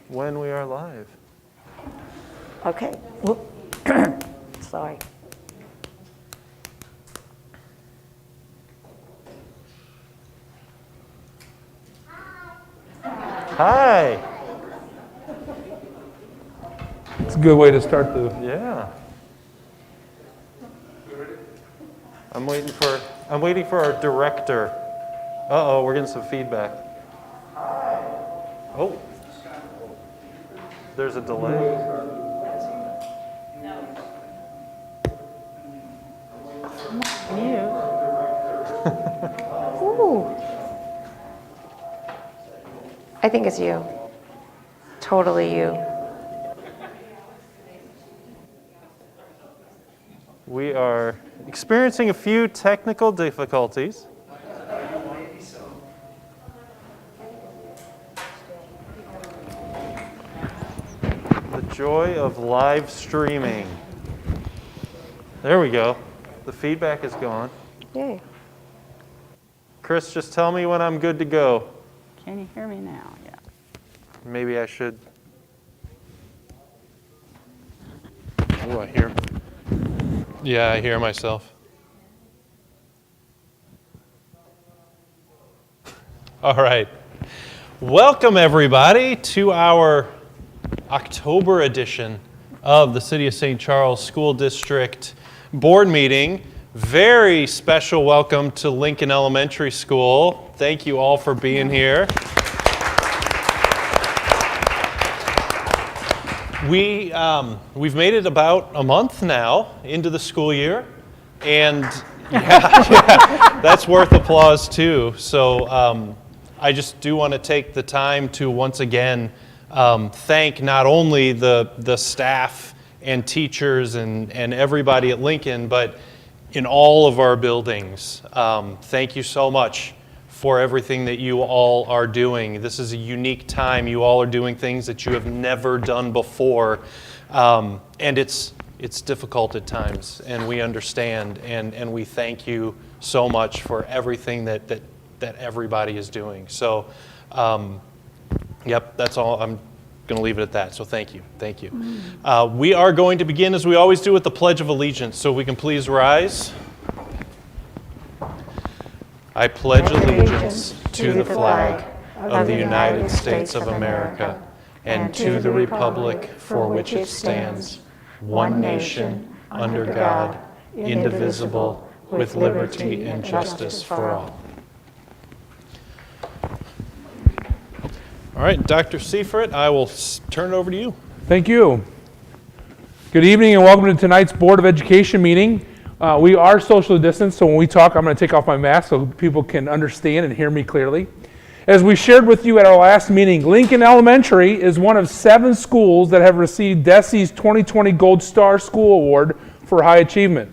when we are live. Okay. Sorry. Hi. It's a good way to start the... Yeah. I'm waiting for our director. Uh-oh, we're getting some feedback. Oh. There's a delay. Ooh. I think it's you. Totally you. We are experiencing a few technical difficulties. The joy of live streaming. There we go. The feedback is gone. Yay. Chris, just tell me when I'm good to go. Can you hear me now? Yeah. Maybe I should. Oh, I hear. Yeah, I hear myself. All right. Welcome, everybody, to our October edition of the City of St. Charles School District Board Meeting. Very special welcome to Lincoln Elementary School. Thank you all for being here. We've made it about a month now into the school year, and yeah, that's worth applause too. So I just do want to take the time to once again thank not only the staff and teachers and everybody at Lincoln, but in all of our buildings. Thank you so much for everything that you all are doing. This is a unique time. You all are doing things that you have never done before. And it's difficult at times, and we understand, and we thank you so much for everything that everybody is doing. So, yep, that's all. I'm going to leave it at that. So thank you. Thank you. We are going to begin, as we always do, with the Pledge of Allegiance. So we can please rise. I pledge allegiance to the flag of the United States of America and to the republic for which it stands, one nation, under God, indivisible, with liberty and justice for all. All right, Dr. Seifert, I will turn it over to you. Thank you. Good evening and welcome to tonight's Board of Education meeting. We are socially distanced, so when we talk, I'm going to take off my mask so people can understand and hear me clearly. As we shared with you at our last meeting, Lincoln Elementary is one of 7 schools that have received DESE's 2020 Gold Star School Award for High Achievement.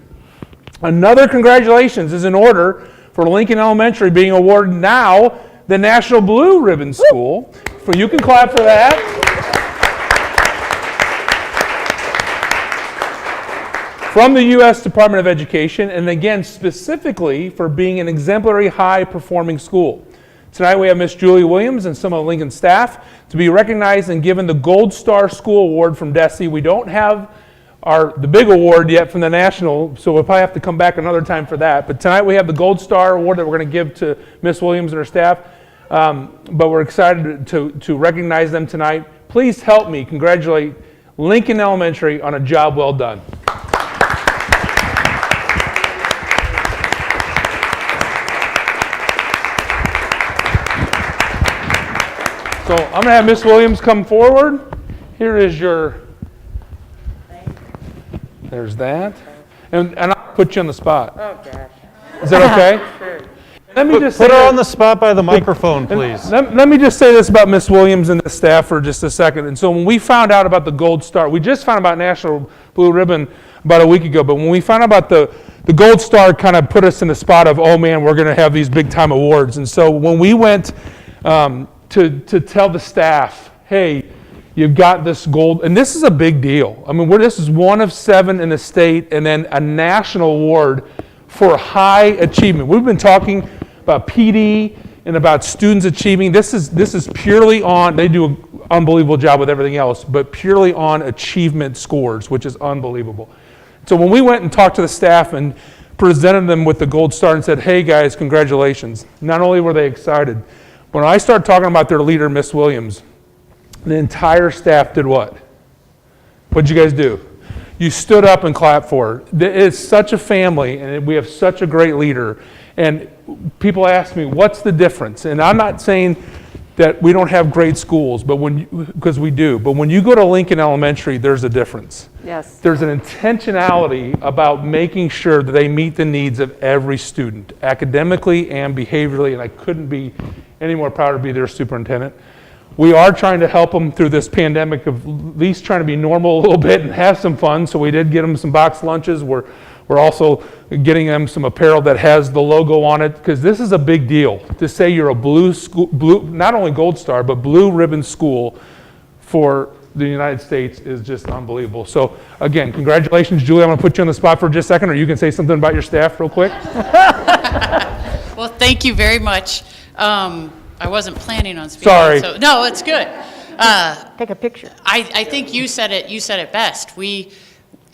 Another congratulations is in order for Lincoln Elementary being awarded now the National Blue Ribbon School. You can clap for that. From the U.S. Department of Education, and again, specifically for being an exemplary high-performing school. Tonight we have Miss Julie Williams and some of Lincoln staff to be recognized and given the Gold Star School Award from DESE. We don't have the big award yet from the national, so we'll probably have to come back another time for that. But tonight we have the Gold Star Award that we're going to give to Miss Williams and her staff. But we're excited to recognize them tonight. Please help me congratulate Lincoln Elementary on a job well done. So I'm going to have Miss Williams come forward. Here is your, there's that. And I'll put you on the spot. Oh, gosh. Is that okay? Sure. Let me just Put say her that- on the spot by the microphone, please. Let me just say this about Miss Williams and the staff for just a second. And so when we found out about the Gold Star, we just found about National Blue Ribbon about a week ago, but when we found out about the Gold Star, kind of put us in the spot of, oh man, we're going to have these big time awards. And so when we went to tell the staff, hey, you've got this gold, and this is a big deal. I mean, this is one of 7 in the state, and then a national award for high achievement. We've been talking about PD and about students achieving. This is purely on, they do unbelievable job with everything else, but purely on achievement scores, which is unbelievable. So when we went and talked to the staff and presented them with the gold star and said, hey guys, congratulations, not only were they excited, when I started talking about their leader, Miss Williams, the entire staff did what? What'd you guys do? You stood up and clapped for her. It's such a family, and we have such a great leader. And people ask me, what's the difference? And I'm not saying that we don't have great schools, because we do. But when you go to Lincoln Elementary, there's a difference. Yes. There's an intentionality about making sure that they meet the needs of every student, academically and behaviorally, and I couldn't be any more proud to be their superintendent. We are trying to help them through this pandemic of at least trying to be normal a little bit and have some fun. So we did get them some boxed lunches. We're also getting them some apparel that has the logo on it, because this is a big deal. To say you're a blue school, not only Gold Star, but blue ribbon school for the United States is just unbelievable. So again, congratulations, Julie. I'm going to put you on the spot for just a second, or you can say something about your staff real quick. Well, thank you very much. I wasn't planning on speaking. Sorry. So, no, it's good. Take a picture. I think you said it best.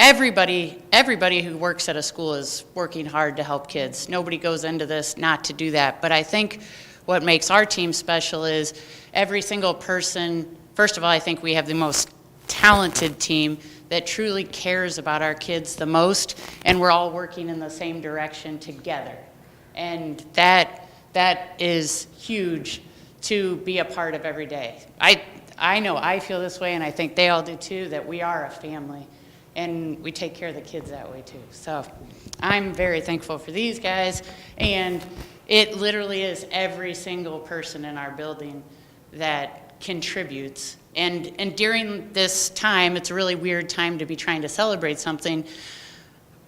Everybody who works at a school is working hard to help kids. Nobody goes into this not to do that. But I think what makes our team special is every single person. First of all, I think we have the most talented team that truly cares about our kids the most, and we're all working in the same direction together. And that is huge to be a part of every day. I know I feel this way, and I think they all do too, that we are a family, and we take care of the kids that way too. So I'm very thankful for these guys, and it literally is every single person in our building that contributes. And during this time, it's a really weird time to be trying to celebrate something,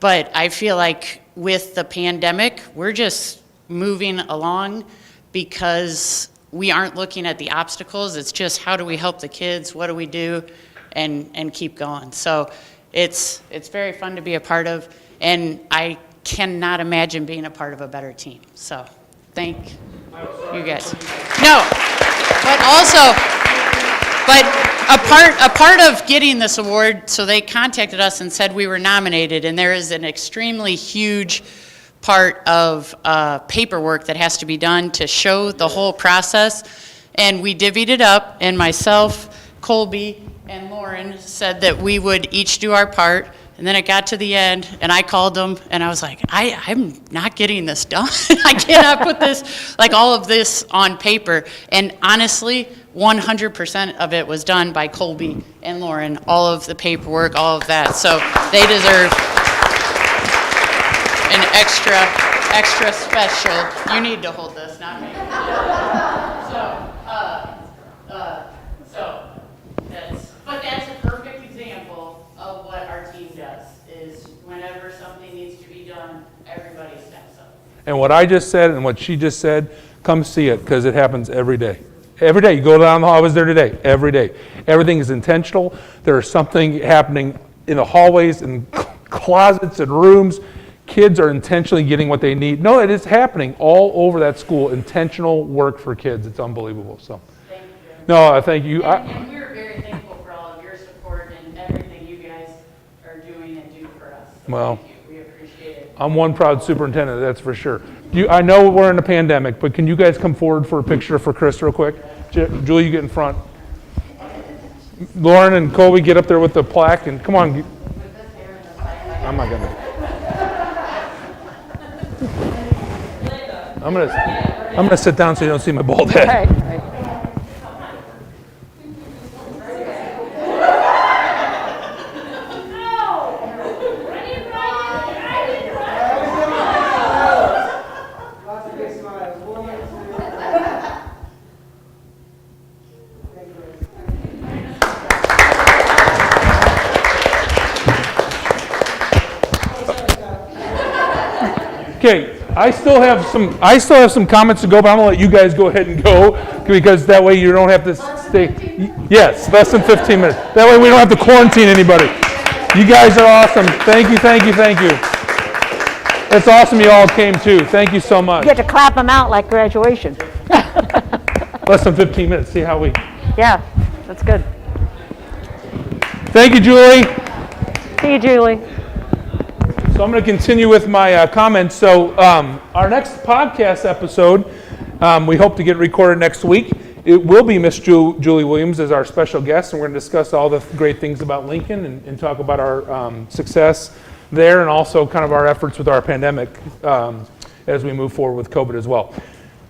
but I feel like with the pandemic, we're just moving along because we aren't looking at the obstacles. It's just how do we help the kids, what do we do, and keep going. So it's very fun to be a part of, and I cannot imagine being a part of a better team. So thank you guys. No, but a part of getting this award, so they contacted us and said we were nominated, and there is an extremely huge part of paperwork that has to be done to show the whole process. And we divvied it up, and myself, Colby, and Lauren said that we would each do our part. And then it got to the end, and I called them, and I was like, I'm not getting this done. I cannot put this, like all of this on paper. And honestly, 100% of it was done by Colby and Lauren, all of the paperwork, all of that. So they deserve an extra special. You need to hold this, not me. That's a perfect example of what our team does, is whenever something needs to be done, everybody steps up. And what I just said and what she just said, come see it, because it happens every day. Every day. You go down the hall, I was there today, every day. Everything is intentional. There is something happening in the hallways and closets and rooms. Kids are intentionally getting what they need. No, it is happening all over that school. Intentional work for kids. It's unbelievable. So, thank you. No, thank you. And we're very thankful for all of your support and everything you guys are doing and do for us. So Well, thank you. We appreciate it. I'm one proud superintendent, that's for sure. I know we're in a pandemic, but can you guys come forward for a picture for Chris real quick? Julie, you get in front. Lauren and Colby, get up there with the plaque, and come on. I'm not gonna. I'm gonna sit down so you don't see my bald head. Right. Okay, I still have some comments to go, but I'm gonna let you guys go ahead and go, because that way you don't have to stay. Yes, less than 15 minutes. That way we don't have to quarantine anybody. You guys are awesome. Thank you, thank you, thank you. It's awesome you all came too. Thank you so much. You get to clap them out like graduation. Less than 15 minutes. See how we. Yeah. That's good. Thank you, Julie. See you, Julie. So I'm going to continue with my comments. So our next podcast episode, we hope to get recorded next week. It will be Miss Julie Williams as our special guest, and we're going to discuss all the great things about Lincoln and talk about our success there, and also kind of our efforts with our pandemic as we move forward with COVID as well.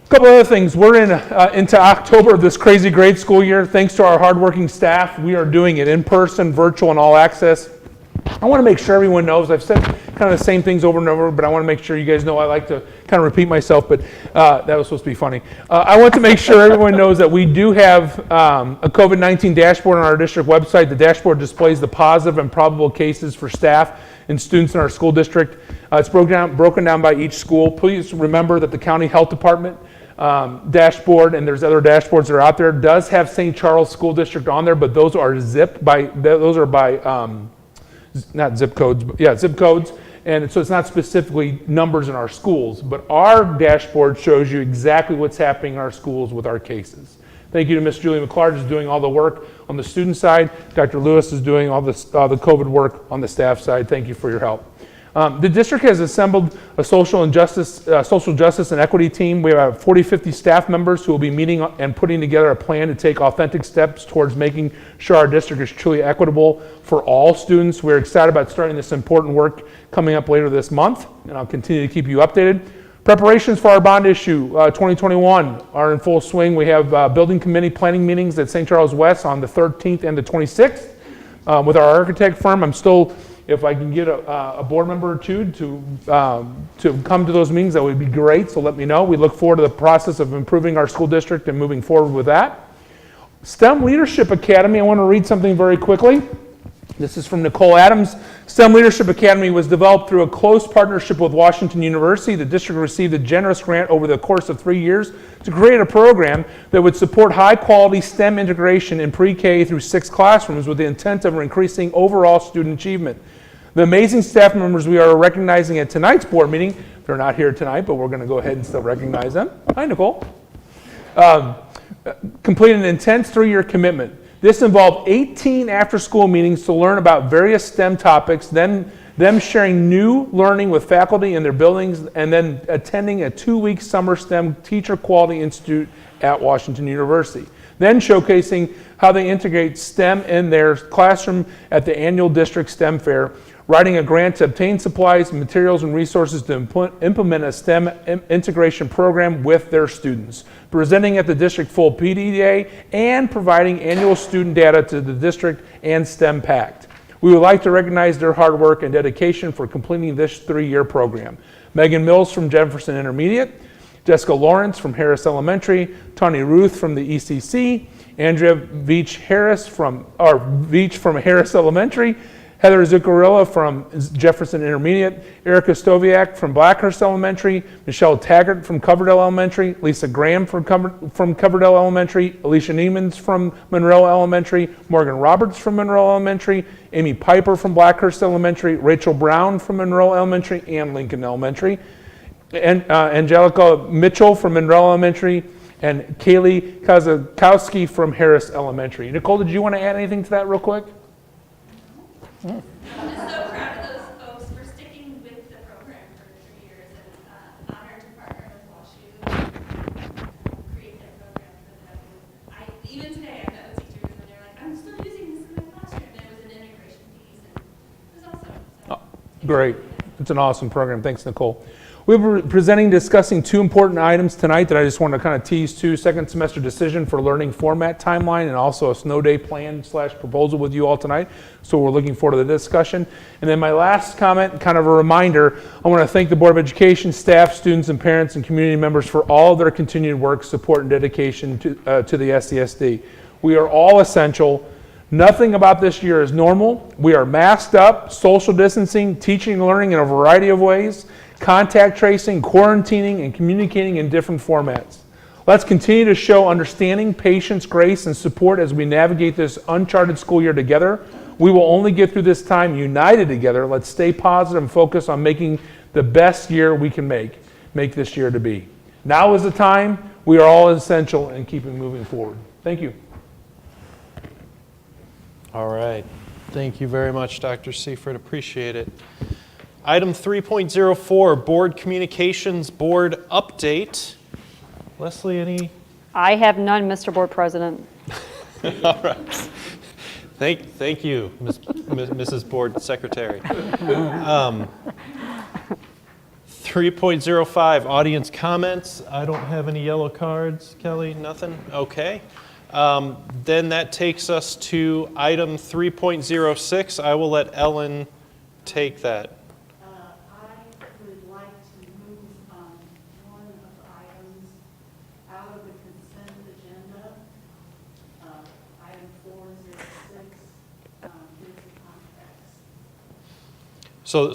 A couple other things. We're into October of this crazy great school year. Thanks to our hardworking staff, we are doing it in person, virtual, and all access. I want to make sure everyone knows, I've said kind of the same things over and over, but I want to make sure you guys know I like to kind of repeat myself, but that was supposed to be funny. I want to make sure everyone knows that we do have a COVID-19 dashboard on our district website. The dashboard displays the positive and probable cases for staff and students in our school district. It's broken down by each school. Please remember that the county health department dashboard, and there's other dashboards that are out there, does have St. Charles School District on there, but those are not zip codes, but yeah, zip codes. And so it's not specifically numbers in our schools, but our dashboard shows you exactly what's happening in our schools with our cases. Thank you to Miss Julie McClarge, who's doing all the work on the student side. Dr. Lewis is doing all the COVID work on the staff side. Thank you for your help. The district has assembled a social justice and equity team. We have 40-50 staff members who will be meeting and putting together a plan to take authentic steps towards making sure our district is truly equitable for all students. We're excited about starting this important work coming up later this month, and I'll continue to keep you updated. Preparations for our bond issue 2021 are in full swing. We have building committee planning meetings at St. Charles West on the 13th and the 26th with our architect firm. I'm still, if I can get a board member or two to come to those meetings, that would be great, so let me know. We look forward to the process of improving our school district and moving forward with that. STEM Leadership Academy, I want to read something very quickly. This is from Nicole Adams. STEM Leadership Academy was developed through a close partnership with Washington University. The district received a generous grant over the course of 3 years to create a program that would support high-quality STEM integration in pre-K through 6 classrooms with the intent of increasing overall student achievement. The amazing staff members we are recognizing at tonight's board meeting, they're not here tonight, but we're going to go ahead and still recognize them. Hi, Nicole. Completed an intense 3-year commitment. This involved 18 after-school meetings to learn about various STEM topics, then them sharing new learning with faculty in their buildings, and then attending a 2-week summer STEM Teacher Quality Institute at Washington University. Then showcasing how they integrate STEM in their classroom at the annual district STEM fair, writing a grant to obtain supplies, materials, and resources to implement a STEM integration program with their students, presenting at the district full PD Day, and providing annual student data to the district and STEM Pact. We would like to recognize their hard work and dedication for completing this 3-year program. Megan Mills from Jefferson Intermediate, Jessica Lawrence from Harris Elementary, Tawny Ruth from the ECC, Andrea Veach from Harris Elementary, Heather Zuccarilla from Jefferson Intermediate, Erica Stoviak from Blackhurst Elementary, Michelle Taggart from Coverdale Elementary, Lisa Graham from Coverdale Elementary, Alicia Niemans from Monroe Elementary, Morgan Roberts from Monroe Elementary, Amy Piper from Blackhurst Elementary, Rachel Brown from Monroe Elementary and Lincoln Elementary, and Angelica Mitchell from Monroe Elementary, and Kaylee Kazakowski from Harris Elementary. Nicole, did you want to add anything to that real quick? I'm just so proud of those folks for sticking with the program for 3 years, and honored to partner with WashU to create that program for them. Even today, I met with teachers and they're like, I'm still using this in my classroom. There was an integration piece, and it was awesome. So, Great. It's an awesome program. Thanks, Nicole. We'll be discussing 2 important items tonight that I just want to kind of tease to. Second semester decision for learning format timeline, and also a snow day plan / proposal with you all tonight. So we're looking forward to the discussion. And then my last comment, kind of a reminder, I want to thank the Board of Education, staff, students, and parents and community members for all of their continued work, support, and dedication to the SCSD. We are all essential. Nothing about this year is normal. We are masked up, social distancing, teaching and learning in a variety of ways, contact tracing, quarantining, and communicating in different formats. Let's continue to show understanding, patience, grace, and support as we navigate this uncharted school year together. We will only get through this time united together. Let's stay positive and focus on making the best year we can make this year to be. Now is the time. We are all essential in keeping moving forward. Thank you. All right. Thank you very much, Dr. Seifert. Appreciate it. Item 3.04, Board Communications Board Update. Leslie, any? I have none, Mr. Board President. All right. Thank you, Mrs. Board Secretary. 3.05, audience comments. I don't have any yellow cards. Kelly, nothing? Okay. Then that takes us to item 3.06. I will let Ellen take that. I would like to move one of the items out of the consent agenda. Item 406, business contracts.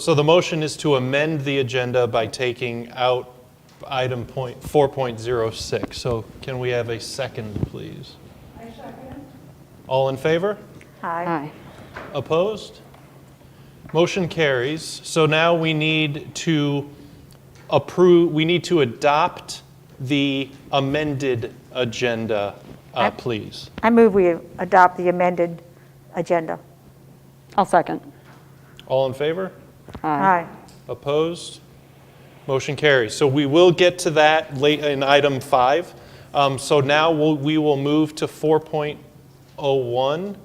So the motion is to amend the agenda by taking out item 4.06. So can we have a second, please? I second. All in favor? Aye. Opposed? Motion carries. So now we need to adopt the amended agenda, please. I move we adopt the amended agenda. I'll second. All in favor? Aye. Opposed? Motion carries. So we will get to that late in item 5. So now we will move to 4.01.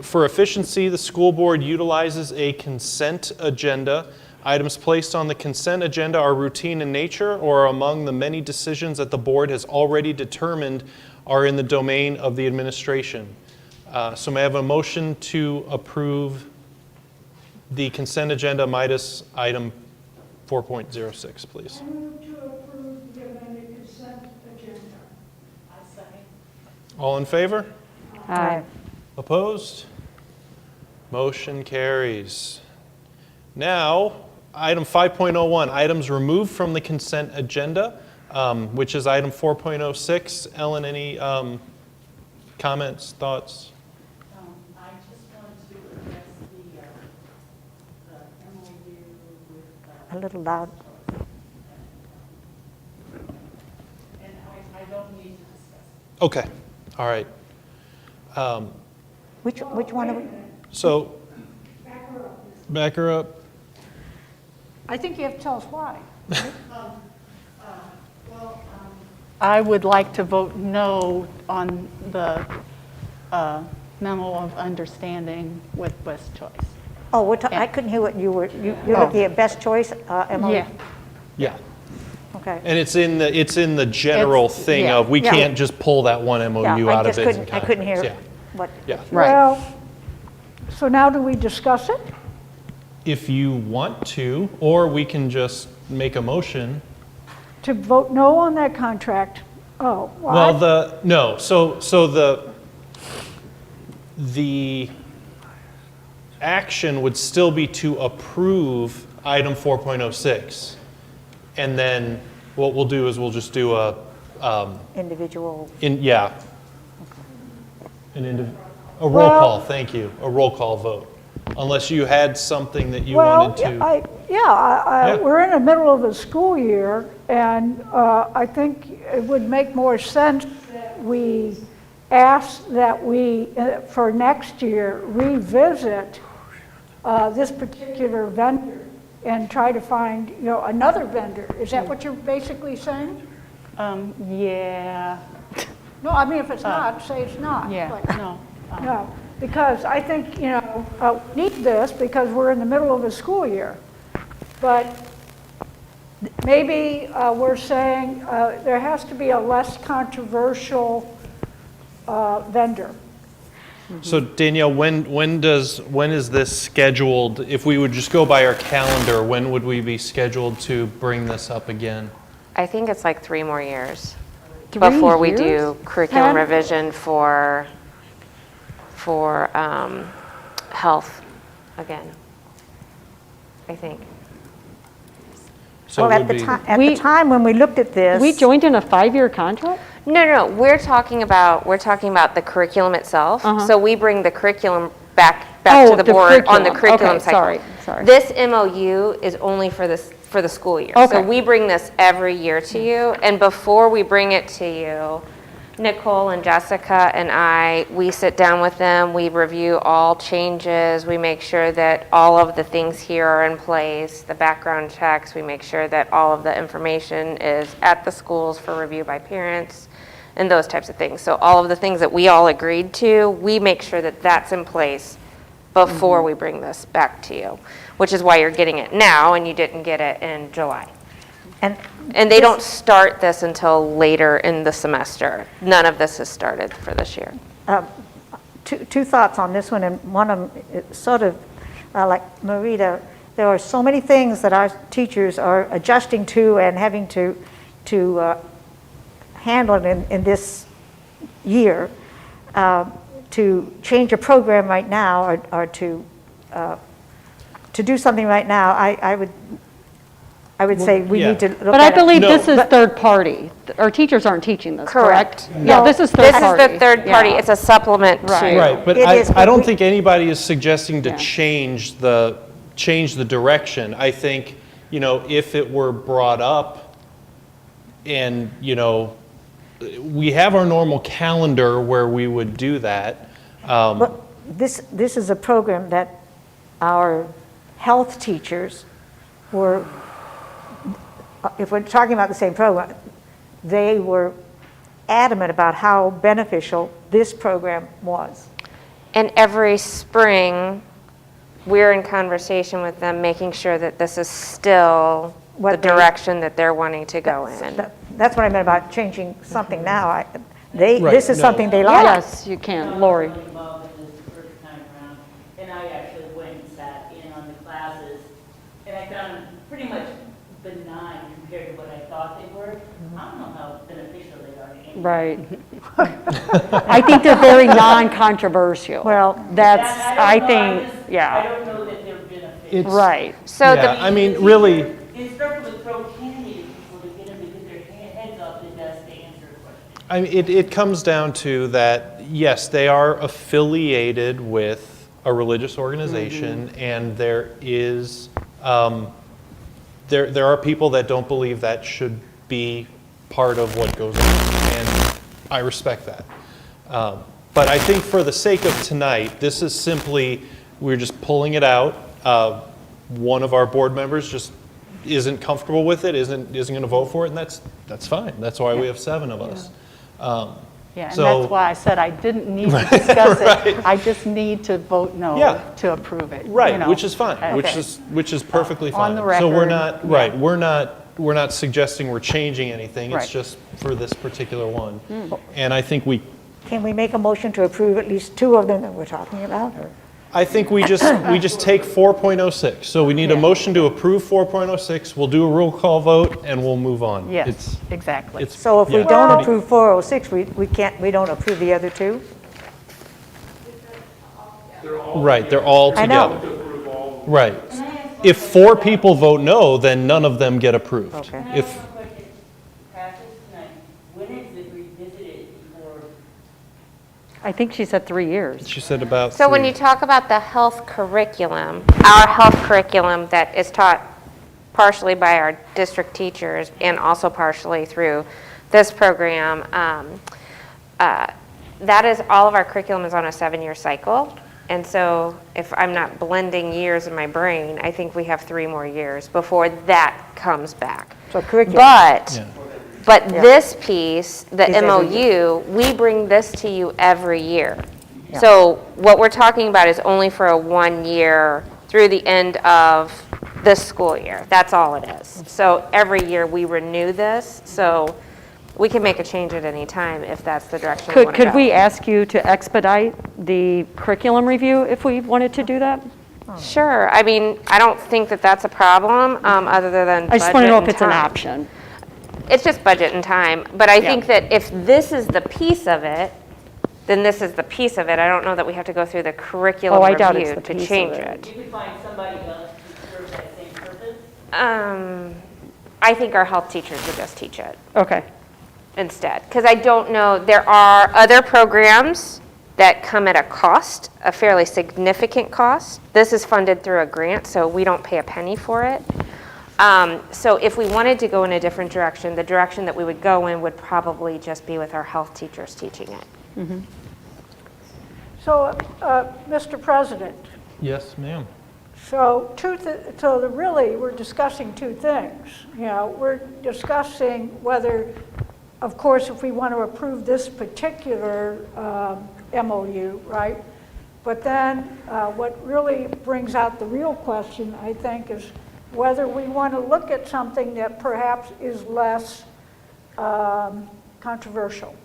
For efficiency, the school board utilizes a consent agenda. Items placed on the consent agenda are routine in nature or are among the many decisions that the board has already determined are in the domain of the administration. So may I have a motion to approve the consent agenda minus item 4.06, please? I move to approve the amended consent agenda. I second. All in favor? Aye. Opposed? Motion carries. Now, item 5.01, items removed from the consent agenda, which is item 4.06. Ellen, any comments, thoughts? I just wanted to address the MOU with, A little loud. and I don't need to discuss it. Okay, all right. Which one are we? So, back her up. I think you have to tell us why. I would like to vote no on the memo of understanding with Best Choice. Oh, I couldn't hear what you're looking at best choice, MOU? Yeah. Yeah. Okay. And it's in the general thing yeah. of, we Yeah. can't just pull that one Yeah, MOU I out just of its couldn't, I couldn't hear context. what. Yeah. Right. Well, so now do we discuss it? If you want to, or we can just make a motion. To vote no on that contract? Oh, Well, so the action would still be to approve item 4.06. And then what we'll do is we'll just do a, Individual. a roll call, thank you, a roll call vote. Unless you had something that you wanted to. Yeah, we're in the middle of a school year, and I think it would make more sense that we ask that we, for next year, revisit this particular vendor and try to find, another vendor. Is that what you're basically saying? Yeah. No, I mean, if it's not, say it's not. Yeah. but- No. No, because I think, we need this because we're in the middle of a school year. But maybe we're saying there has to be a less controversial vendor. So Danielle, when is this scheduled? If we would just go by our calendar, when would we be scheduled to bring this up again? I think it's like 3 more years 3 before we years? do curriculum 10? revision for health again, I think. So Well, it at would the be, time, when we looked at this. We joined in a 5-year contract? No, we're talking about the curriculum itself. So we bring the curriculum back Oh, to the the board on the curriculum. curriculum Okay, cycle. sorry. This MOU is only for the school year. So Okay. we bring this every year to you, and before we bring it to you, Nicole and Jessica and we sit down with them, we review all changes, we make sure that all of the things here are in place, the background checks, we make sure that all of the information is at the schools for review by parents, and those types of things. So all of the things that we all agreed to, we make sure that that's in place before we bring this back to you, which is why you're getting it now and you didn't get it in July. And they don't start this until later in the semester. None of this has started for this year. Two thoughts on this one, and one of them is sort of like Marita. There are so many things that our teachers are adjusting to and having to handle in this year. To change a program right now or to do something right now, I would say we need to look at it. But I believe No. this is third party. Our teachers aren't teaching this, correct? Correct. Yeah, this is third This party. is the third party, Yeah. it's a supplement to. Right. Right, but It is, I but don't we- think anybody is suggesting to Yeah. change the direction. I think, if it were brought up and, we have our normal calendar where we would do that. But this is a program that our health teachers were, if we're talking about the same program, they were adamant about how beneficial this program was. And every spring, we're in conversation with them, making sure that this is still the What they- direction that they're wanting to go in. That's what I meant about changing something now. Right, This is no. something they like. Yes, you can. Lori. I was involved in this the first time around, and I actually went and sat in on the classes, and I found them pretty much benign compared to what I thought they were. I don't know how beneficial they are to anyone. Right. I think they're very non-controversial. Well, That's, I don't know, think, I yeah, don't know that they're beneficial. It's- right. So Yeah, the, I mean, really, The instructor would throw candy at people to get them to get their heads off the desk to answer a question. I mean, it comes down to that, yes, they are affiliated with a religious organization, and there is, there are people that don't believe that should be part of what goes on, and I respect that. But I think for the sake of tonight, this is simply, we're just pulling it out. One of our board members just isn't comfortable with it, isn't going to vote for it, and that's fine. That's why we have 7 of us. Yeah, and So- that's why I said I didn't need to discuss Right. it. I just need to vote no Yeah. to approve it. you Right, know. which is fine, Okay. which is perfectly On fine. the So we're record, not, yeah. right, we're not suggesting we're changing anything, it's Right. just for this particular one. And I think Can we make a motion to approve at least 2 of them that we're talking about? Or? we just take 4.06. So we need a Yeah. motion to approve 4.06, we'll do a roll call vote, and we'll move on. Yes, It's- exactly. it's- So if we yeah, don't pretty- approve 406, we don't approve the other 2? Right, they're all I know. together. Right. If 4 people vote no, then none of them get approved. Okay. And I If, have one question. Practice tonight, when is it revisited before? I think she said 3 years. she said about so when 3. you talk about the health curriculum, our health curriculum that is taught partially by our district teachers and also partially through this program, that is, all of our curriculum is on a 7-year cycle. And so if I'm not blending years in my brain, I think we have 3 more years before that comes back. So curriculum. But this piece, the Is every MOU, we bring this to you every year. So what we're talking about is only for a 1 year through the end of this school year. That's all it is. So every year we renew this, so we can make a change at any time if that's the direction we want to go. Could we ask you to expedite the curriculum review if we wanted to do that? Sure. I mean, I don't think that that's a problem, other than I just want to know if budget it's and an time. option. It's just budget and time, but I think that if this is the piece of it, then this is the piece of it. I don't know that we have to go through the curriculum Oh, I doubt it's review the to piece of change it. it. You could find somebody else to serve that same purpose? I think our health teachers would just teach it Okay. instead, because I don't know, there are other programs that come at a cost, a fairly significant cost. This is funded through a grant, so we don't pay a penny for it. So if we wanted to go in a different direction, the direction that we would go in would probably just be with our health teachers teaching it. So, Mr. President, Yes, ma'am. so really, we're discussing two things. You know, we're discussing whether, of course, if we want to approve this particular MOU, right? But then what really brings out the real question, I think, is whether we want to look at something that perhaps is less controversial.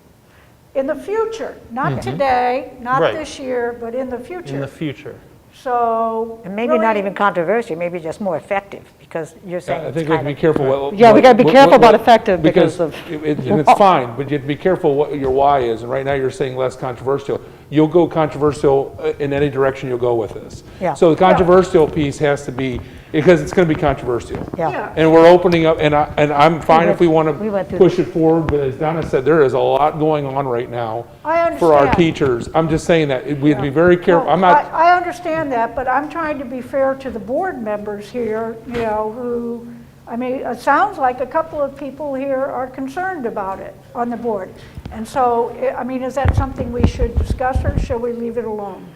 In the future, not today, not Right. this year, but in the future. In the future. So. And maybe not really- even controversial, maybe just more effective, because you're saying I it's think we have kind to of. be careful what. Yeah, we gotta be careful about effective because because of- and it's fine, but you have to be careful what your why is. And right now you're saying less controversial. You'll go controversial in any direction you'll go with this. Yeah. So the controversial piece has to be, because it's going to be controversial. Yeah. And we're opening up, and I'm fine if we want we went to through push it forward, but as Donna said, there is a lot going on right now I for our understand. teachers. I'm just saying that we'd be very careful. No, I'm not. I understand that, but I'm trying to be fair to the board members here, you know, who, I mean, it sounds like a couple of people here are concerned about it on the board. And so, I mean, is that something we should discuss, or should we leave it alone?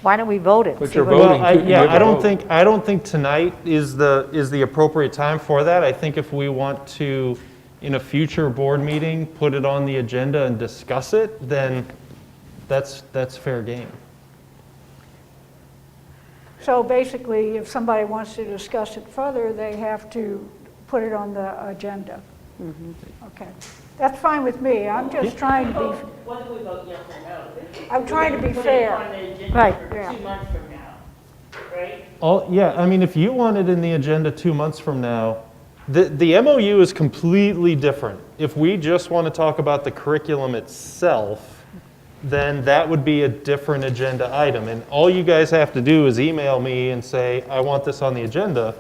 Why don't we vote it? But See you're what- voting. Well, to- yeah, you have I to don't vote. think tonight is the appropriate time for that. I think if we want to, in a future board meeting, put it on the agenda and discuss it, then that's fair game. So basically, if somebody wants to discuss it further, they have to put it on the agenda. Okay, that's fine with me. I'm just trying to be, Whether we vote yes or no. I'm trying to be Put it fair. on the agenda Right. for Yeah. 2 months from now, right? Yeah, I mean, if you want it in the agenda 2 months from now, the MOU is completely different. If we just want to talk about the curriculum itself, then that would be a different agenda item. And all you guys have to do is email me and say, I want this on the agenda,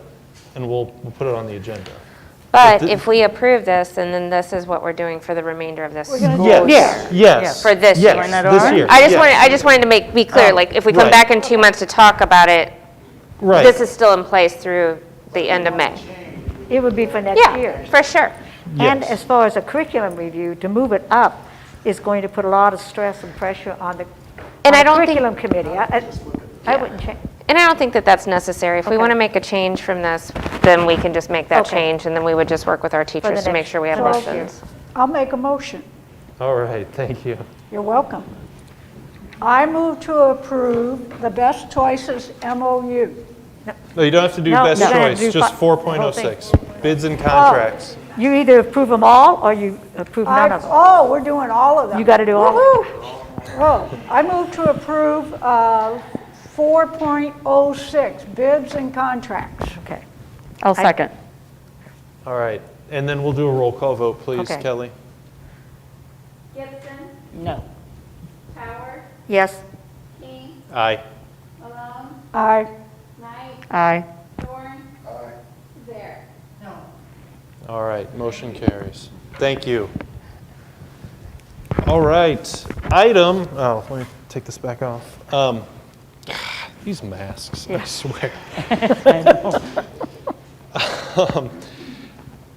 and we'll put it on the agenda. But the- if we approve this, and then this is what we're doing for the remainder of this gonna school do it. year. Yes. For this yes, year. Isn't that this all right? year. I just wanted to be clear, like, if we come right. back in 2 months to talk about it, Right. this is still in place through the end of May. It would be for next year. Yeah, for sure. And Yes. as far as a curriculum review, to move it up is going to put a lot of stress and pressure on the And I on the don't think- curriculum committee. I wouldn't change. And I don't think that that's necessary. If we Okay. want to make a change from this, then we can just make that Okay. change, and then we would just work with our teachers to make next- sure we have for next year. lessons. I'll make a motion. All right, thank you. You're welcome. I move to approve the Best Choices MOU. No, you don't have to do No, best you're gonna choice, do just the 4.06, bids and contracts. You either approve them all or you approve none of them. Oh, we're doing all of them. You got to do all. Woo-hoo. Oh, I move to approve 4.06, bids and contracts. Okay. I'll second. All right, and then we'll do a roll call vote, please, Okay. Kelly. Gibson, No. Howard, Yes. King, Aye. Malone, Aye. Knight, Aye. Thorne. There. All right, motion carries. Thank you. All right, let me take this back off. These masks, I swear.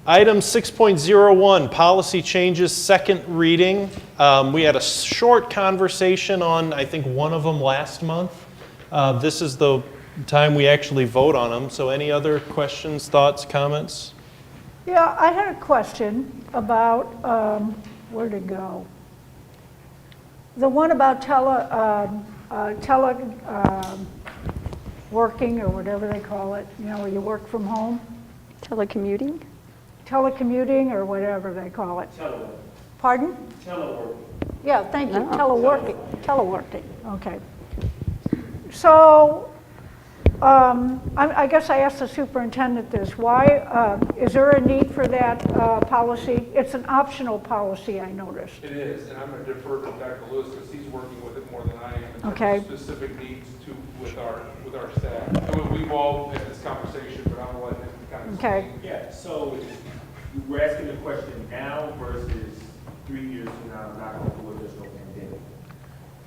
Item 6.01, policy changes, second reading. We had a short conversation on, I think, one of them last month. This is the time we actually vote on them. So any other questions, thoughts, comments? Yeah, I had a question about, where'd it go? The one about working, or whatever they call it, you know, where you work from home, Telecommuting? telecommuting, or whatever they call it. Teleworking. Pardon? Teleworking. Yeah, thank you, teleworking, okay. So, I guess I asked the superintendent this, why, is there a need for that policy? It's an optional policy, I noticed. It is, and I'm going to defer to Dr. Lewis because he's working with it more than I am in terms Okay. of specific needs with our staff. And we've all had this conversation, but I'm going to let him kind of Okay. explain. Yeah, so we're asking the question now versus 3 years from now, not going to there's no pandemic.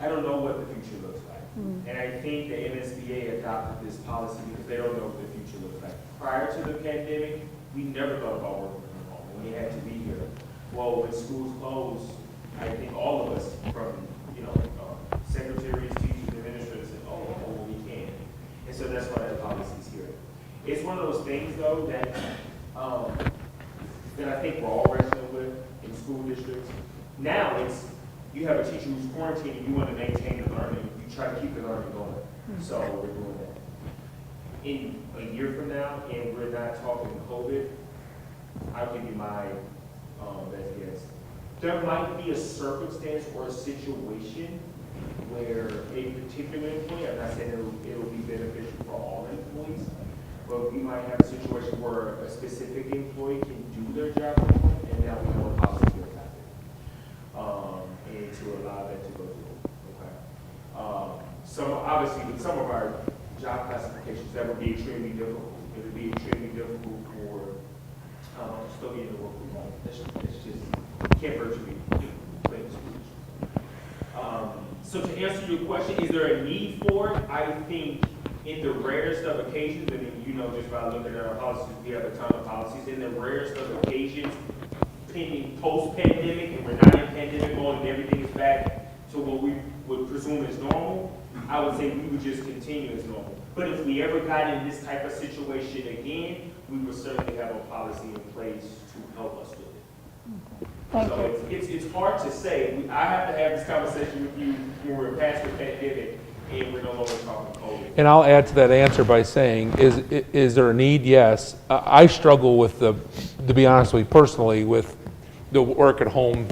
I don't know what the future looks like. And I think the MSBA adopted this policy because they don't know what the future looks like. Prior to the pandemic, we never thought about working from home. We had to be here. Well, when schools closed, I think all of us from, secretaries, teachers, administrators said, oh, we can. And so that's why that policy is here. It's one of those things, though, that I think we're all wrestling with in school districts. Now it's, you have a teacher who's quarantined and you want to maintain the learning, you try to keep the learning going. So we're doing that. In a year from now, and we're not talking COVID, I'll give you my best guess. There might be a circumstance or a situation where a particular employee, I'm not saying it'll be beneficial for all employees, but we might have a situation where a specific employee can do their job from home, and now we know a policy about it. And to allow that to go through. Okay. Obviously, with some of our job classifications, that would be extremely difficult. It would be extremely difficult for custodian to work from home. It's just, you can't virtually play the schools. So to answer your question, is there a need for it? I think in the rarest of occasions, and just by looking at our policies, we have a ton of policies. In the rarest of occasions, pending post-pandemic, and we're not in pandemic mode, and everything is back to what we would presume is normal, I would say we would just continue as normal. But if we ever got in this type of situation again, we would certainly have a policy in place to help us with it. Thank So you. it's hard to say. I have to have this conversation with you when we're past the pandemic and we're no longer talking COVID. And I'll add to that answer by saying, is there a need? Yes. I struggle with to be honest with you personally, with the work at home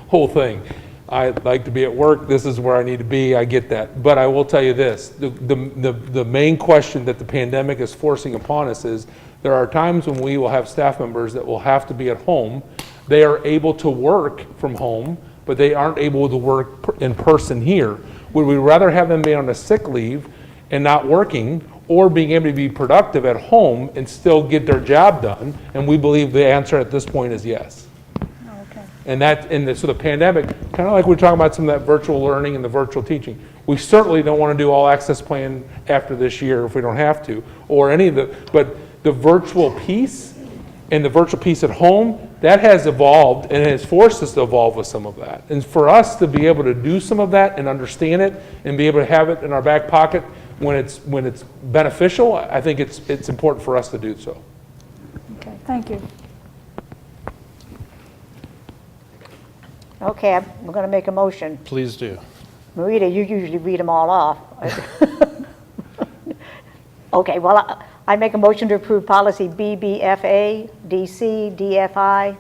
whole thing. I like to be at work. This is where I need to be. I get that. But I will tell you this, the main question that the pandemic is forcing upon us is there are times when we will have staff members that will have to be at home. They are able to work from home, but they aren't able to work in person here. Would we rather have them be on a sick leave and not working, or being able to be productive at home and still get their job done? And we believe the answer at this point is yes. Okay. So the pandemic, kind of like we're talking about some of that virtual learning and the virtual teaching, we certainly don't want to do all access plan after this year if we don't have to, or any of but the virtual piece and the virtual piece at home, that has evolved and has forced us to evolve with some of that. And for us to be able to do some of that and understand it and be able to have it in our back pocket when it's beneficial, I think it's important for us to do so. Okay, thank you. Okay, we're going to make a motion. Please do. Marita, you usually read them all off. Okay, well, I make a motion to approve policy BBFA, DC, DFI,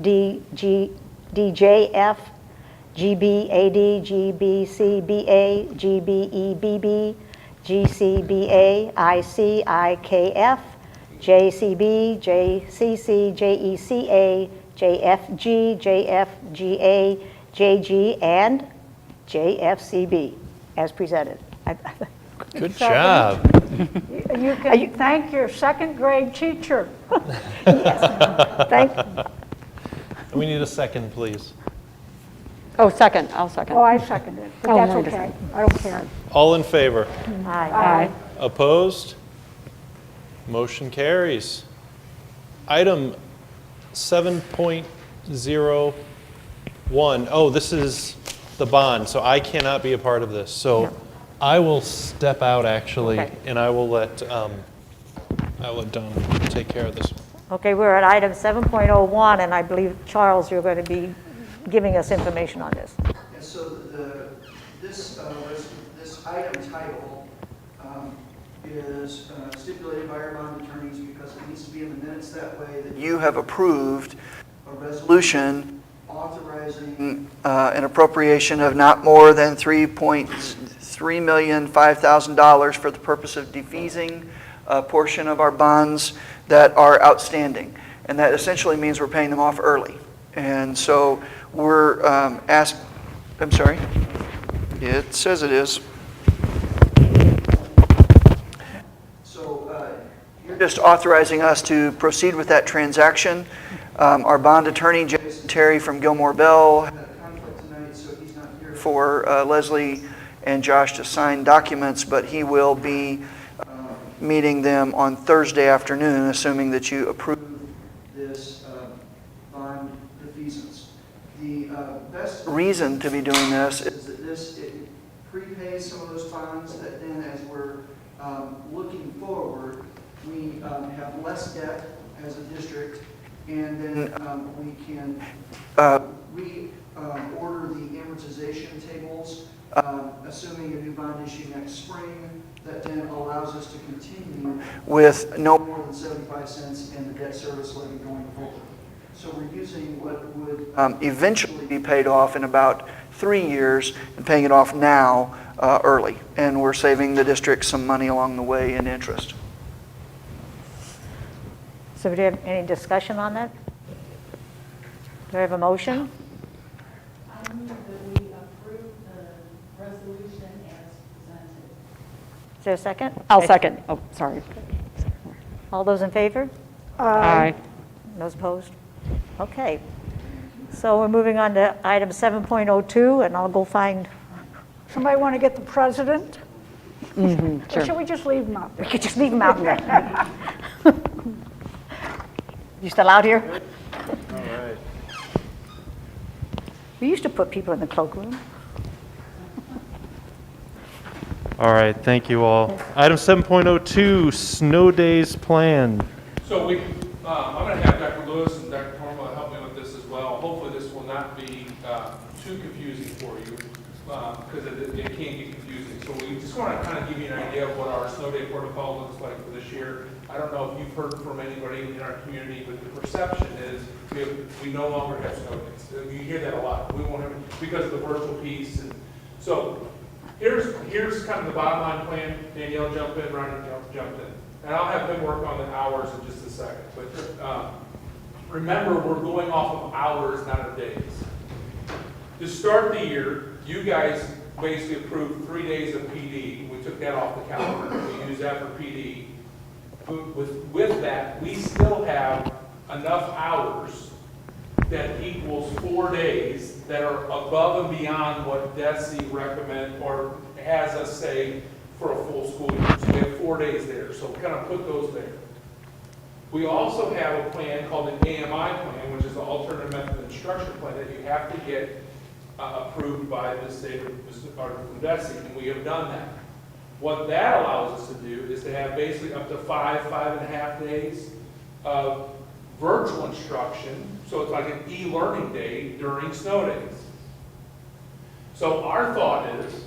DJF, GBAD, GBCBA, GBEBB, GCBA, IC, IKF, JCB, JCC, JECA, JFG, JFGA, JG, and JFCB, as presented. Good job. You can thank your second grade teacher. Thank. We need a second, please. Oh, second, I'll second. Oh, I second it, but Oh, that's no, okay. I don't care. All in favor? Aye. Opposed? Motion carries. Item 7.01. Oh, this is the bond, so I cannot be a part of this. So I will step out actually, Okay. and I will let Don take care of this one. Okay, we're at item 7.01, and I believe, Charles, you're going to be giving us information on this. And so this item title is stipulated by our bond attorneys because it needs to be in the minutes that way that you have approved a resolution authorizing an appropriation of not more than $3,005,000 for the purpose of defeasing a portion of our bonds that are outstanding. And that essentially means we're paying them off early. And so we're asked, I'm sorry, it says it is. So you're just authorizing us to proceed with that transaction. Our bond attorney, Jason Terry from Gilmore Bell, had a conflict tonight, so he's not here for Leslie and Josh to sign documents, but he will be meeting them on Thursday afternoon, assuming that you approve this bond defeasance. The best reason to be doing this is that it prepays some of those funds, that then as we're looking forward, we have less debt as a district, and then we can order the amortization tables, assuming a new bond issue next spring, that then allows us to continue with no more than 75 cents in the debt service levy going forward. So we're using what would eventually be paid off in about 3 years and paying it off now early. And we're saving the district some money along the way in interest. So do you have any discussion on that? Do I have a motion? I move that we approve the resolution as presented. Is there a second? I'll second. Oh, sorry. All those in favor? Aye. Those opposed? Okay. So we're moving on to item 7.02, and I'll go find, Somebody want to get the president? Or Sure. should we just leave him out we there? could just leave them out there. You still out here? All right. We used to put people in the cloakroom. All right, thank you all. Item 7.02, snow days plan. So I'm going to have Dr. Lewis and Dr. Torma help me with this as well. Hopefully this will not be too confusing for you, because it can get confusing. So we just want to kind of give you an idea of what our snow day protocol looks like for this year. I don't know if you've heard from anybody in our community, but the perception is we no longer have snow days. You hear that a lot. We won't have it because of the virtual piece. And so here's kind of the bottom line plan. Danielle, jump in. Ronnie, jump in. And I'll have them work on the hours in just a second. But remember, we're going off of hours, not of days. To start the year, you guys basically approved 3 days of PD. We took that off the calendar. We used that for PD. With that, we still have enough hours that equals 4 days that are above and beyond what DESI recommend or has us say for a full school year. So we have 4 days there. So we kind of put those there. We also have a plan called an AMI plan, which is the Alternative Method of Instruction plan that you have to get approved by the state or from DESI, and we have done that. What that allows us to do is to have basically up to 5.5 days of virtual instruction. So it's like an e-learning day during snow days. So our thought is,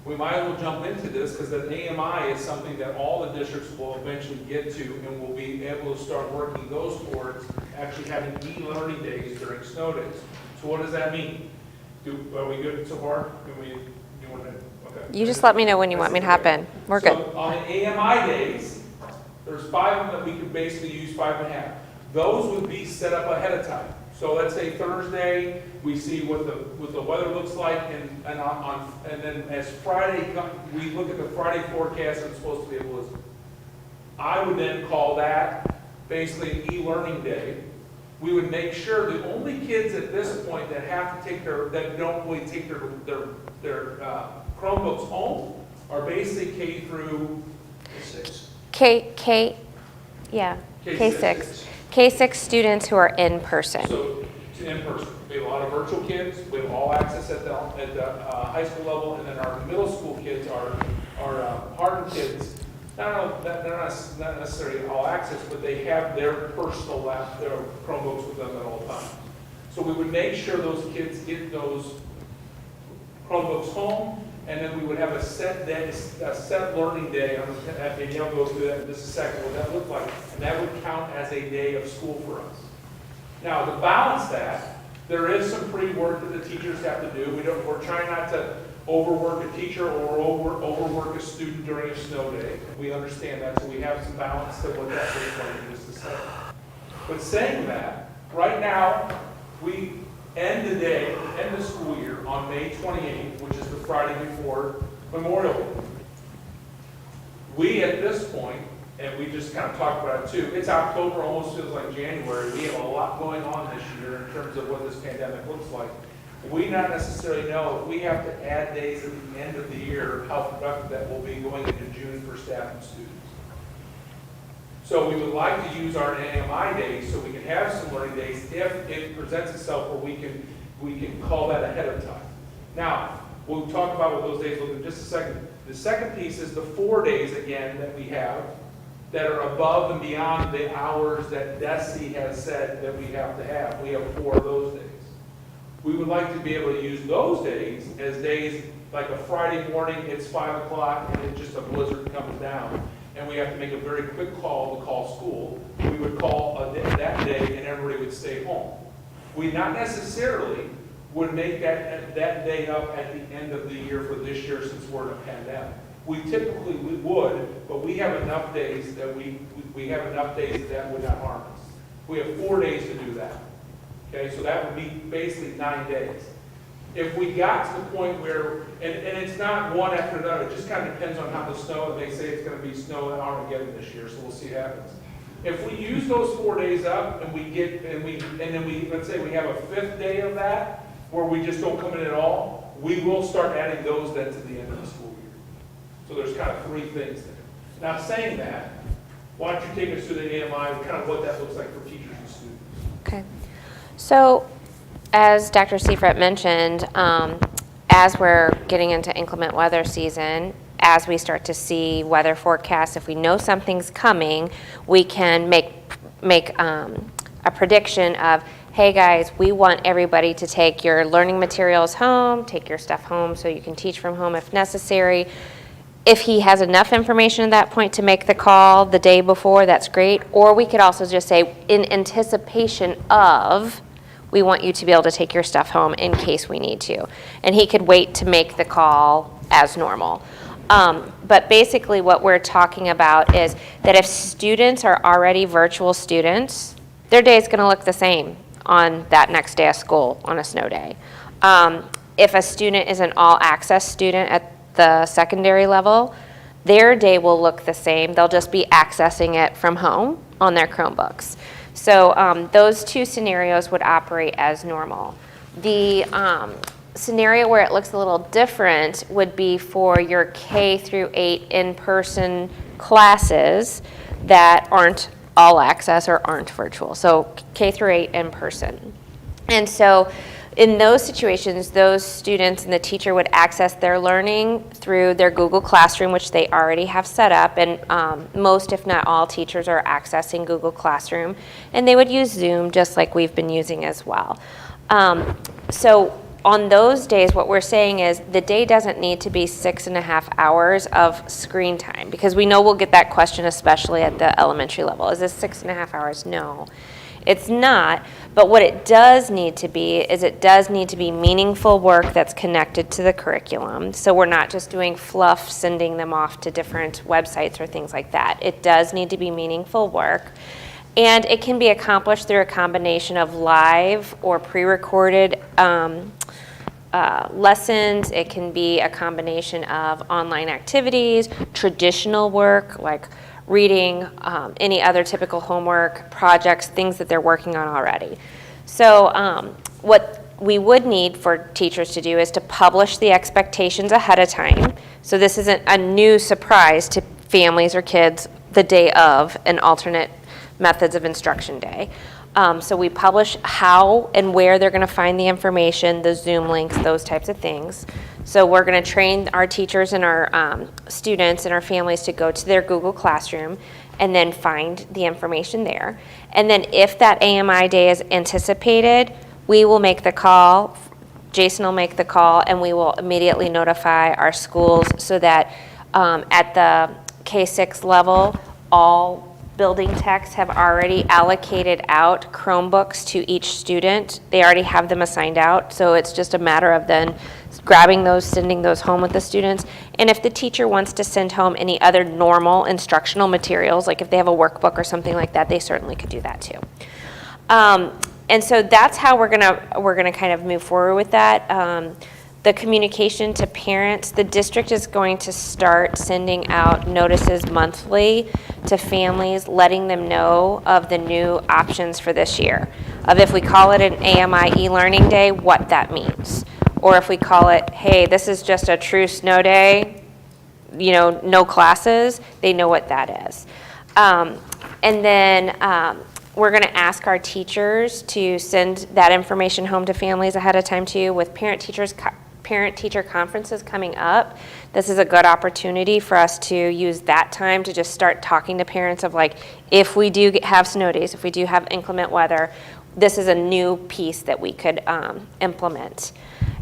we might as well jump into this because the AMI is something that all the districts will eventually get to, and we'll be able to start working those towards actually having e-learning days during snow days. So what does that mean? Are we good so far? Okay. You just let me know when you want me to hop in. We're good. So on the AMI days, there's 5 of them that we could basically use 5.5. Those would be set up ahead of time. So let's say Thursday, we see what the weather looks like, and then as Friday, we look at the Friday forecast and it's supposed to be able to. I would then call that basically an e-learning day. We would make sure the only kids at this point that have to take that don't really take their Chromebooks home are basically K through 6. K6. K6. K6 students who are in person. So in person, we have a lot of virtual kids. We have all access at the high school level, and then our middle school kids are hardened kids. They're not necessarily all access, but they have their personal their Chromebooks with them at all times. So we would make sure those kids get those Chromebooks home, and then we would have a set learning day. I'm going to have Danielle go through that in just a second, what that looked like, and that would count as a day of school for us. Now, to balance that, there is some pre-work that the teachers have to do. We're trying not to overwork a teacher or overwork a student during a snow day. We understand that, so we have some balance to what that looks like in just a second. But saying that, right now, we end the school year on May 28th, which is the Friday before Memorial Day. We, at this point, and we just kind of talked about it too, it's October, almost feels like January. We have a lot going on this year in terms of what this pandemic looks like. we not necessarily know if we have to add days at the end of the year, how productive that will be going into June for staff and students. So we would like to use our AMI days so we can have some learning days if it presents itself where we can call that ahead of time. Now, we'll talk about what those days look like in just a second. The second piece is the 4 days again that we have that are above and beyond the hours that DESE has said that we have to have. We have 4 of those days. We would like to be able to use those days as days like a Friday morning, it's 5 o'clock and it's just a blizzard comes down. And we have to make a very quick call to call school. We would call that day and everybody would stay home. We not necessarily would make that day up at the end of the year for this year since we're in a pandemic. We typically would, but we have enough days that we have enough days that would not harm us. We have 4 days to do that. Okay, so that would be basically 9 days. If we got to the point where, and it's not one after another, it just kind of depends on how the snow, and they say it's going to be snow in Armageddon this year, so we'll see what happens. If we use those 4 days up and let's say we have a 5th day of that, where we just don't come in at all, we will start adding those then to the end of the school year. So there's kind of 3 things there. Now saying that, why don't you take us through the AMI and kind of what that looks like for teachers and students. Okay. So, as Dr. Seifert mentioned, as we're getting into inclement weather season, as we start to see weather forecasts, if we know something's coming, we can make a prediction of, hey guys, we want everybody to take your learning materials home, take your stuff home so you can teach from home if necessary. If he has enough information at that point to make the call the day before, that's great. Or we could also just say, in anticipation of, we want you to be able to take your stuff home in case we need to. And he could wait to make the call as normal. But basically what we're talking about is that if students are already virtual students, their day is going to look the same on that next day of school on a snow day. If a student is an all-access student at the secondary level, their day will look the same. They'll just be accessing it from home on their Chromebooks. So those 2 scenarios would operate as normal. The scenario where it looks a little different would be for your K through 8 in-person classes that aren't all access or aren't virtual. So K through 8 in person. And so in those situations, those students and the teacher would access their learning through their Google Classroom, which they already have set up, and most, if not all, teachers are accessing Google Classroom, and they would use Zoom just like we've been using as well. So on those days, what we're saying is the day doesn't need to be 6.5 hours of screen time, because we know we'll get that question, especially at the elementary level. Is this 6.5 hours? No. It's not, but what it does need to be is it does need to be meaningful work that's connected to the curriculum. So we're not just doing fluff, sending them off to different websites or things like that. It does need to be meaningful work. And it can be accomplished through a combination of live or pre-recorded lessons. It can be a combination of online activities, traditional work like reading, any other typical homework, projects, things that they're working on already. So what we would need for teachers to do is to publish the expectations ahead of time. So this isn't a new surprise to families or kids the day of an alternate methods of instruction day. So we publish how and where they're going to find the information, the Zoom links, those types of things. So we're going to train our teachers and our students and our families to go to their Google Classroom and then find the information there. And then if that AMI day is anticipated, we will make the call, Jason will make the call, and we will immediately notify our schools so that at the K-6 level, all building techs have already allocated out Chromebooks to each student. They already have them assigned out, so it's just a matter of then grabbing those, sending those home with the students. And if the teacher wants to send home any other normal instructional materials, like if they have a workbook or something like that, they certainly could do that too. And so that's how we're gonna kind of move forward with that. The communication to parents, the district is going to start sending out notices monthly to families, letting them know of the new options for this year. Of if we call it an AMI e-learning day, what that means. Or if we call it, hey, this is just a true snow day, you know, no classes, they know what that is. And then we're going to ask our teachers to send that information home to families ahead of time too. With parent-teacher conferences coming up, this is a good opportunity for us to use that time to just start talking to parents of like, if we do have snow days, if we do have inclement weather, this is a new piece that we could implement.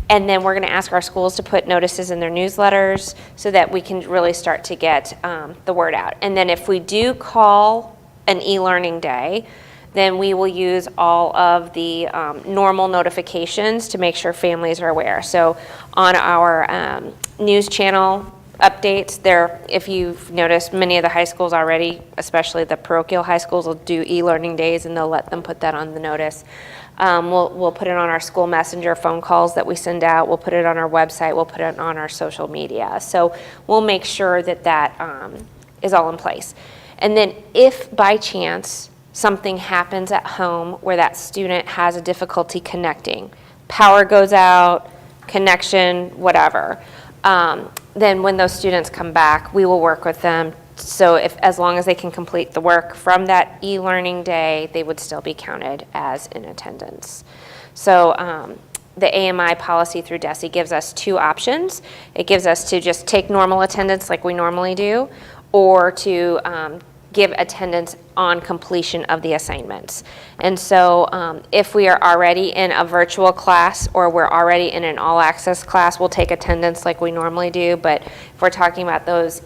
And then we're going to ask our schools to put notices in their newsletters so that we can really start to get the word out. And then if we do call an e-learning day, then we will use all of the normal notifications to make sure families are aware. So on our news channel updates, there, if you've noticed, many of the high schools already, especially the parochial high schools, will do e-learning days, and they'll let them put that on the notice. We'll put it on our school messenger phone calls that we send out. We'll put it on our website. We'll put it on our social media. So we'll make sure that that is all in place. And then if by chance something happens at home where that student has a difficulty connecting, power goes out, connection, whatever, then when those students come back, we will work with them. So as long as they can complete the work from that e-learning day, they would still be counted as in attendance. So the AMI policy through DESE gives us two options. It gives us to just take normal attendance like we normally do, or to give attendance on completion of the assignments. And so if we are already in a virtual class or we're already in an all-access class, we'll take attendance like we normally do. But if we're talking about those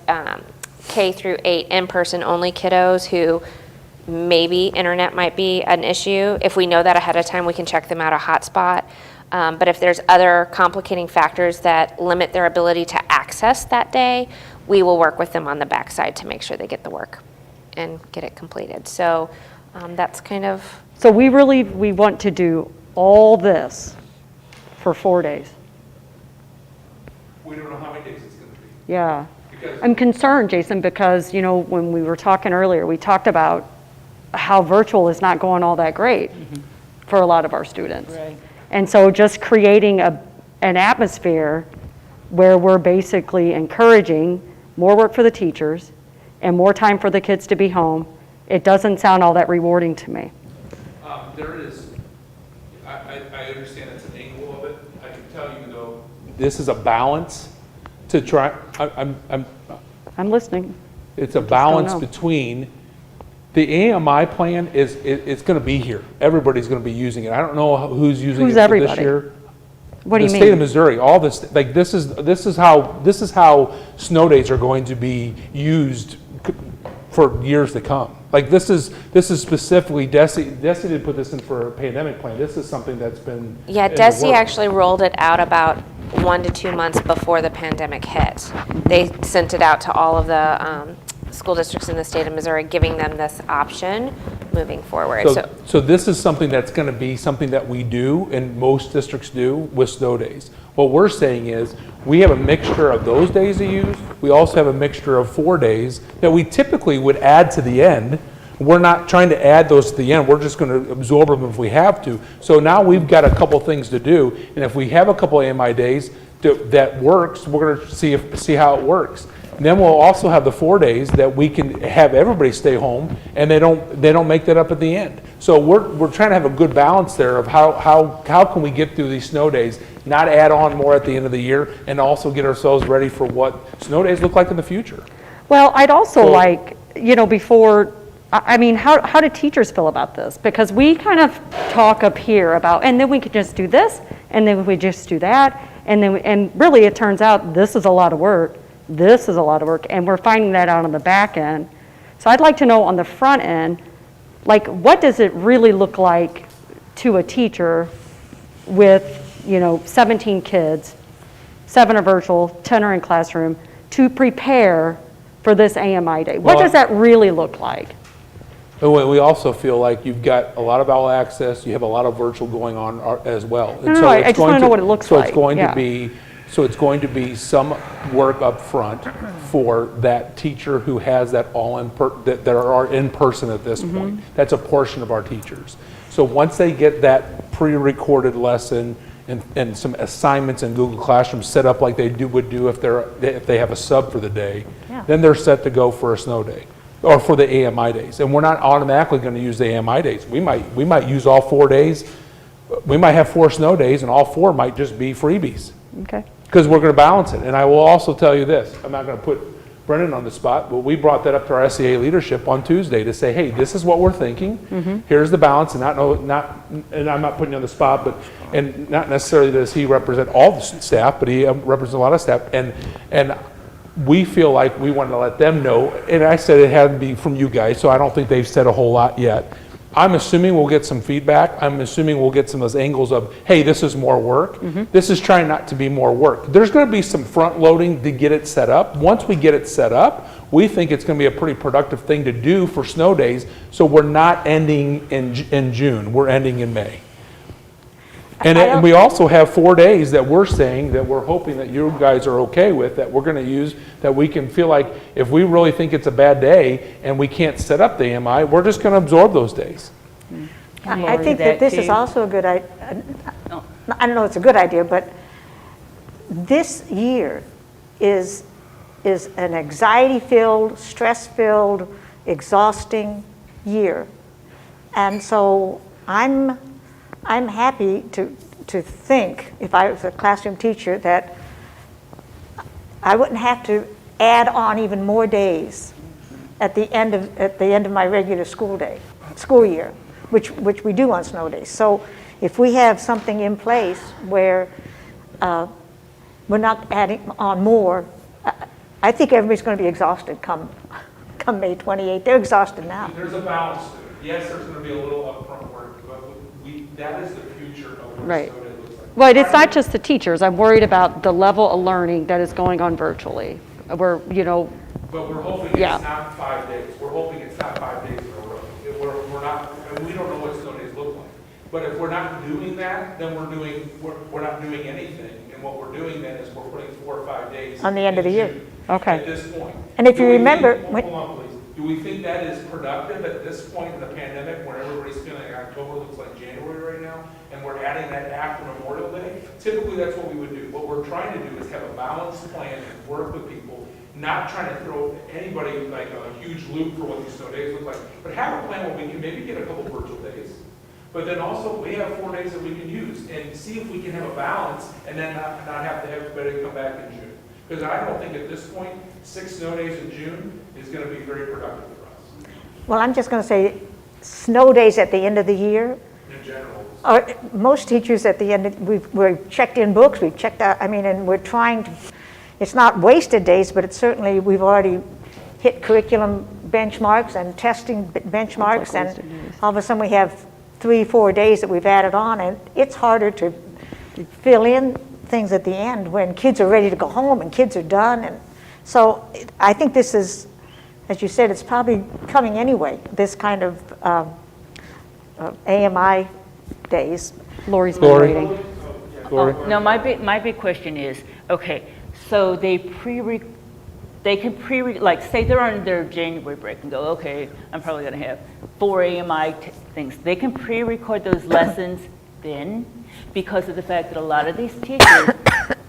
K through 8 in-person only kiddos who maybe internet might be an issue, if we know that ahead of time, we can check them out a hotspot. But if there's other complicating factors that limit their ability to access that day, we will work with them on the backside to make sure they get the work and get it completed. So that's kind of... So we want to do all this for 4 days. We don't know how many days it's going to be. Yeah. Because I'm concerned, Jason, because, you know, when we were talking earlier, we talked about how virtual is not going all that great for a lot of our students. Right. And so just creating an atmosphere where we're basically encouraging more work for the teachers and more time for the kids to be home, it doesn't sound all that rewarding to me. There is, I understand it's an angle of it. I can tell you though, this is a balance to try, I'm listening. it's a balance between, the AMI plan it's going to be here. Everybody's going to be using it. I don't know who's using it for everybody? this year. What do you The mean? state of Missouri, all this, like this is how snow days are going to be used for years to come. Like this is specifically, DESE didn't put this in for a pandemic plan. This is something that's been Yeah, in the DESE works. actually rolled it out about 1 to 2 months before the pandemic hit. They sent it out to all of the school districts in the state of Missouri, giving them this option moving forward. So this is something that's going to be something that we do, and most districts do, with snow days. What we're saying is, we have a mixture of those days to use. We also have a mixture of 4 days that we typically would add to the end. We're not trying to add those to the end. We're just going to absorb them if we have to. So now we've got a couple things to do, and if we have a couple AMI days that works, we're going to see how it works. And then we'll also have the 4 days that we can have everybody stay home, and they don't make that up at the end. So we're trying to have a good balance there of how can we get through these snow days, not add on more at the end of the year, and also get ourselves ready for what snow days look like in the future. Well, I'd also like, you know, before, I mean, how do teachers feel about this? Because we kind of talk up here about, and then we could just do this, and then we just do that, and really it turns out this is a lot of work. This is a lot of work, and we're finding that out on the back end. So I'd like to know on the front end, like, what does it really look like to a teacher with, you know, 17 kids, 7 are virtual, 10 are in classroom, to prepare for this AMI day? What does that really look like? But we also feel like you've got a lot of all access, you have a lot of virtual going on as well. And No, so I it's just wanna going know what it looks So like, it's going yeah. to be, so it's going to be some work up front for that teacher who has that that are in person at this point. That's a portion of our teachers. So once they get that pre-recorded lesson and some assignments in Google Classroom set up like they would do if they have a sub for the day, then they're set to go for a snow day or for the AMI days. And we're not automatically going to use the AMI days. We might use all 4 days. We might have 4 snow days, and all 4 might just be freebies. Okay. Because we're going to balance it. And I will also tell you this, I'm not going to put Brendan on the spot, but we brought that up to our SEA leadership on Tuesday to say, hey, this is what we're thinking. Here's the balance, and and I'm not putting you on the spot, but, and not necessarily does he represent all the staff, but he represents a lot of staff. And we feel like we wanted to let them know, and I said it had to be from you guys, so I don't think they've said a whole lot yet. I'm assuming we'll get some feedback. I'm assuming we'll get some of those angles of, hey, this is more work. This is trying not to be more work. There's going to be some front loading to get it set up. Once we get it set up, we think it's going to be a pretty productive thing to do for snow days. So we're not ending in June. We're ending in May. And we also have 4 days that we're saying that we're hoping that you guys are okay with, that we're going to use, that we can feel like if we really think it's a bad day and we can't set up the AMI, we're just going to absorb those days. I think that this is also a good idea. I don't know it's a good idea, but this year is an anxiety-filled, stress-filled, exhausting year. And so I'm happy to think, if I was a classroom teacher, that I wouldn't have to add on even more days at the end of my regular school year, which we do on snow days. So if we have something in place where we're not adding on more, I think everybody's going to be exhausted come May 28th. They're exhausted now. There's a balance to it. Yes, there's going to be a little upfront work, but that is the future of what Right. snow day looks like. Well, it's not just the teachers. I'm worried about the level of learning that is going on virtually. But we're hoping Yeah. it's not 5 days. We're hoping it's not 5 days in a row. We're not, and we don't know what snow days look like. But if we're not doing that, then we're not doing anything. And what we're doing then is we're putting 4 or 5 days On the end of the year. in June Okay. At this point. And if you remember, Hold on, please. Do we think that is productive at this point in the pandemic when everybody's feeling like October looks like January right now, and we're adding that after Memorial Day? Typically, that's what we would do. What we're trying to do is have a balanced plan and work with people, not trying to throw anybody like a huge loop for what these snow days look like, but have a plan where we can maybe get a couple virtual days. But then also, we have 4 days that we can use and see if we can have a balance and then not have to have everybody come back in June. Because I don't think at this point, 6 snow days in June is going to be very productive for us. well, I'm just going to say, snow days at the end of the year, In general. most teachers at the end, we've checked in books, we've checked out, and we're trying to, it's not wasted days, but it's certainly, we've already hit curriculum benchmarks and testing benchmarks, and all of a sudden we have 3-4 days that we've added on, and it's harder to fill in things at the end when kids are ready to go home and kids are done. And so I think this is, as you said, it's probably coming anyway, this kind of AMI days. Lori's been Lori? waiting. Lori? No, my big question is, okay, so they can like, say they're on their January break and go, okay, I'm probably going to have 4 AMI things. They can pre-record those lessons then, because of the fact that a lot of these teachers,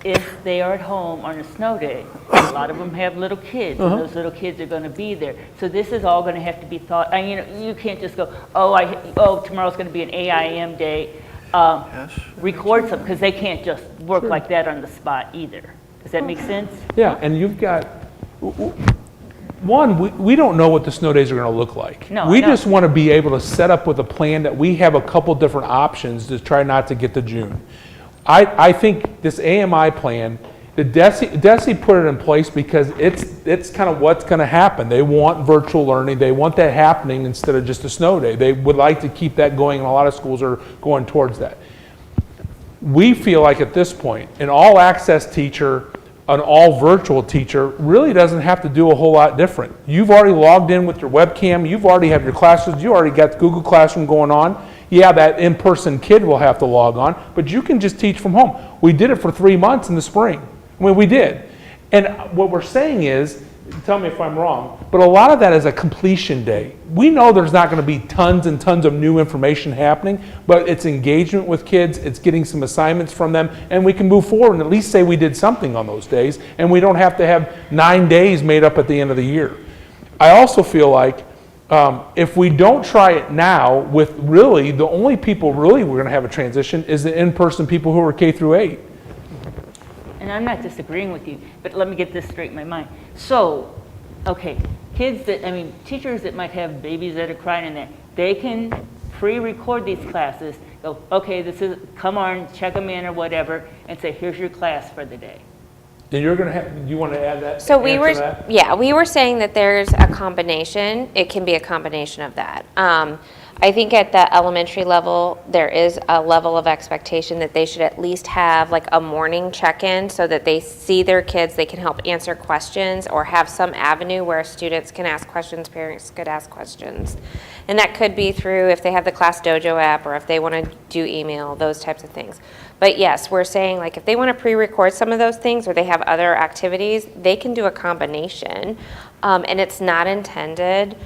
if they are at home on a snow day, a lot of them have little kids, and those little kids are going to be there. So this is all going to have to be thought. You can't just go, tomorrow's going to be an AIM day. Record some, because they can't just work like that on the spot either. Does that make sense? Yeah, and you've got, we don't know what the snow days are going to look like. No, we I know. just want to be able to set up with a plan that we have a couple different options to try not to get to June. I think this AMI plan, the DESE put it in place because it's kind of what's going to happen. They want virtual learning. They want that happening instead of just a snow day. They would like to keep that going, and a lot of schools are going towards that. We feel like at this point, an all-access teacher an all virtual teacher really doesn't have to do a whole lot different. You've already logged in with your webcam, you've already have your classes, you already got Google Classroom going on. Yeah, that in-person kid will have to log on, but you can just teach from home. We did it for 3 months in the spring. I mean, we did. And what we're saying is, tell me if I'm wrong, but a lot of that is a completion day. We know there's not going to be tons and tons of new information happening, but it's engagement with kids, it's getting some assignments from them, and we can move forward and at least say we did something on those days, and we don't have to have 9 days made up at the end of the year. I also feel like if we don't try it now, with really the only people really we're going to have a transition is the in-person people who are K through 8. And I'm not disagreeing with you, but let me get this straight in my mind. So, okay, teachers that might have babies that are crying in there, they can pre-record these classes, go, okay, come on, check them in or whatever, and say, here's your class for the day. And you're going to have, you want to add that? So we were, that? yeah, we were saying that there's a combination. It can be a combination of that. I think at the elementary level, there is a level of expectation that they should at least have like a morning check-in so that they see their kids, they can help answer questions or have some avenue where students can ask questions, parents could ask questions. And that could be through if they have the Class Dojo app or if they want to do email, those types of things. But yes, we're saying like if they want to pre-record some of those things or they have other activities, they can do a combination. And it's not intended,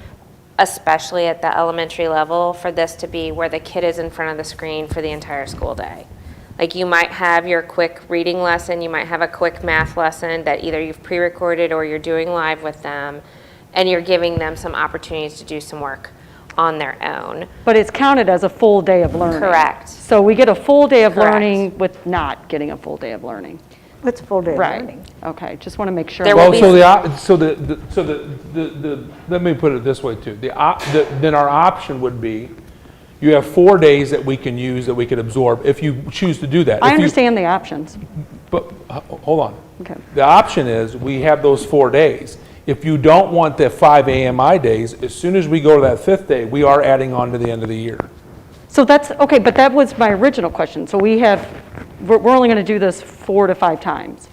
especially at the elementary level, for this to be where the kid is in front of the screen for the entire school day. Like you might have your quick reading lesson, you might have a quick math lesson that either you've pre-recorded or you're doing live with them, and you're giving them some opportunities to do some work on their own. But it's counted as a full day of learning. Correct. So we get a full day of Correct. learning with not getting a full day of learning. It's a full day of Right. learning. Okay, just want to make sure. There Well, will be let me put it this way too. Then our option would be, you have 4 days that we can use that we could absorb if you choose to do that. I If you- understand the options. But hold on. Okay. The option is we have those 4 days. If you don't want the 5 AMI days, as soon as we go to that 5th day, we are adding on to the end of the year. So that's, okay, but that was my original question. So we're only going to do this 4 to 5 times.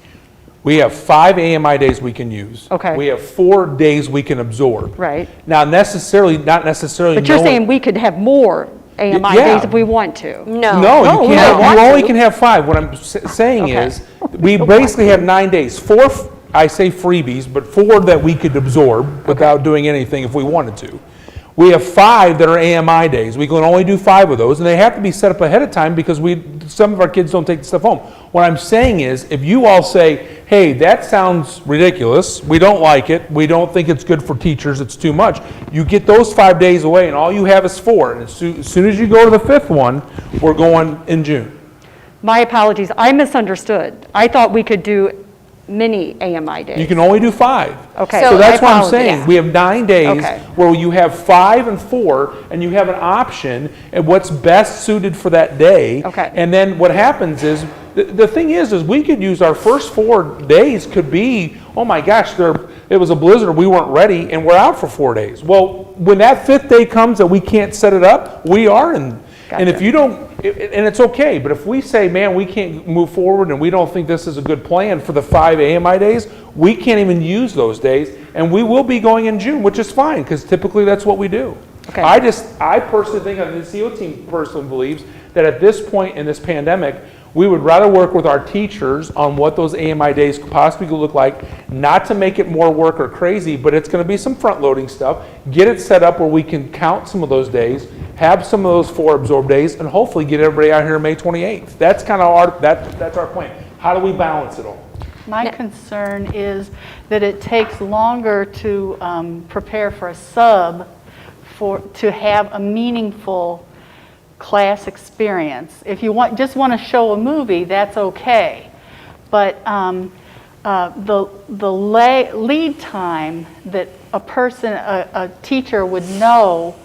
We have 5 AMI days we can use. Okay. We have 4 days we can absorb. Right. Now, not necessarily. But you're saying we could have more AMI Yeah. days if we want to? No. No, you we can't. don't want You only to. can have 5. What I'm saying Okay. is, we basically have 9 days. 4, I say freebies, but 4 that we could absorb without doing anything if we wanted to. We have 5 that are AMI days. We can only do 5 of those, and they have to be set up ahead of time because some of our kids don't take the stuff home. What I'm saying is, if you all say, hey, that sounds ridiculous, we don't like it, we don't think it's good for teachers, it's too much, you get those 5 days away, and all you have is 4. And as soon as you go to the 5th one, we're going in June. My apologies, I misunderstood. I thought we could do many AMI days. You can only do 5. Okay. So So that's I what I'm apologize. saying. We have 9 days Okay. where you have 5 and 4, and you have an option at what's best suited for that day. Okay. And then what happens is, the thing is we could use our first 4 days could be, oh my gosh, it was a blizzard, we weren't ready, and we're out for 4 days. Well, when that 5th day comes that we can't set it up, we are in. And if Gotcha. you don't, and it's okay, but if we say, man, we can't move forward and we don't think this is a good plan for the 5 AMI days, we can't even use those days, and we will be going in June, which is fine, because typically that's what we do. Okay. I personally think, and the CO team personally believes, that at this point in this pandemic, we would rather work with our teachers on what those AMI days could possibly look like, not to make it more work or crazy, but it's going to be some front-loading stuff. Get it set up where we can count some of those days, have some of those 4 absorbed days, and hopefully get everybody out here May 28th. That's kind of that's our plan. How do we balance it all? My concern is that it takes longer to prepare for a sub to have a meaningful class experience. If you just want to show a movie, that's okay. But the lead time that a teacher would know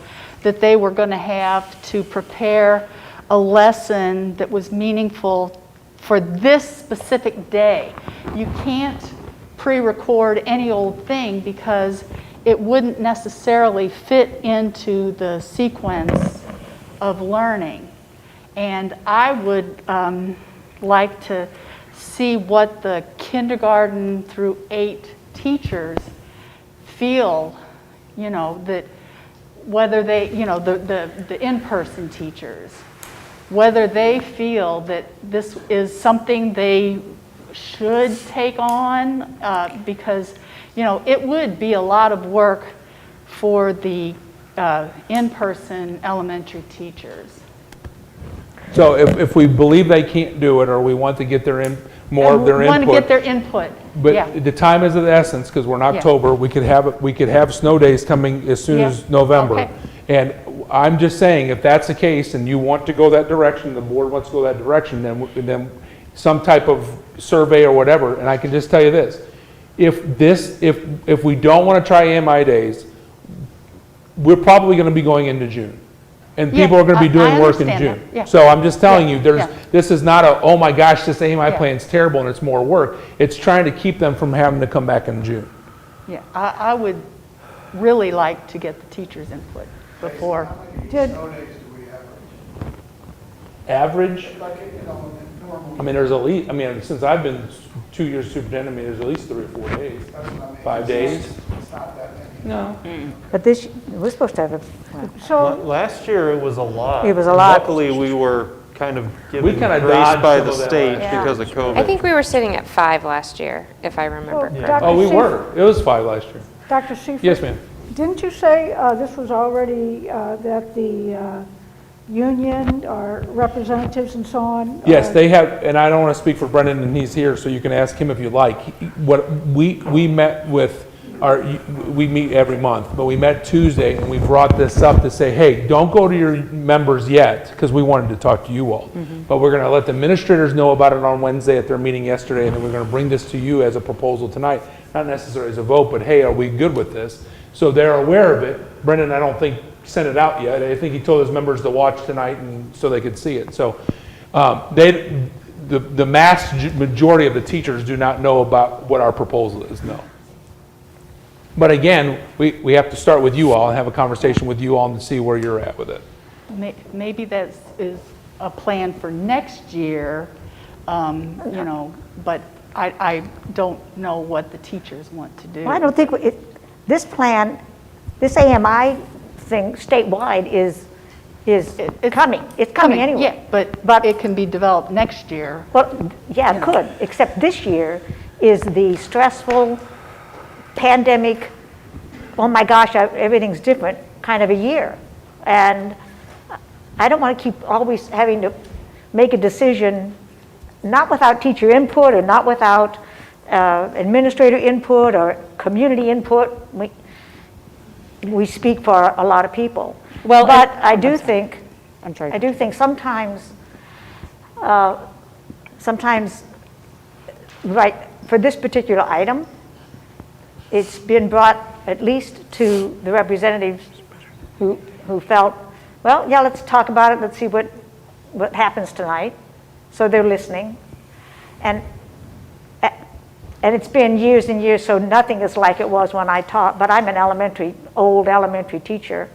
that they were going to have to prepare a lesson that was meaningful for this specific day. You can't pre-record any old thing because it wouldn't necessarily fit into the sequence of learning. And I would like to see what the kindergarten through 8 teachers feel, that whether they, the in-person teachers, whether they feel that this is something they should take on, because, it would be a lot of work for the in-person elementary teachers. So if we believe they can't do it, or we want to get more of their Want input. to get their input, yeah. But the time is of the essence, because we're in October, we could have snow days coming as soon as November. Okay. And I'm just saying, if that's the case, and you want to go that direction, the board wants to go that direction, then some type of survey or whatever, and I can just tell you this, if we don't want to try AMI days, we're probably going to be going into June. And Yeah, people are going to be doing I work in understand June. that, yeah. So I'm just telling you, Yeah. this is not a, oh my gosh, this AMI Yeah. plan's terrible and it's more work. It's trying to keep them from having to come back in June. Yeah, I would really like to get the teachers' input before. Did, Average, I mean, there's at least, since I've been 2 years superintendent, there's at least 3 or 4 days. 5 days? No. But we're supposed to have Last year, it was a lot. It was a lot. Luckily, we were kind of given kinda grace dodged by some the of that state last year. because of COVID. I think we were sitting at 5 last year, if I remember Oh, correctly. Dr. Oh, we Seifert- were. It was 5 last year. Dr. Seifert? Yes, ma'am. Didn't you say this was already, that the union or representatives and so on? Yes, they have, and I don't want to speak for Brendan, and he's here, so you can ask him if you like. What we met with we meet every month, but we met Tuesday, and we brought this up to say, hey, don't go to your members yet, because we wanted to talk to you all. But we're going to let the administrators know about it on Wednesday at their meeting yesterday, and then we're going to bring this to you as a proposal tonight. Not necessarily as a vote, but hey, are we good with this? So they're aware of it. Brendan, I don't think, sent it out yet. I think he told his members to watch tonight and so they could see it. So the majority of the teachers do not know about what our proposal is, no. But again, we have to start with you all and have a conversation with you all and see where you're at with it. Maybe that is a plan for next year, but I don't know what the teachers want to do. Well, I don't think, this plan, this AMI thing statewide is It's coming. It's coming anyway. Yeah, but it can be developed next year. Well, yeah, it could, except this year is the stressful pandemic, oh my gosh, everything's different kind of a year. And I don't want to keep always having to make a decision, not without teacher input or not without administrator input or community input. We speak for a lot of people. Well, but I do think, I'm sorry. I do think sometimes, right, for this particular item, it's been brought at least to the representatives who felt, well, yeah, let's talk about it, let's see what happens tonight. So they're listening. And it's been years and years, so nothing is like it was when I taught, but I'm an old elementary teacher.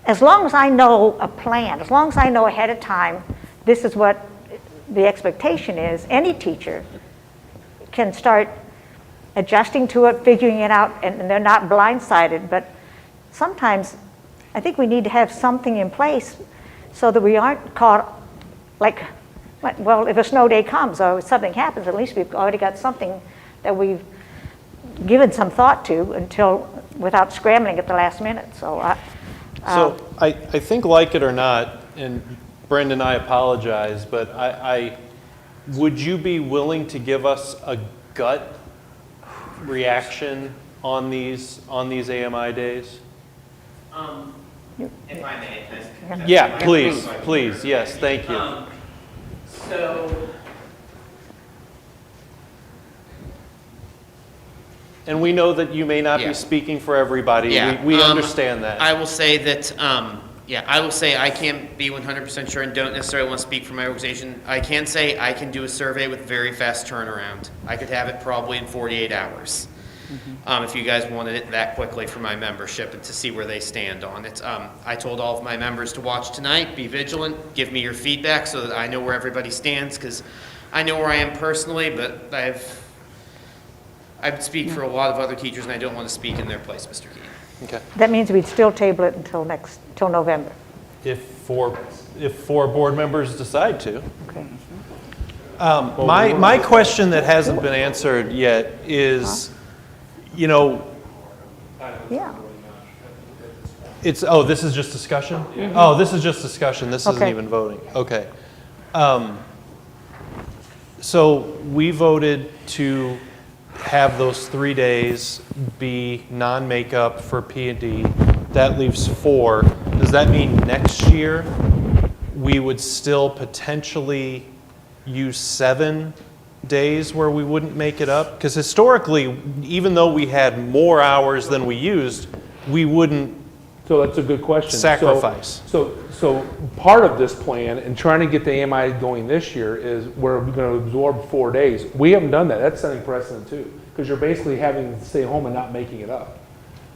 As long as I know a plan, as long as I know ahead of time, this is what the expectation is, any teacher can start adjusting to it, figuring it out, and they're not blindsided. But sometimes I think we need to have something in place so that we aren't caught like, well, if a snow day comes or something happens, at least we've already got something that we've given some thought to without scrambling at the last minute. So I think, like it or not, and Brendan, I apologize, but would you be willing to give us a gut reaction on these AMI days? If I may, can I Yeah, please, yes, thank you. So, And we know that you may not Yeah. be speaking for everybody. yeah. We understand that. I will say that, I will say I can't be 100% sure and don't necessarily want to speak for my organization. I can say I can do a survey with very fast turnaround. I could have it probably in 48 hours. If you guys wanted it that quickly for my membership and to see where they stand on it. I told all of my members to watch tonight, be vigilant, give me your feedback so that I know where everybody stands, because I know where I am personally, but I speak for a lot of other teachers, and I don't want to speak in their place, Mr. Key. Okay. That means we'd still table it till November. If four board members decide to. Okay. My question that hasn't been answered yet is, you know, Yeah. this is just discussion? Oh, this is just discussion, this isn't Okay. even voting, okay. So we voted to have those 3 days be non-makeup for P&D. That leaves 4. Does that mean next year we would still potentially use 7 days where we wouldn't make it up? Because historically, even though we had more hours than we used, we wouldn't So that's a good question. sacrifice. So part of this plan and trying to get the AMI going this year is we're going to absorb 4 days. We haven't done that. That's setting precedent too, because you're basically having to stay home and not making it up.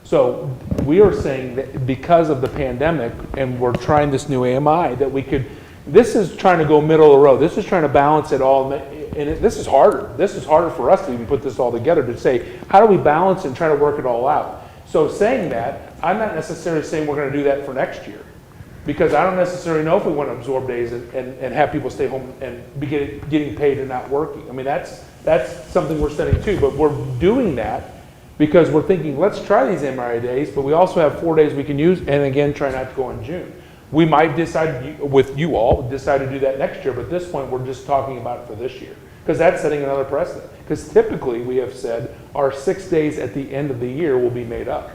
So we are saying that because of the pandemic and we're trying this new AMI that we could, this is trying to go middle of the road. This is trying to balance it all. And this is harder. This is harder for us to even put this all together to say, how do we balance and try to work it all out? So saying that, I'm not necessarily saying we're going to do that for next year, because I don't necessarily know if we want to absorb days and have people stay home and be getting paid and not working. I mean, that's something we're studying too, but we're doing that because we're thinking, let's try these MRI days, but we also have 4 days we can use, and again, try not to go in June. We might decide, with you all, decide to do that next year, but at this point, we're just talking about it for this year, because that's setting another precedent. Because typically, we have said, our 6 days at the end of the year will be made up.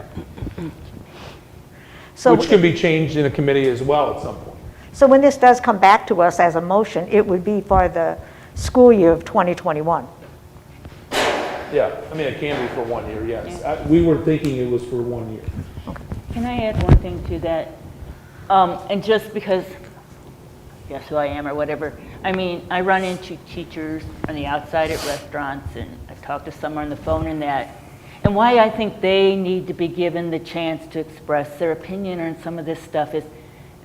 So, Which can be changed in a committee as well at some point. so when this does come back to us as a motion, it would be for the school year of 2021. Yeah, I mean, it can be for 1 year, yes. We were thinking it was for 1 year. Can I add one thing to that? And just because, guess who I am or whatever, I mean, I run into teachers on the outside at restaurants, and I talk to some on the phone and that. And why I think they need to be given the chance to express their opinion on some of this stuff is,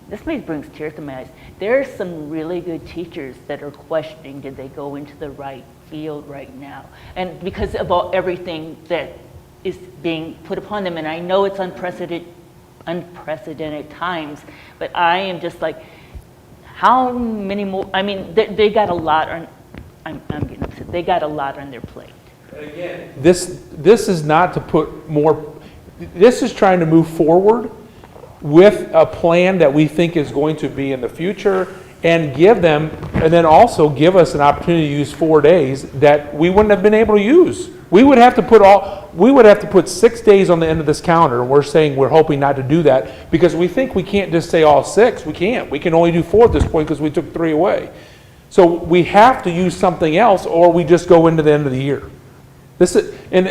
this may brings tears to my eyes. There are some really good teachers that are questioning, did they go into the right field right now? And because of everything that is being put upon them, and I know it's unprecedented times, but I am just like, how many more? I mean, they got a lot on. I'm getting upset. They got a lot on their plate. And again, this is not to put more. This is trying to move forward with a plan that we think is going to be in the future, and give them, and then also give us an opportunity to use 4 days that we wouldn't have been able to use. We would have to put 6 days on the end of this calendar, and we're saying we're hoping not to do that because we think we can't just say all 6. We can't. We can only do 4 at this point because we took 3 away. So we have to use something else, or we just go into the end of the year. This is, and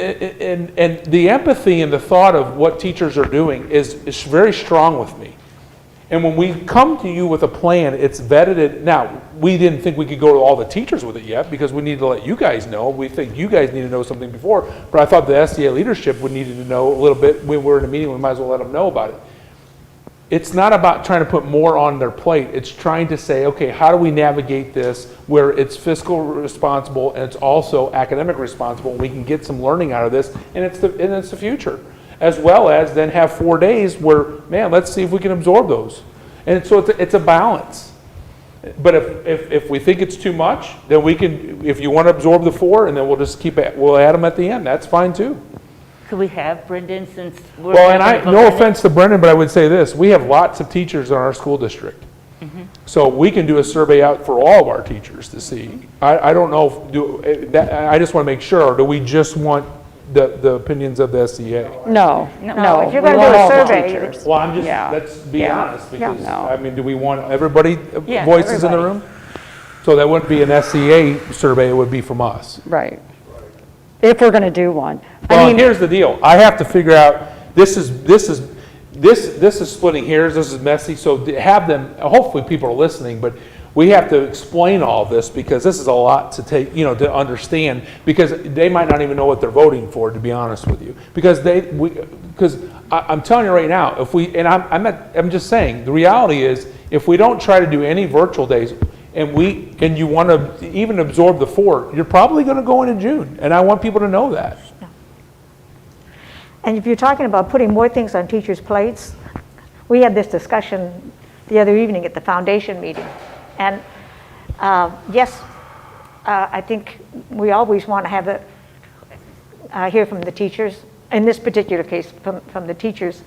the empathy and the thought of what teachers are doing is very strong with me. And when we come to you with a plan, it's vetted. Now, we didn't think we could go to all the teachers with it yet because we need to let you guys know. We think you guys need to know something before. But I thought the SCA leadership would need to know a little bit. When we're in a meeting, we might as well let them know about it. It's not about trying to put more on their plate. It's trying to say, okay, how do we navigate this where it's fiscal responsible and it's also academic responsible, and we can get some learning out of this, and it's the future. As well as then have 4 days where, man, let's see if we can absorb those. And so it's a balance. But if we think it's too much, then we can, if you want to absorb the 4, and then we'll just we'll add them at the end. That's fine too. Could we have Brendan, since we're... Well, and no offense to Brendan, but I would say this. We have lots of teachers in our school district. So we can do a survey out for all of our teachers to see. I don't know, I just want to make sure, or do we just want the opinions of the SCA? No. If you're we going to want do a all the survey, teachers. Well, I'm just, Yeah. let's be Yeah. honest, because, No. I mean, do we want everybody Yeah, voices in the everybody. room? So that wouldn't be an SCA survey, it would be from us. Right. If we're going to do one. Well, I mean, here's the deal. I have to figure out, this is splitting hairs, this is messy, so to have them, hopefully people are listening, but we have to explain all this because this is a lot to take, to understand, because they might not even know what they're voting for, to be honest with you. Because I'm telling you right now, I'm just saying, the reality is, if we don't try to do any virtual days, and you want to even absorb the 4, you're probably going to go into June. And I want people to know that. And if you're talking about putting more things on teachers' plates, we had this discussion the other evening at the foundation meeting. And yes, I think we always want to have hear from the teachers, in this particular case, from the teachers.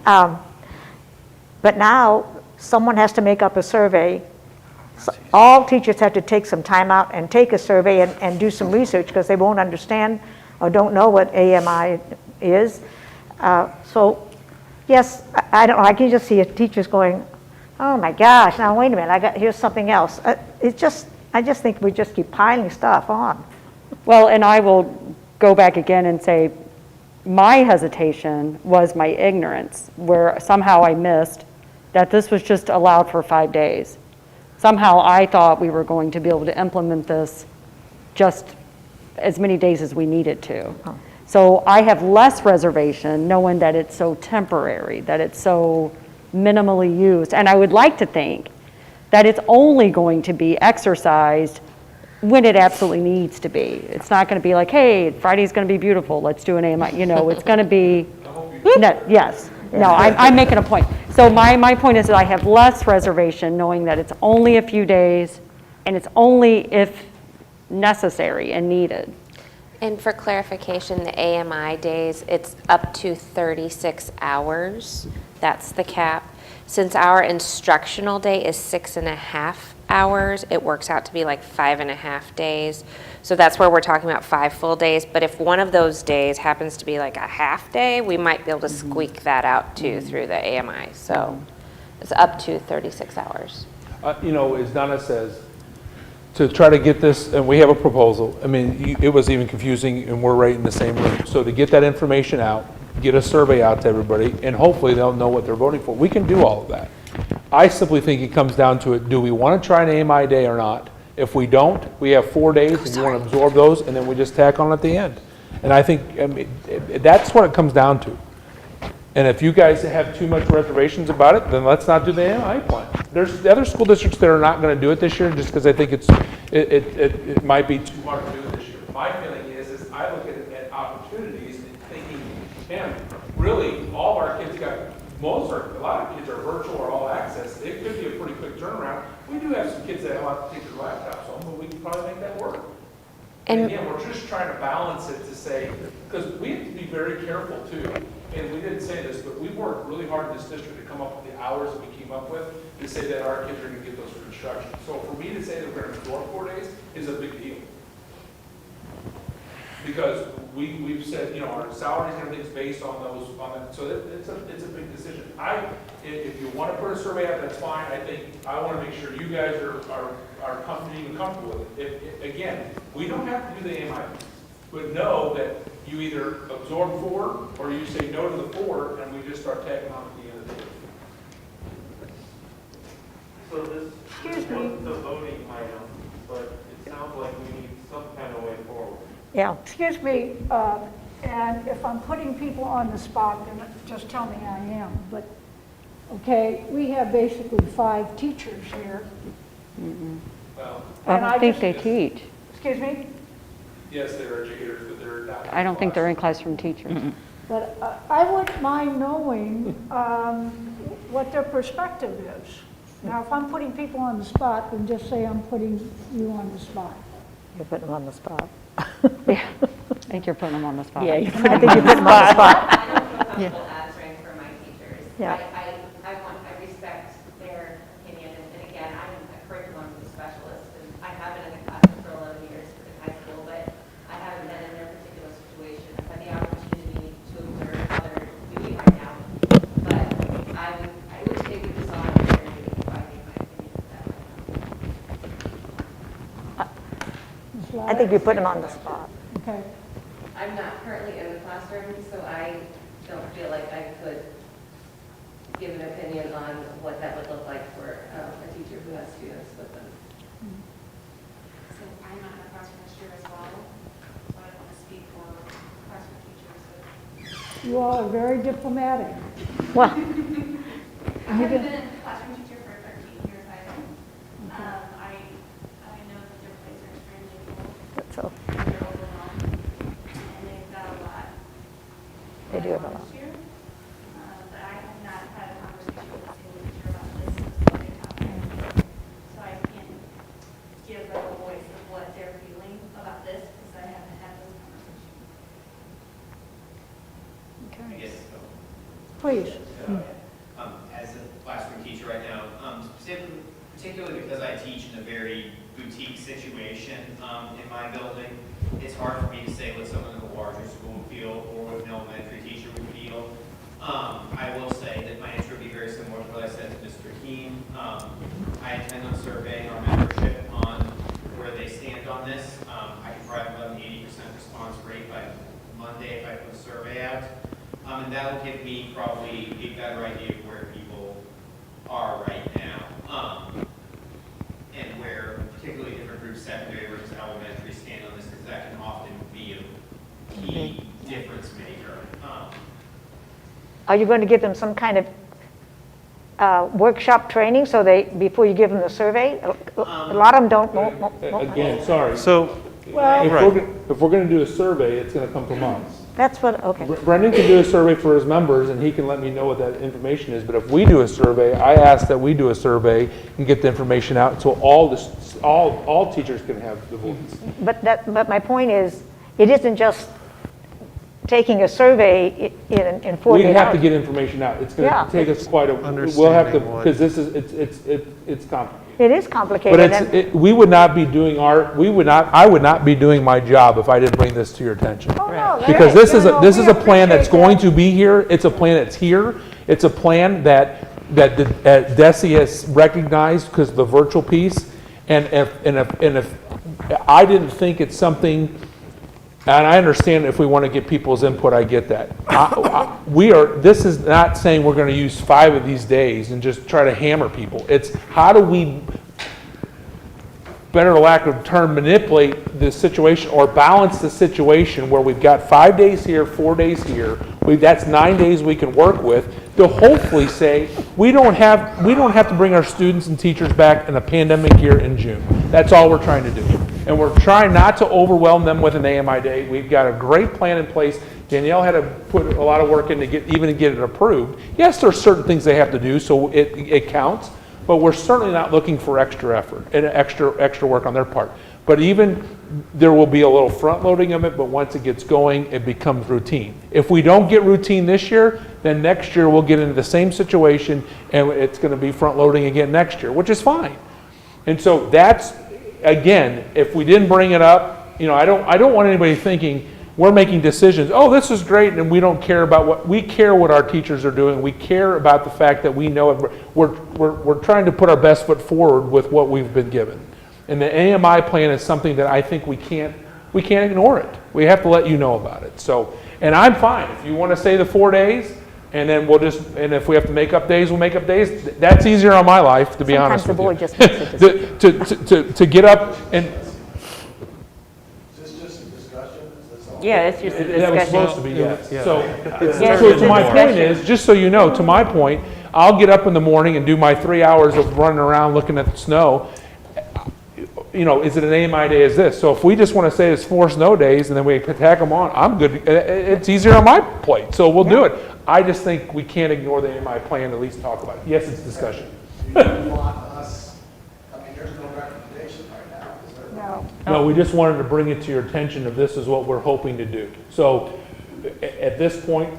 But now, someone has to make up a survey. So all teachers have to take some time out and take a survey and do some research because they won't understand or don't know what AMI is. So, yes, I don't know, I can just see teachers going, oh my gosh, now wait a minute, here's something else. I just think we just keep piling stuff on. Well, and I will go back again and say, my hesitation was my ignorance, where somehow I missed that this was just allowed for 5 days. Somehow I thought we were going to be able to implement this just as many days as we needed to. So I have less reservation knowing that it's so temporary, that it's so minimally used. And I would like to think that it's only going to be exercised when it absolutely needs to be. It's not going to be like, hey, Friday's going to be beautiful, let's do an AMI. You know, it's going to be, no, yes. No, I'm making a point. So my point is that I have less reservation knowing that it's only a few days and it's only if necessary and needed. And for clarification, the AMI days, it's up to 36 hours. That's the cap. Since our instructional day is 6.5 hours, it works out to be like 5.5 days. So that's where we're talking about 5 full days. But if one of those days happens to be like a half day, we might be able to squeak that out too through the AMI. So it's up to 36 hours. You know, as Donna says, to try to get this, and we have a proposal. I mean, it was even confusing, and we're right in the same room. So to get that information out, get a survey out to everybody, and hopefully they'll know what they're voting for. We can do all of that. I simply think it comes down to it, do we want to try an AMI day or not? If we don't, we have 4 days, and you want to absorb those, and then we just tack on at the end. And I think, I mean, that's what it comes down to. And if you guys have too much reservations about it, then let's not do the AMI plan. There's other school districts that are not going to do it this year just because I think it might be too hard to do it this year. My feeling is I look at opportunities and thinking, man, really, all of our kids a lot of kids are virtual or all access. It could be a pretty quick turnaround. We do have some kids that have to take their laptops home, but we can probably make that work. And again, we're just trying to balance it to say, because we have to be very careful too, and we didn't say this, but we worked really hard in this district to come up with the hours that we came up with to say that our kids are going to get those for instruction. So for me to say that we're going to absorb 4 days is a big deal. Because we've said, you know, our salaries and everything's based on those, so it's a big decision. If you want to put a survey out, that's fine. I want to make sure you guys are comfortable with it. Again, we don't have to do the AMI, but know that you either absorb 4 or you say no to the 4, and we just start tacking on at the end of the day. So this wasn't a voting item, but it sounds like we need some kind of way forward. Yeah. Excuse me, and if I'm putting people on the spot, then just tell me I am. But, okay, we have basically 5 teachers here. Well, I And don't think just- they teach. Excuse me? yes, they're educators, but they're not. I don't think they're in classroom teachers. But I wouldn't mind knowing what their perspective is. Now, if I'm putting people on the spot, then just say I'm putting you on the spot. You put them on the spot. Yeah, I think you're putting them on the spot. I think you put them on the spot. I don't feel comfortable answering for my teachers. Yeah. I respect their opinion, and again, I'm a curriculum specialist, and I have been in the classroom for 11 years in high school, but I haven't been in their particular situation. I've had the opportunity to observe how they're doing right now, but I wish they would just honor their duty by giving my opinion of that right now. I think you put them on the spot. Okay. I'm not currently in the classroom, so I don't feel like I could give an opinion on what that would look like for a teacher who has students with them. So I'm not in a classroom this year as well, so I don't want to speak for classroom teachers. You all are very diplomatic. Well, I haven't been a classroom teacher for 13 years either. I you have a lot. This year, but I have not had a conversation with a single teacher about this specific topic. So I can't give them a voice of what they're feeling about this because I haven't had those conversations. Yes. Please. As a classroom teacher right now, particularly because I teach in a very boutique situation in my building, it's hard for me to say what someone in a larger school would feel or what an elementary teacher would feel. I will say that my answer would be very similar to what I said to Mr. Keene. I intend on surveying our membership on where they stand on this. I can probably have an 80% response rate by Monday if I put a survey out. And that'll give me probably a better idea of where people are right now. And where particularly different groups, secondary versus elementary, stand on this, because that can often be a key difference maker. Are you going to give them some kind of workshop training so they, before you give them the survey? A lot of them don't. Again, sorry. So, Well, If we're going to do a survey, it's going to come from us. That's what, okay. Brendan can do a survey for his members, and he can let me know what that information is. But if we do a survey, I ask that we do a survey and get the information out so all teachers can have the voice. But my point is, it isn't just taking a survey in 48 We hours. have to get information out. It's going Yeah. to take us quite a, we'll have to, Understanding what- because this is, it's complicated. It is complicated. But we would not be doing I would not be doing my job if I didn't bring this to your attention. Oh, no, Because this is a we plan that's appreciate going that. to be here. It's a plan that's here. It's a plan that DESE has recognized because of the virtual piece. And if I didn't think it's something, and I understand if we want to get people's input, I get that. This is not saying we're going to use 5 of these days and just try to hammer people. It's how do we, better lack of term, manipulate the situation or balance the situation where we've got 5 days here, 4 days here. That's 9 days we can work with to hopefully say we don't have to bring our students and teachers back in a pandemic year in June. That's all we're trying to do. And we're trying not to overwhelm them with an AMI day. We've got a great plan in place. Danielle had to put a lot of work in to get it approved. Yes, there's certain things they have to do, so it counts. But we're certainly not looking for extra effort and extra work on their part. But even there will be a little front loading of it, but once it gets going, it becomes routine. If we don't get routine this year, then next year we'll get into the same situation and it's going to be front loading again next year, which is fine. And so that's, again, if we didn't bring it up, I don't want anybody thinking we're making decisions, oh, this is great, and we don't care about we care what our teachers are doing. We care about the fact that we know it. We're trying to put our best foot forward with what we've been given. And the AMI plan is something that I think we can't ignore it. We have to let you know about it. So, and I'm fine. If you want to say the 4 days, and then and if we have to make up days, we'll make up days. That's easier on my life, to be honest with you. Sometimes the board just makes a decision. to get up and. Yeah, it's just a That was supposed to discussion. be, yes. Yeah. So, Yeah, so it's to a my point discussion. is, just so you know, to my point, I'll get up in the morning and do my 3 hours of running around looking at the snow. Is it an AMI day as this? So if we just want to say it's 4 snow days and then we tack them on, I'm good. It's easier on my plate, so we'll do it. I just think we can't ignore the AMI plan, at least talk about it. Yes, it's discussion. You want us, there's no recommendation right now, is there? No. No, we just wanted to bring it to your attention of this is what we're hoping to do. So at this point,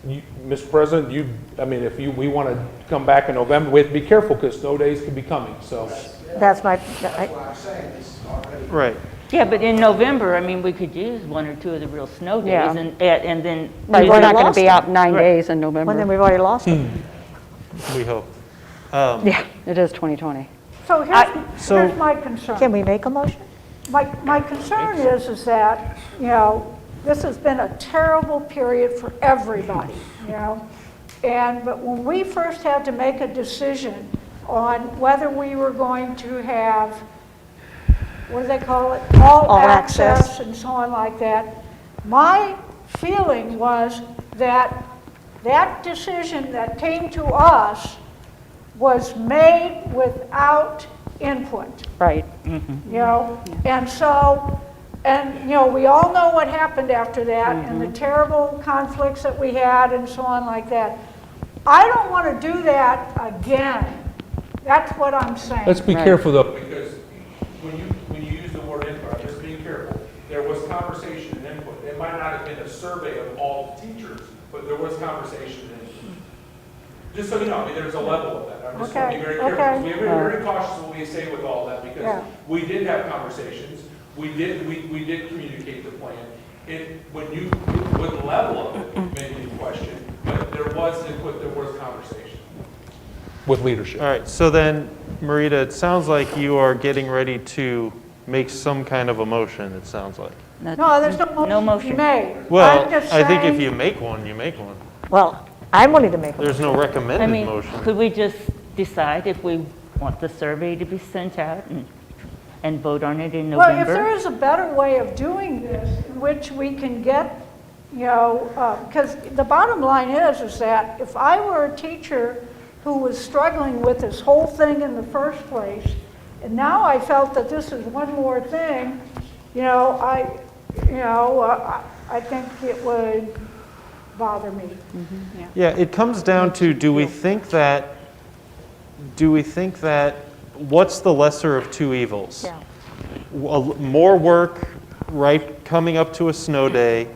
Mr. President, we want to come back in November, we have to be careful because snow days could be coming, so. That's my, That's why I'm saying it's already. right. Yeah, but in November, we could use 1 or 2 of the real snow days Yeah. and then. Right, We've we're already not going lost to be them. out 9 Right. days in November. well, then we've already lost it. We hope. Yeah, it is 2020. So here's my concern. Can we make a motion? My concern is that, this has been a terrible period for everybody, but when we first had to make a decision on whether we were going to have, what do they call it? All access and so on like that, my feeling was that that decision that came to us was made without input. Right. And so And, you know, we all know what happened after that and the terrible conflicts that we had and so on like that. I don't want to do that again. That's what I'm saying. Let's be careful though, because when you use the word input, I'm just being careful. There was conversation and input. It might not have been a survey of all the teachers, but there was conversation and input. Just so you know, I mean, there's a level of that. I'm just going to be very careful. Okay. We have to be very cautious what we say with all that, because we did have conversations. We did communicate the plan. When you, what level of it may be questioned, but there was input, there was conversation with leadership. All right, so then, Marita, it sounds like you are getting ready to make some kind of a motion, it sounds like. No, there's no motion to be made. Well, I'm just I think if saying- you make one, you make one. Well, I'm willing to make a There's no recommended I mean, motion. could we just decide if we want the survey to be sent out and vote on it in Well, if November? there is a better way of doing this, in which we can get, you know, because the bottom line is that if I were a teacher who was struggling with this whole thing in the first place, and now I felt that this is one more thing, you know, I think it would bother me. Yeah, it comes down to, do we think that what's the lesser of two evils? Yeah. More work right coming up to a snow day,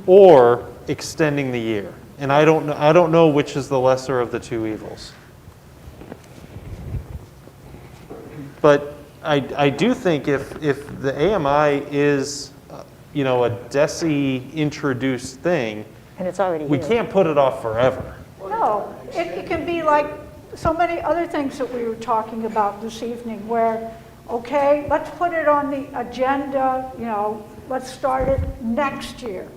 or extending the year? And I don't know which is the lesser of the two evils. But I do think if the AMI is, you know, a DESE introduced thing, and it's already we here. can't put it off forever. No, it can be like so many other things that we were talking about this evening where, okay, let's put it on the agenda, you know, let's start it next year,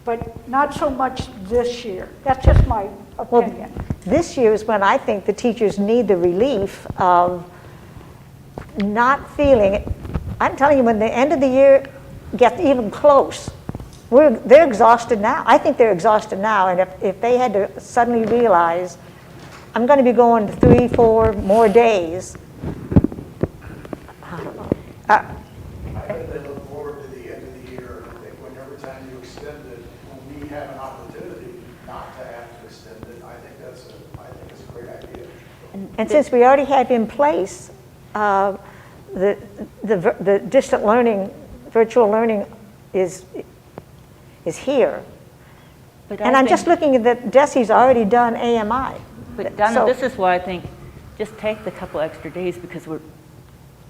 but not so much this year. That's just my opinion. This year is when I think the teachers need the relief of not feeling, I'm telling you, when the end of the year gets even close, they're exhausted now. I think they're exhausted now, and if they had to suddenly realize, I'm going to be going 3-4 more days, I don't know. I bet they look forward to the end of the year. I think whenever time you extend it, when we have an opportunity not to have to extend it, I think it's a great idea. And since we already have in place the distant learning, virtual learning is here. But And I'm just looking at that DESE's already done AMI. But Donna, So- this is why I think just take the couple extra days, because we're,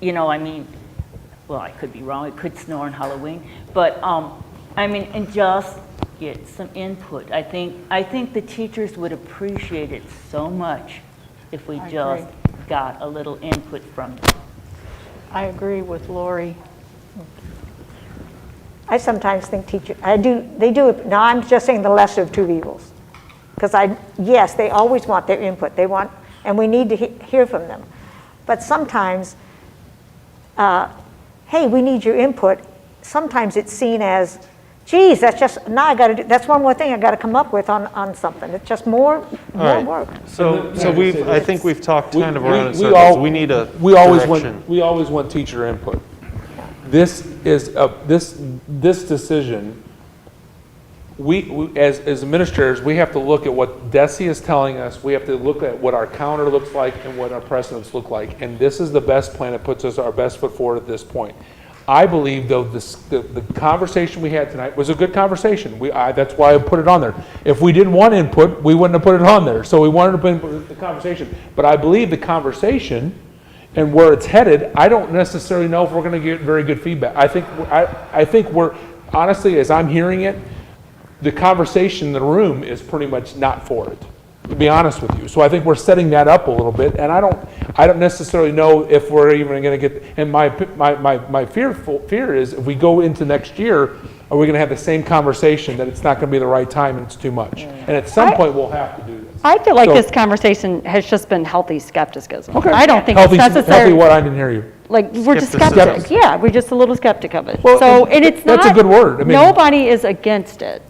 you know, I mean, well, I could be wrong, it could snow on Halloween, but I mean, and just get some input. I think the teachers would appreciate it so much if we just got a little input from them. I agree with Lori. I sometimes think they do it, now I'm just saying the lesser of two evils. Because yes, they always want their input, and we need to hear from them. But sometimes, hey, we need your input. Sometimes it's seen as, geez, that's one more thing I got to come up with on something. It's just more work. So I think we've talked kind of around in We circles. We need a direction. We always want teacher input. This is this decision. We as administrators, we have to look at what DESE is telling us. We have to look at what our calendar looks like and what our precedents look like. And this is the best plan that puts us our best foot forward at this point. I believe, though, the conversation we had tonight was a good conversation. That's why I put it on there. If we didn't want input, we wouldn't have put it on there. So we wanted to put the conversation. But I believe the conversation and where it's headed, I don't necessarily know if we're going to get very good feedback. I think we're, honestly, as I'm hearing it, the conversation in the room is pretty much not for it, to be honest with you. So I think we're setting that up a little bit, and I don't necessarily know if we're even going to get, and my fear is if we go into next year, are we going to have the same conversation that it's not going to be the right time and it's too much? And at some point we'll have to do this. I feel like this conversation has just been healthy skepticism. Okay. I don't think Healthy it's necessary. Healthy what? I didn't hear you. Like, we're just Skepticism. skeptic. Yeah, we're just a little skeptic of it. Well, So, and it's not. that's a good word. I mean- Nobody is against it.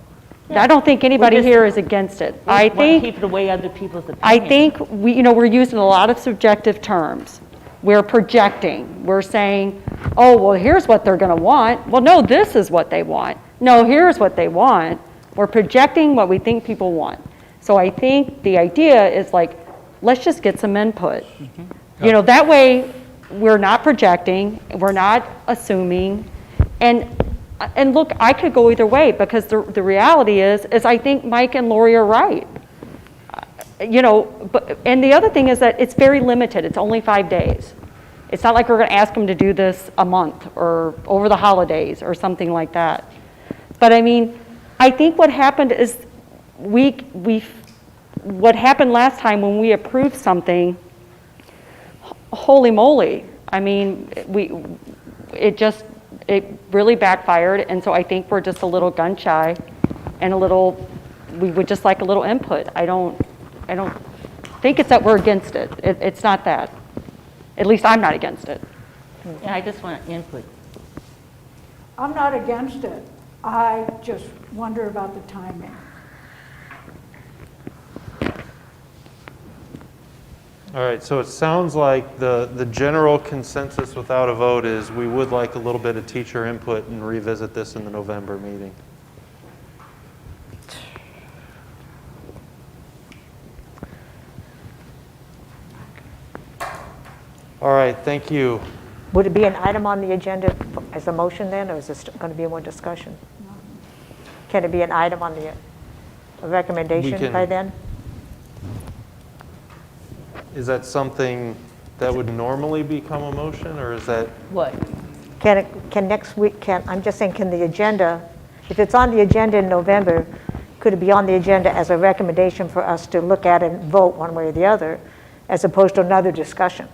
I don't think anybody just- here is against it. We want to keep it away other people's opinions. I think we're using a lot of subjective terms. we're projecting. We're saying, oh, well, here's what they're going to want. Well, no, this is what they want. No, here's what they want. We're projecting what we think people want. So I think the idea is like, let's just get some input. You know, that way we're not projecting, we're not assuming. And look, I could go either way, because the reality is I think Mike and Lori are right. You know, and the other thing is that it's very limited. It's only 5 days. It's not like we're going to ask them to do this a month or over the holidays or something like that. But I mean, I think what happened is what happened last time when we approved something, holy moly. I mean, it really backfired, and so I think we're just a little gun shy and we would just like a little input. I don't think it's that we're against it. It's not that. At least I'm not against it. Yeah, I just want input. I'm not against it. I just wonder about the timing. All right, so it sounds like the general consensus without a vote is we would like a little bit of teacher input and revisit this in the November meeting. All right, thank you. Would it be an item on the agenda as a motion then, or is this going to be more discussion? Can it be an item on a recommendation by then? Is that something that would normally become a motion, or is that? What? Can next week, I'm just saying, can the agenda, if it's on the agenda in November, could it be on the agenda as a recommendation for us to look at and vote one way or the other, as opposed to another discussion?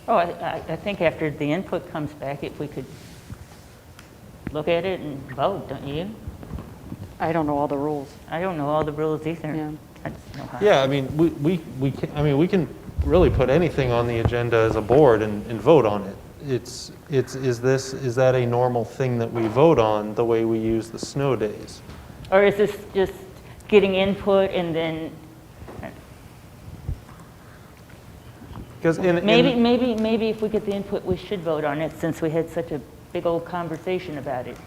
Oh, I think after the input comes back, if we could look at it and vote, don't you? I don't know all the rules. I don't know all the rules either. Yeah. I just know how. Yeah, I mean, we can really put anything on the agenda as a board and vote on it. Is that a normal thing that we vote on the way we use the snow days? Or is this just getting input and then maybe if we get the input, we should vote on it, since we had such a big old conversation about it.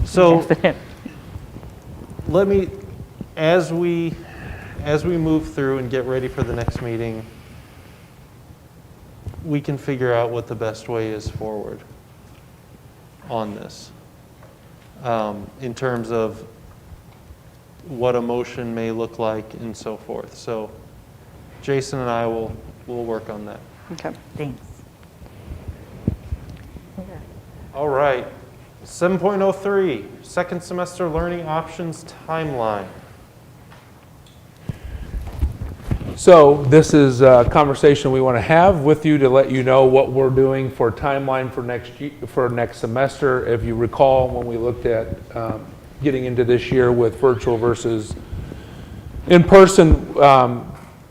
So let me, as we move through and get ready for the next meeting, we can figure out what the best way is forward on this, in terms of what a motion may look like and so forth. So Jason and I will work on that. Okay. Thanks. All right. 7.03, second semester learning options timeline. So this is a conversation we want to have with you to let you know what we're doing for timeline for next semester. If you recall, when we looked at getting into this year with virtual versus in-person,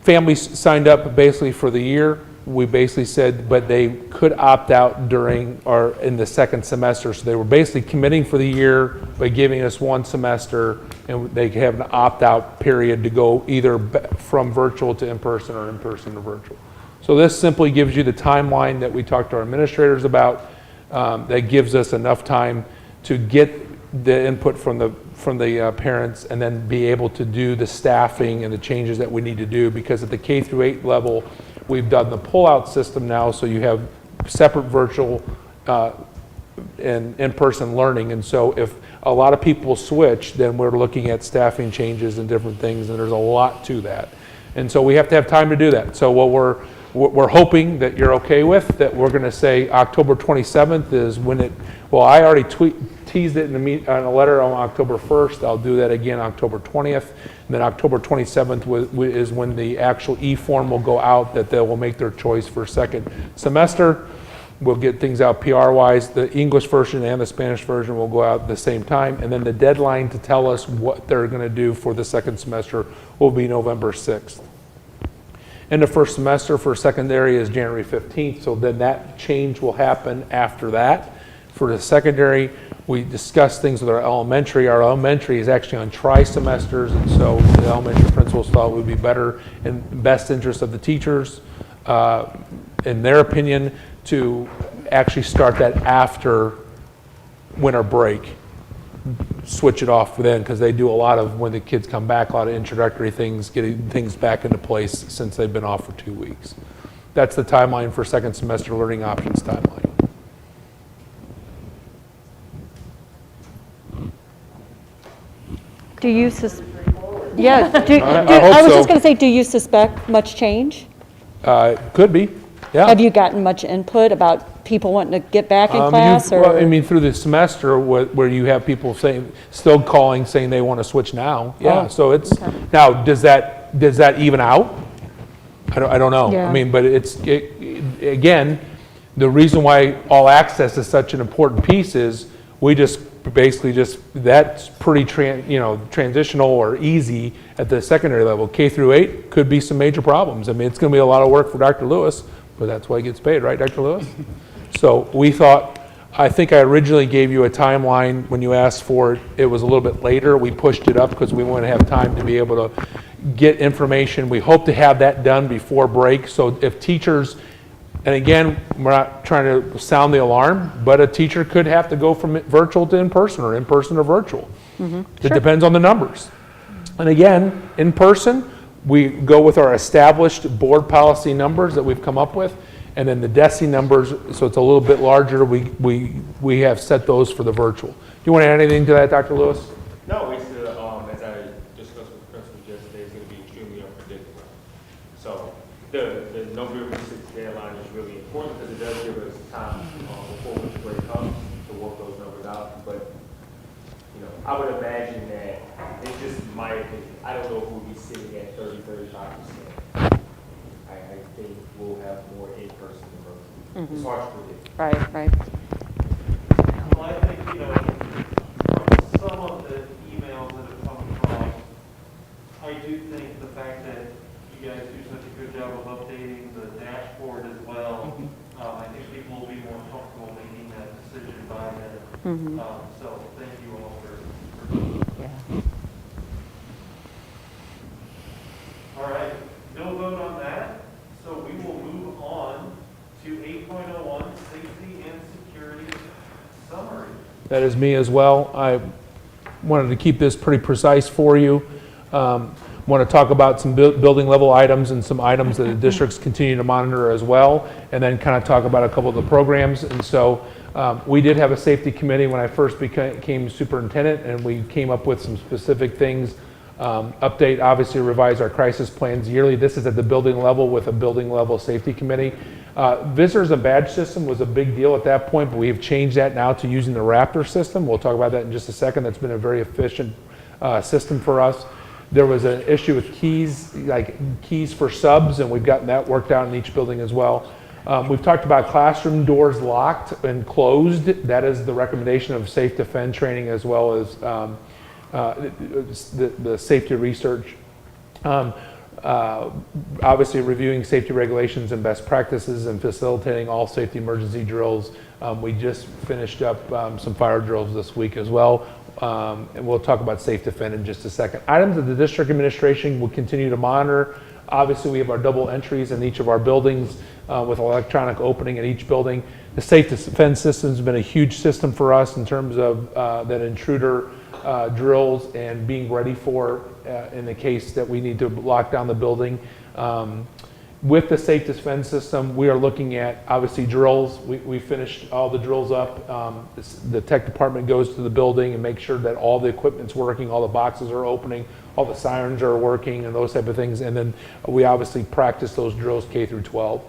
families signed up basically for the year. We basically said, but they could opt out during or in the second semester. So they were basically committing for the year by giving us one semester, and they could have an opt-out period to go either from virtual to in-person or in-person to virtual. So this simply gives you the timeline that we talked to our administrators about. That gives us enough time to get the input from the parents, and then be able to do the staffing and the changes that we need to do, because at the K through 8 level, we've done the pull-out system now, so you have separate virtual and in-person learning. And so if a lot of people switch, then we're looking at staffing changes and different things, and there's a lot to that. And so we have to have time to do that. So what we're hoping that you're okay with, that we're going to say October 27th is when it, well, I already teased it in a letter on October 1st. I'll do that again October 20th. And then October 27th is when the actual e-form will go out, that they will make their choice for second semester. We'll get things out PR-wise. The English version and the Spanish version will go out at the same time. And then the deadline to tell us what they're going to do for the second semester will be November 6th. And the first semester for secondary is January 15th. So then that change will happen after that. For the secondary, We discussed things with our elementary. Our elementary is actually on tri-semesters, and so the elementary principals thought it would be better and best interest of the teachers, in their opinion, to actually start that after winter break. Switch it off then, because they do a lot of, when the kids come back, a lot of introductory things, getting things back into place since they've been off for 2 weeks. That's the timeline for second semester learning options timeline. Do you yeah, I was hope just so. going to say, do you suspect much change? Could be, yeah. Have you gotten much input about people wanting to get back in class? Or? Well, I mean, through the semester where you have people saying, still calling, saying they want to switch now. Yeah, Oh, so it's, okay. now, does that even out? I don't know. Yeah. I mean, but again, the reason why all access is such an important piece is we just basically that's pretty transitional or easy at the secondary level. K through 8 could be some major problems. I mean, it's going to be a lot of work for Dr. Lewis, but that's why he gets paid, right, Dr. Lewis? So we thought, I think I originally gave you a timeline when you asked for it. It was a little bit later. We pushed it up because we want to have time to be able to get information. We hope to have that done before break. So if teachers, and again, we're not trying to sound the alarm, but a teacher could have to go from virtual to in-person or in-person to virtual. It depends on the numbers. And again, in person, we go with our established board policy numbers that we've come up with, and then the DESI numbers, so it's a little bit larger, we have set those for the virtual. Do you want to add anything to that, Dr. Lewis? No, it's as I discussed with the principals yesterday, it's going to be extremely unpredictable. So the November 6th deadline is really important because it does give us time before winter break comes to work those numbers out. But I would imagine that it's just my opinion. I don't know if we'll be sitting at 30-35%. I think we'll have more in-person than virtual. It's hard to predict. Right. Well, I think, from some of the emails that have come across, I do think the fact that you guys do such a good job of updating the dashboard as well, I think people will be more comfortable making that decision by then. So thank you all for doing that. All right, no vote on that, so we will move on to 8.01, safety and security summary. That is me as well. I wanted to keep this pretty precise for you. Want to talk about some building level items and some items that the districts continue to monitor as well, and then kind of talk about a couple of the programs. And so we did have a safety committee when I first became superintendent, and we came up with some specific things. Update, obviously revise our crisis plans yearly. This is at the building level with a building level safety committee. Visitors and badge system was a big deal at that point, but we've changed that now to using the Raptor system. We'll talk about that in just a second. That's been a very efficient system for us. There was an issue with keys, like keys for subs, and we've gotten that worked out in each building as well. We've talked about classroom doors locked and closed. That is the recommendation of Safe Defend training as well as the safety research. Obviously reviewing safety regulations and best practices and facilitating all safety emergency drills. We just finished up some fire drills this week as well. And we'll talk about Safe Defend in just a second. Items that the district administration will continue to monitor. Obviously, we have our double entries in each of our buildings with electronic opening at each building. The Safe Defend system has been a huge system for us in terms of that intruder drills and being ready for in the case that we need to lock down the building. With the Safe Defend system, we are looking at, obviously, drills. We finished all the drills up. The tech department goes to the building and makes sure that all the equipment's working, all the boxes are opening, all the sirens are working, and those type of things. And then we obviously practice those drills K through 12.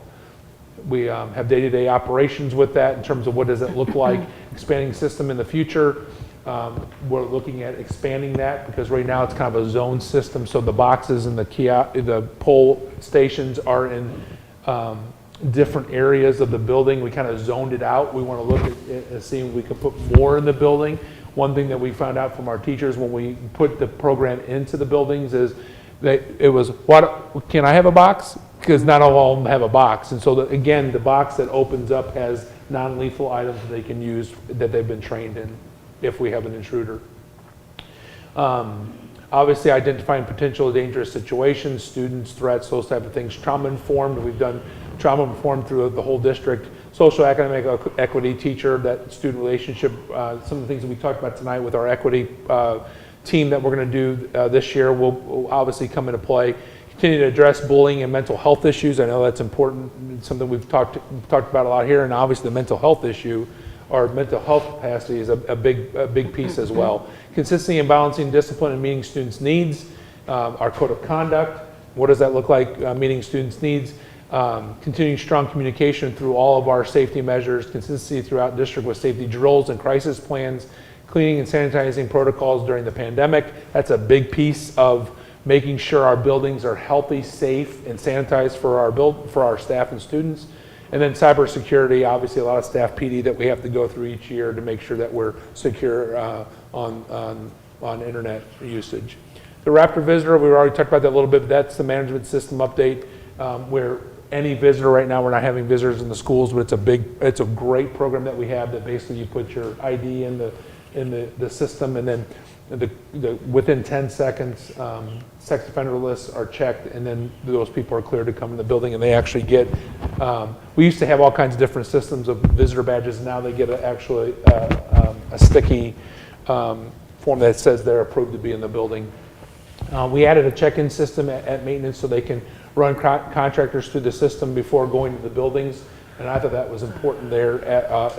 We have day-to-day operations with that in terms of what does it look like, expanding system in the future. We're looking at expanding that because right now it's kind of a zone system. So the boxes and the pole stations are in different areas of the building. We kind of zoned it out. We want to look at it and see if we can put more in the building. One thing that we found out from our teachers when we put the program into the buildings is that it was, what, can I have a box? Because not all of them have a box. And so again, the box that opens up has non-lethal items that they can use that they've been trained in. if we have an intruder. Obviously, identifying potential dangerous situations, students, threats, those type of things. Trauma-informed, we've done trauma-informed through the whole district. Social academic equity, teacher, that student relationship, some of the things that we talked about tonight with our equity team that we're going to do this year will obviously come into play. Continue to address bullying and mental health issues. I know that's important. It's something we've talked about a lot here, and obviously the mental health issue or mental health capacity is a big piece as well. Consistency and balancing discipline and meeting students' needs. Our code of conduct. What does that look like? Meeting students' needs. Continuing strong communication through all of our safety measures. Consistency throughout district with safety drills and crisis plans. Cleaning and sanitizing protocols during the pandemic. That's a big piece of making sure our buildings are healthy, safe, and sanitized for our staff and students. And then cybersecurity, obviously a lot of staff PD that we have to go through each year to make sure that we're secure on internet usage. The Raptor Visitor, we've already talked about that a little bit, but that's the management system update where any visitor right now, we're not having visitors in the schools, but it's a great program that we have that basically you put your ID in the system, and then within 10 seconds, sex offender lists are checked, and then those people are cleared to come in the building, and they actually get, we used to have all kinds of different systems of visitor badges, and now they get a sticky form that says they're approved to be in the building. We added a check-in system at maintenance so they can run contractors through the system before going to the buildings. And I thought that was important there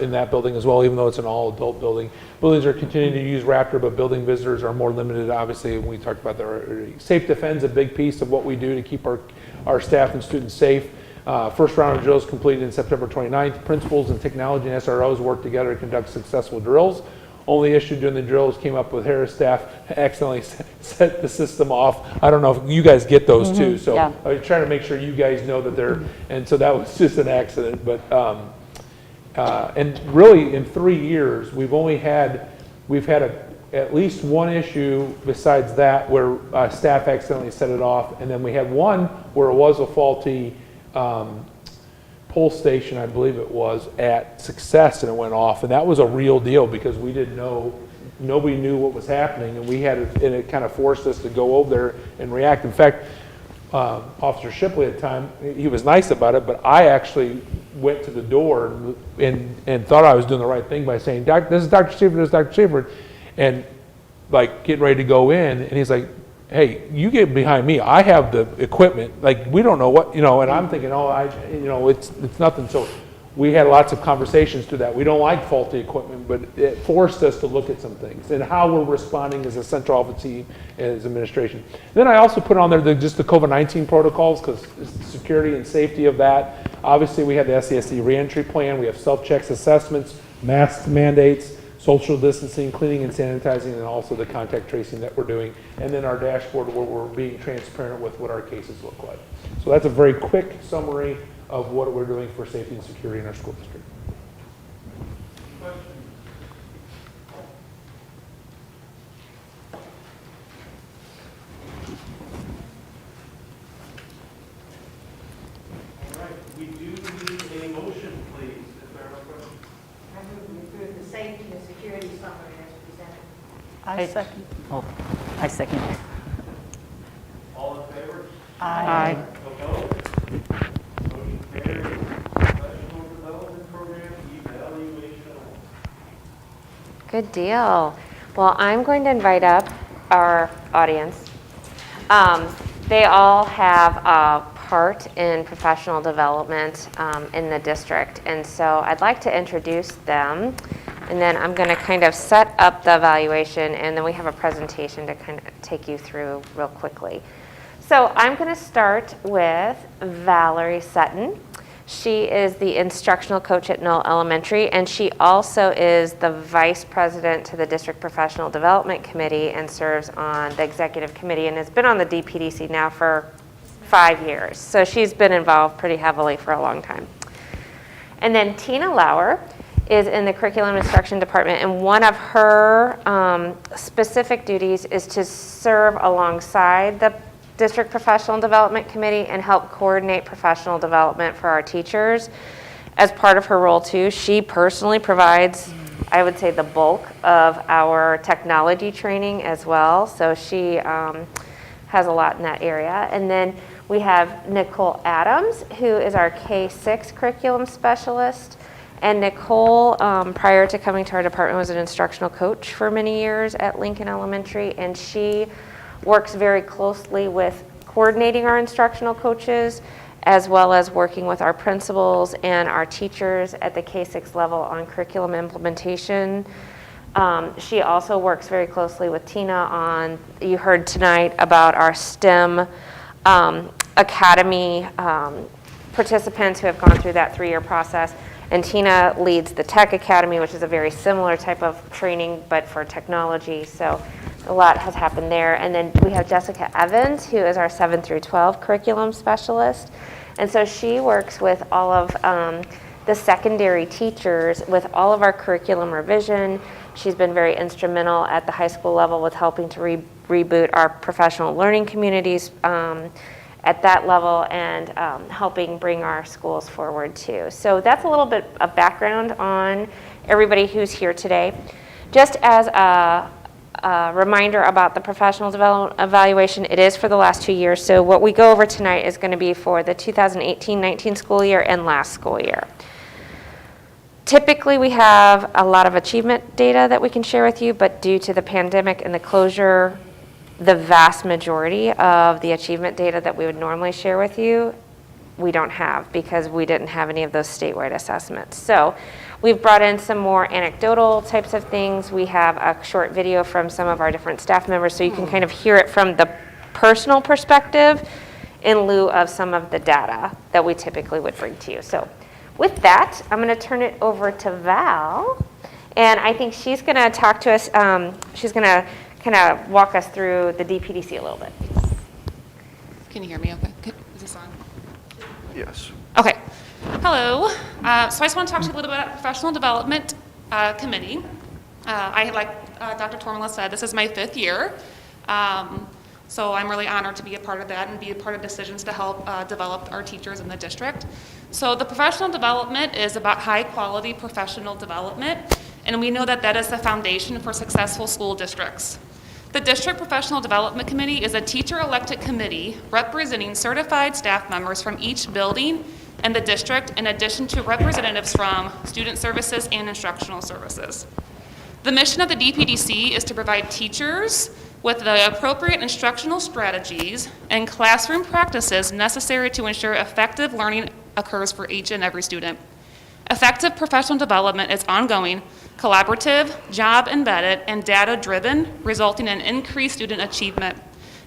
in that building as well, even though it's an all-adult building. Buildings are continuing to use Raptor, but building visitors are more limited, obviously, when we talked about the safe defense, a big piece of what we do to keep our staff and students safe. First round of drills completed in September 29th. Principals and technology and SROs work together to conduct successful drills. Only issue during the drills came up with Harris staff accidentally set the system off. I don't know if you guys get those too, so yeah. I was trying to make sure you guys know that they're, and so that was just an accident. But and really in 3 years we've had at least one issue besides that where staff accidentally set it off, and then we had one where it was a faulty pole station, I believe it was, at Success, and it went off, and that was a real deal because we didn't know, nobody knew what was happening, and it kind of forced us to go over there and react. In fact, Officer Shipley at the time, he was nice about it, but I actually went to the door and thought I was doing the right thing by saying, this is Dr. Seifert, this is Dr. Seifert, and like getting ready to go in, and he's like, hey, you get behind me. I have the equipment. Like, we don't know what, and I'm thinking, it's nothing. So we had lots of conversations to that. We don't like faulty equipment, but it forced us to look at some things and how we're responding as a central office team, as administration. Then I also put on there just the COVID-19 protocols because security and safety of that. Obviously, we have the SCSD reentry plan. We have self-checks, assessments, mask mandates, social distancing, cleaning and sanitizing, and also the contact tracing that we're doing. And then our dashboard where we're being transparent with what our cases look like. So that's a very quick summary of what we're doing for safety and security in our school district. All right, we do need a motion, please, if there are questions. I move we approve the safety and security summary as presented. I second. Oh, I second. All in favor? Aye. Opposed? Motion carries. Professional Development Program evaluation. Good deal. Well, I'm going to invite up our audience. They all have a part in professional development in the district, and so I'd like to introduce them, and then I'm going to kind of set up the evaluation, and then we have a presentation to kind of take you through real quickly. So I'm going to start with Valerie Sutton. She is the instructional coach at Knoll Elementary, and she also is the vice president to the District Professional Development Committee and serves on the executive committee and has been on the DPDC now for 5 years. So she's been involved pretty heavily for a long time. And then Tina Lauer is in the curriculum instruction department, and one of her specific duties is to serve alongside the District Professional Development Committee and help coordinate professional development for our teachers. As part of her role too, she personally provides I would say, the bulk of our technology training as well. So she has a lot in that area. And then we have Nicole Adams, who is our K-6 curriculum specialist. And Nicole, prior to coming to our department, was an instructional coach for many years at Lincoln Elementary, and she works very closely with coordinating our instructional coaches, as well as working with our principals and our teachers at the K-6 level on curriculum implementation. She also works very closely with Tina on, you heard tonight about our STEM Academy participants who have gone through that 3-year process. And Tina leads the Tech Academy, which is a very similar type of training, but for technology. So a lot has happened there. And then we have Jessica Evans, who is our 7 through 12 curriculum specialist. And so she works with all of the secondary teachers with all of our curriculum revision. She's been very instrumental at the high school level with helping to reboot our professional learning communities at that level, and helping bring our schools forward too. So that's a little bit of background on everybody who's here today. Just as a reminder about the professional development evaluation, it is for the last 2 years. So what we go over tonight is going to be for the 2018-19 school year and last school year. Typically, we have a lot of achievement data that we can share with you, but due to the pandemic and the closure, the vast majority of the achievement data that we would normally share with you, we don't have, because we didn't have any of those statewide assessments. So we've brought in some more anecdotal types of things. We have a short video from some of our different staff members, so you can kind of hear it from the personal perspective in lieu of some of the data that we typically would bring to you. So with that, I'm going to turn it over to Val, and I think she's going to talk to us. She's going to kind of walk us through the DPDC a little bit. Can you hear me okay? Is this on? Yes. Okay. Hello. So I just want to talk to you a little bit about Professional Development Committee. Like Dr. Tormala said, this is my 5th year. So I'm really honored to be a part of that and be a part of decisions to help develop our teachers in the district. So the professional development is about high quality professional development, and we know that that is the foundation for successful school districts. The District Professional Development Committee is a teacher-elected committee representing certified staff members from each building in the district, in addition to representatives from student services and instructional services. The mission of the DPDC is to provide teachers with the appropriate instructional strategies and classroom practices necessary to ensure effective learning occurs for each and every student. Effective professional development is ongoing, collaborative, job-embedded, and data-driven, resulting in increased student achievement.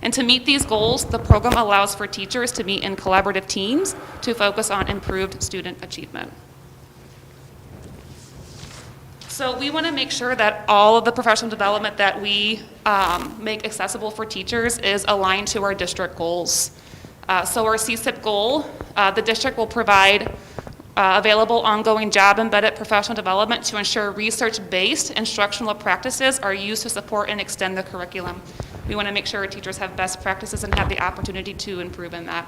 And to meet these goals, the program allows for teachers to meet in collaborative teams to focus on improved student achievement. So we want to make sure that all of the professional development that we make accessible for teachers is aligned to our district goals. So our CSIP goal, the district will provide available ongoing job-embedded professional development to ensure research-based instructional practices are used to support and extend the curriculum. We want to make sure our teachers have best practices and have the opportunity to improve in that.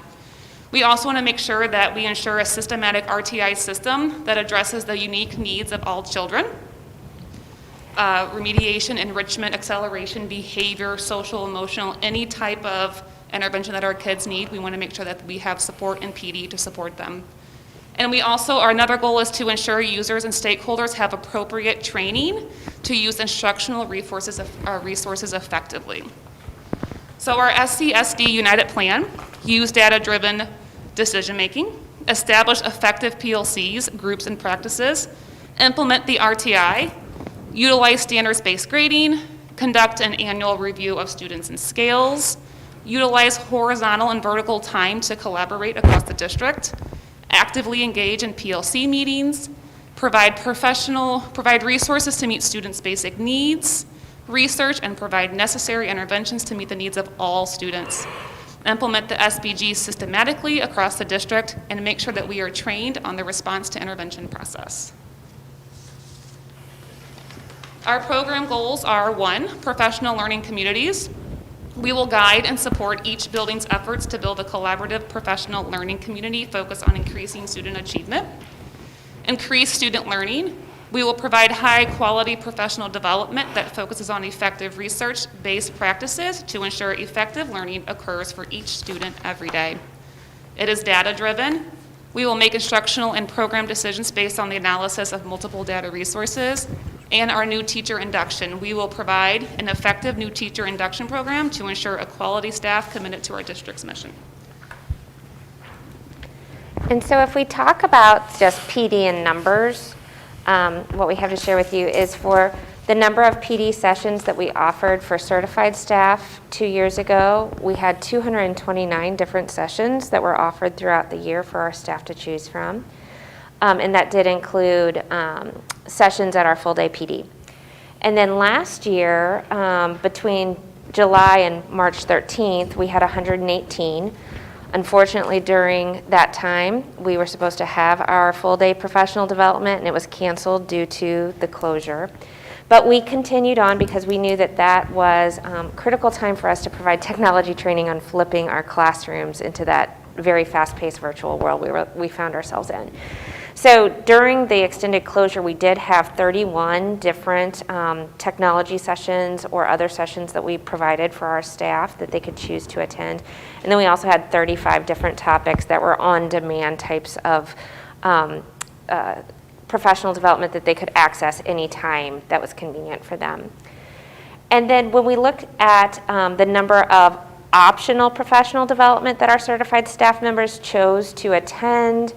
We also want to make sure that we ensure a systematic RTI system that addresses the unique needs of all children. Remediation, enrichment, acceleration, behavior, social, emotional, any type of intervention that our kids need, we want to make sure that we have support and PD to support them. And we also, our another goal is to ensure users and stakeholders have appropriate training to use instructional resources effectively. So our SCSD United Plan, use data-driven decision-making, establish effective PLCs, groups and practices, implement the RTI, utilize standards-based grading, conduct an annual review of students and scales, utilize horizontal and vertical time to collaborate across the district, actively engage in PLC meetings, provide resources to meet students' basic needs, research and provide necessary interventions to meet the needs of all students, implement the SBG systematically across the district, and make sure that we are trained on the response to intervention process. Our program goals are 1, professional learning communities. We will guide and support each building's efforts to build a collaborative professional learning community focused on increasing student achievement, increase student learning, We will provide high-quality professional development that focuses on effective research-based practices to ensure effective learning occurs for each student every day. It is data-driven. We will make instructional and program decisions based on the analysis of multiple data resources. And our new teacher induction. We will provide an effective new teacher induction program to ensure a quality staff committed to our district's mission. And so if we talk about just PD and numbers, what we have to share with you is for the number of PD sessions that we offered for certified staff 2 years ago, we had 229 different sessions that were offered throughout the year for our staff to choose from. And that did include sessions at our full-day PD. And then last year, between July and March 13th, we had 118. Unfortunately, during that time, we were supposed to have our full-day professional development, and it was canceled due to the closure. But we continued on because we knew that that was critical time for us to provide technology training on flipping our classrooms into that very fast-paced virtual world we found ourselves in. So during the extended closure, we did have 31 different technology sessions or other sessions that we provided for our staff that they could choose to attend. And then we also had 35 different topics that were on-demand types of professional development that they could access anytime that was convenient for them. And then when we look at the number of optional professional development that our certified staff members chose to attend,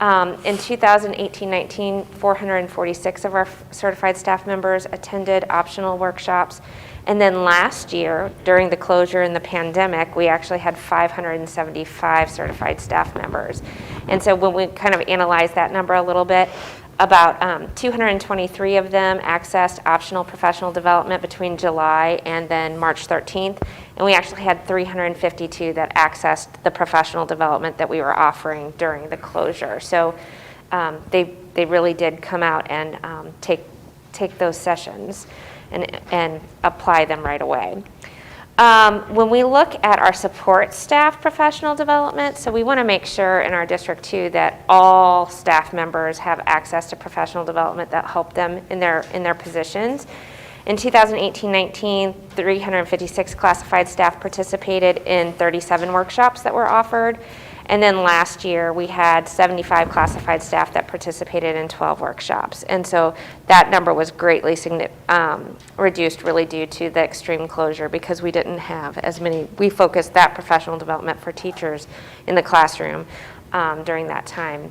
in 2018-19, 446 of our certified staff members attended optional workshops. And then last year, during the closure and the pandemic, we actually had 575 certified staff members. And so when we kind of analyze that number a little bit, about 223 of them accessed optional professional development between July and then March 13th. And we actually had 352 that accessed the professional development that we were offering during the closure. So they really did come out and take those sessions and apply them right away. When we look at our support staff professional development, so we want to make sure in our district too that all staff members have access to professional development that help them in their positions. In 2018-19, 356 classified staff participated in 37 workshops that were offered. And then last year, we had 75 classified staff that participated in 12 workshops. And so that number was greatly reduced really due to the extreme closure because we didn't have as many. We focused that professional development for teachers in the classroom during that time.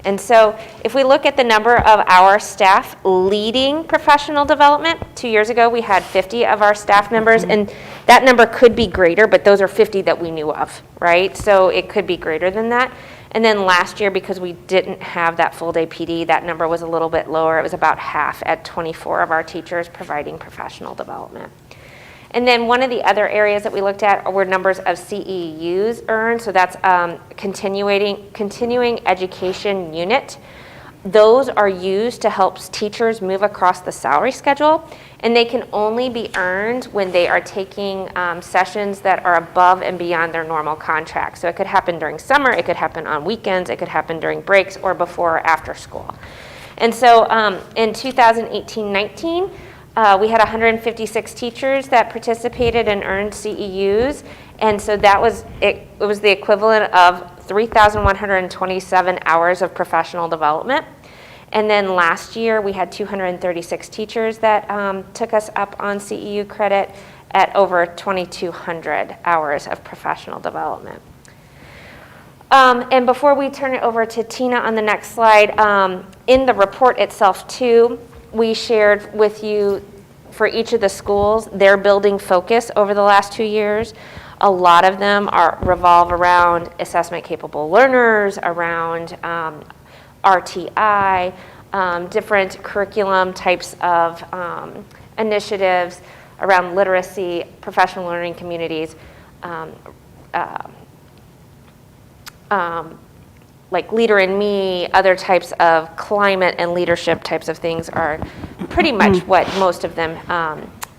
And so if we look at the number of our staff leading professional development, 2 years ago we had 50 of our staff members, and that number could be greater, but those are 50 that we knew of, right? So it could be greater than that. And then last year, because we didn't have that full day PD, that number was a little bit lower. It was about half at 24 of our teachers providing professional development. And then one of the other areas that we looked at were numbers of CEUs earned. So that's continuing education unit. Those are used to help teachers move across the salary schedule. And they can only be earned when they are taking sessions that are above and beyond their normal contract. So it could happen during summer, it could happen on weekends, it could happen during breaks or before or after school. And so in 2018-19, we had 156 teachers that participated and earned CEUs, and so that was it was the equivalent of 3,127 hours of professional development. And then last year we had 236 teachers that took us up on CEU credit at over 2,200 hours of professional development. And before we turn it over to Tina on the next slide, in the report itself too, we shared with you for each of the schools their building focus over the last 2 years. A lot of them revolve around assessment capable learners, around RTI, different curriculum types of initiatives around literacy, professional learning communities, like Leader in Me, other types of climate and leadership types of things are pretty much what most of them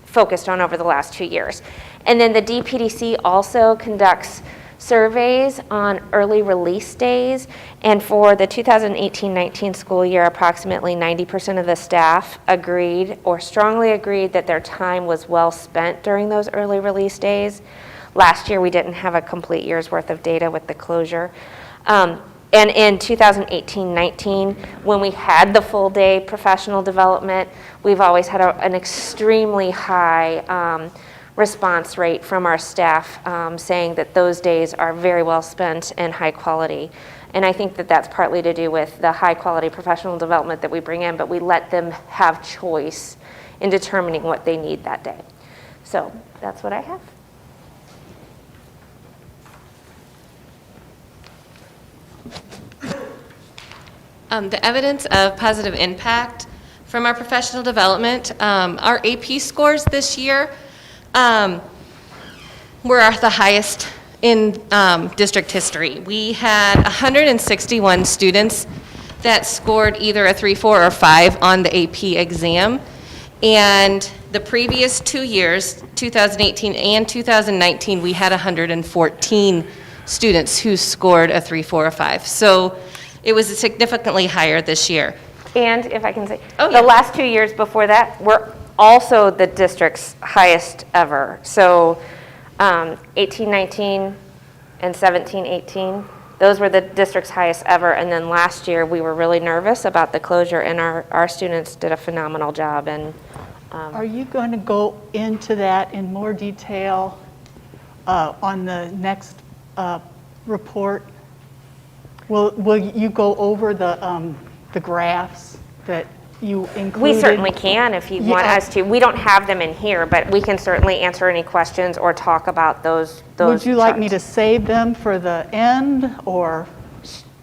focused on over the last 2 years. And then the DPDC also conducts surveys on early release days, and for the 2018-19 school year, approximately 90% of the staff agreed or strongly agreed that their time was well spent during those early release days. Last year, we didn't have a complete year's worth of data with the closure. And in 2018-19, when we had the full day professional development, we've always had an extremely high response rate from our staff saying that those days are very well spent and high quality. And I think that that's partly to do with the high quality professional development that we bring in, but we let them have choice in determining what they need that day. So that's what I have. The evidence of positive impact from our professional development, our AP scores this year were the highest in district history. We had 161 students that scored either a 3, 4, or 5 on the AP exam. And the previous 2 years, 2018 and 2019, we had 114 students who scored a 3, 4, or 5. So it was significantly higher this year. And if I can say, Oh, the yeah. last 2 years before that were also the district's highest ever. So 18-19 and 17-18, those were the district's highest ever. And then last year, we were really nervous about the closure, and our students did a phenomenal job. And Are you going to go into that in more detail on the next report? Will you go over the graphs that you included? we certainly can if you want us to. We don't have them in here, but we can certainly answer any questions or talk about those Would you like me charts. to save them for the end, or?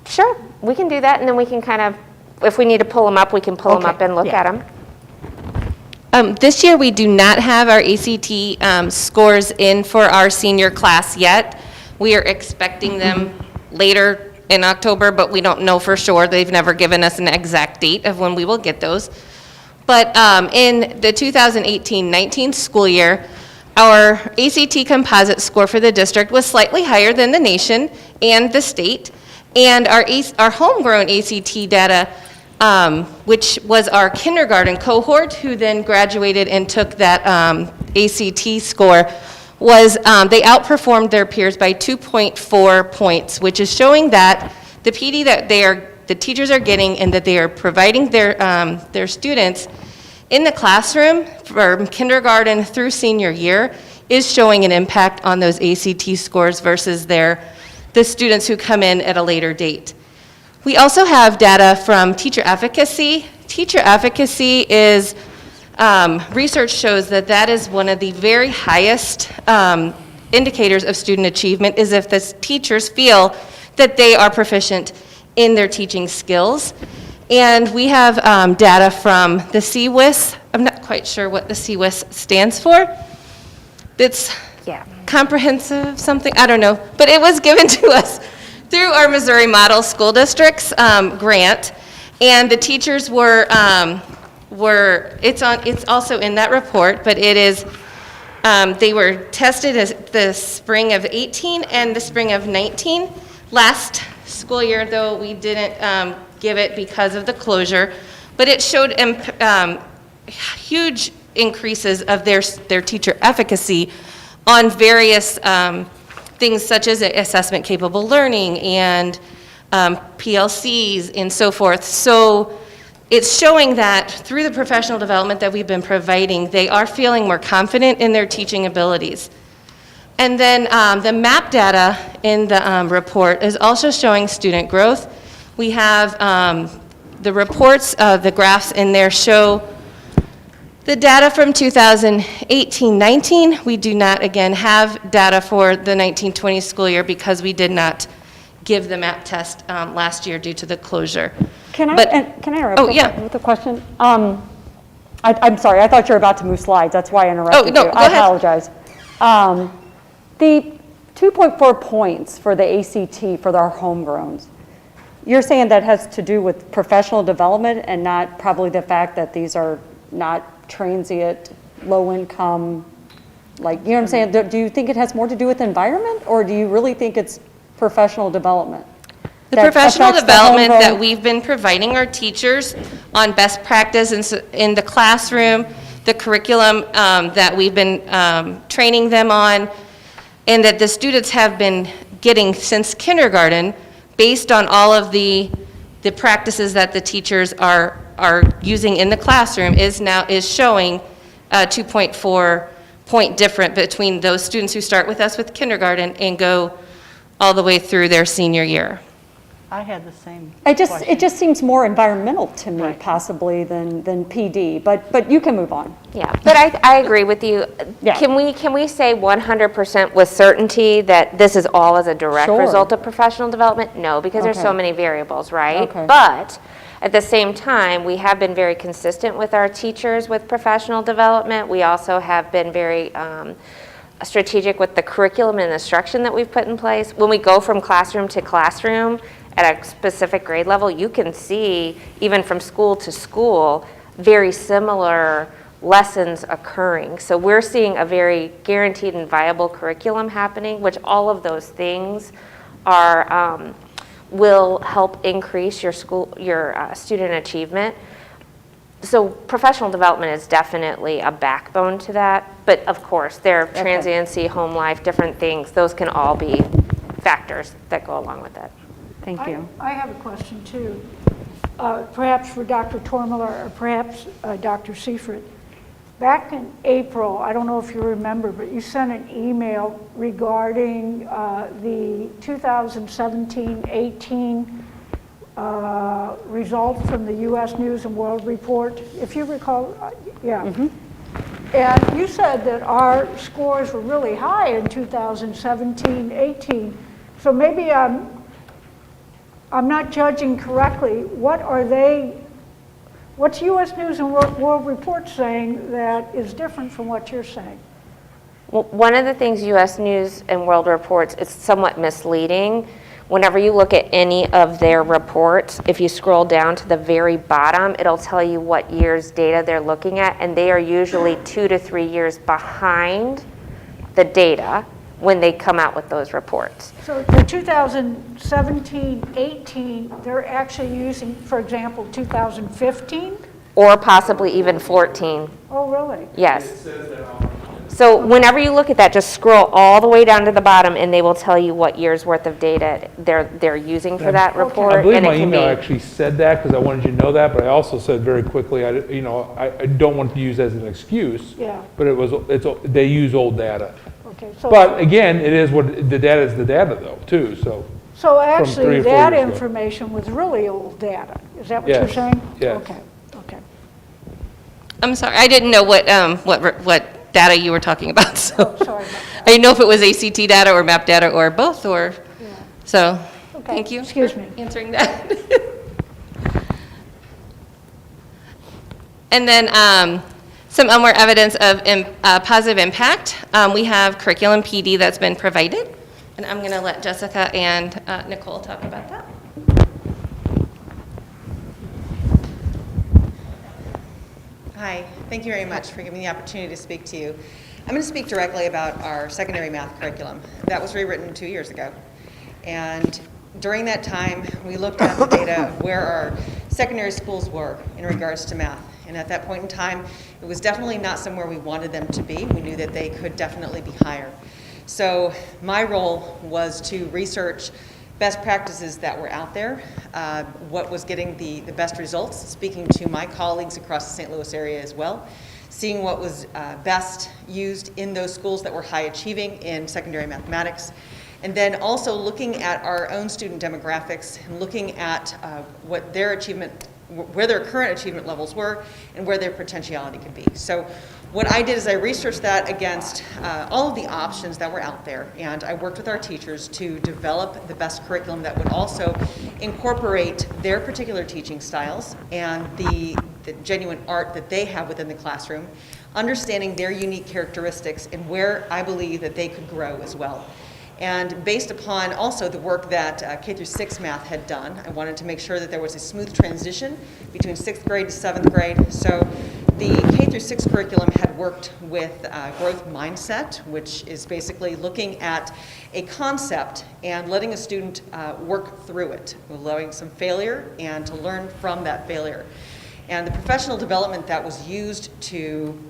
Sure, we can do that, and then we can kind of, if we need to pull them up, we can pull them Okay, up and look yeah. at them. This year, we do not have our ACT scores in for our senior class yet. We are expecting them later in October, but we don't know for sure. They've never given us an exact date of when we will get those. But in the 2018-19 school year, our ACT composite score for the district was slightly higher than the nation and the state. And our homegrown ACT data, which was our kindergarten cohort, who then graduated and took that ACT score, was they outperformed their peers by 2.4 points, which is showing that the PD that the teachers are getting and that they are providing their students in the classroom from kindergarten through senior year is showing an impact on those ACT scores versus the students who come in at a later date. We also have data from teacher efficacy. Teacher efficacy is research shows that is one of the very highest indicators of student achievement, is if the teachers feel that they are proficient in their teaching skills. And we have data from the CWIS. I'm not quite sure what the CWIS stands for. It's comprehensive something, I don't know. But it was given to us through our Missouri Model School Districts grant. And the teachers it's also in that report, but it is, they were tested as the spring of 18 and the spring of 19. Last school year, though, we didn't give it because of the closure, but it showed huge increases of their teacher efficacy on various things such as assessment capable learning and PLCs and so forth. So it's showing that through the professional development that we've been providing, they are feeling more confident in their teaching abilities. And then the MAP data in the report is also showing student growth. We have the reports, the graphs in there show the data from 2018-19. We do not, again, have data for the 19-20 school year because we did not give the MAP test last year due to the closure. Can I interrupt Oh, yeah. with a question? I'm sorry, I thought you were about to move slides. That's why I interrupted no, you. go I ahead. apologize. The 2.4 points for the ACT for our homegrowns, you're saying that has to do with professional development and not probably the fact that these are not transient, low-income Like, you know what I'm saying? Do you think it has more to do with environment, or do you really think it's professional development? The that professional affects the development that homegrown- we've been providing our teachers on best practice in the classroom, the curriculum that we've been training them on, and that the students have been getting since kindergarten, based on all of the practices that the teachers are using in the classroom, is showing a 2.4 point difference between those students who start with us with kindergarten and go all the way through their senior year. I had the same It question. just seems more environmental to me possibly than PD, but you can move on. Yeah, but I agree with you. Yeah. Can we say 100% with certainty that this is all as a direct Sure. result of professional development? No, because there's so Okay. many variables, right? Okay. But at the same time, we have been very consistent with our teachers with professional development. We also have been very strategic with the curriculum and instruction that we've put in place. When we go from classroom to classroom at a specific grade level, you can see, even from school to school, very similar lessons occurring. So we're seeing a very guaranteed and viable curriculum happening, which all of those things are will help increase your student achievement. So professional development is definitely a backbone to that, but of course, there are transiency, home life, different things. Those can all be factors that go along with it. Thank you. I have a question too, perhaps for Dr. Tormiller or perhaps Dr. Seifert. Back in April, I don't know if you remember, but you sent an email regarding the 2017-18 results from the U.S. News and World Report, if you recall, yeah. And you said that our scores were really high in 2017-18. So maybe I'm not judging correctly. What's U.S. News and World Report saying that is different from what you're saying? Well, one of the things U.S. News and World reports, it's somewhat misleading. Whenever you look at any of their reports, if you scroll down to the very bottom, it'll tell you what year's data they're looking at, and they are usually 2 to 3 years behind the data when they come out with those reports. So the 2017-18, they're actually using, for example, 2015? Or possibly even 14. Oh, really? Yes. So whenever you look at that, just scroll all the way down to the bottom, and they will tell you what year's worth of data they're using for that report. I believe and my it can email be, actually said that because I wanted you to know that, but I also said very quickly, I don't want to use as an excuse. Yeah. But they use old data. Okay. So, But again, it is what the data is the data though too. So. so from 3 actually, or 4 that years ago. information was really old data. Is that what you're Yes. saying? Yes. Okay. Okay. I'm sorry, I didn't know what data you were talking about, so. Sorry about that. I didn't know if it was ACT data or MAP data or both, or, so, Okay. thank you. Excuse for me. answering that. And then some more evidence of positive impact. We have curriculum PD that's been provided, and I'm going to let Jessica and Nicole talk about that. Hi, thank you very much for giving me the opportunity to speak to you. I'm going to speak directly about our secondary math curriculum. That was rewritten 2 years ago. And during that time, we looked at the data of where our secondary schools were in regards to math. And at that point in time, it was definitely not somewhere we wanted them to be. We knew that they could definitely be higher. So my role was to research best practices that were out there, what was getting the best results, speaking to my colleagues across the St. Louis area as well, seeing what was best used in those schools that were high achieving in secondary mathematics, and then also looking at our own student demographics and looking at what their achievement, where their current achievement levels were and where their potentiality could be. So what I did is I researched that against all of the options that were out there, and I worked with our teachers to develop the best curriculum that would also incorporate their particular teaching styles and the genuine art that they have within the classroom, understanding their unique characteristics and where I believe that they could grow as well. And based upon also the work that K through 6 math had done, I wanted to make sure that there was a smooth transition between 6th grade to 7th grade. So the K through 6 6 curriculum had worked with growth mindset, which is basically looking at a concept and letting a student work through it, allowing some failure and to learn from that failure. And the professional development that was used to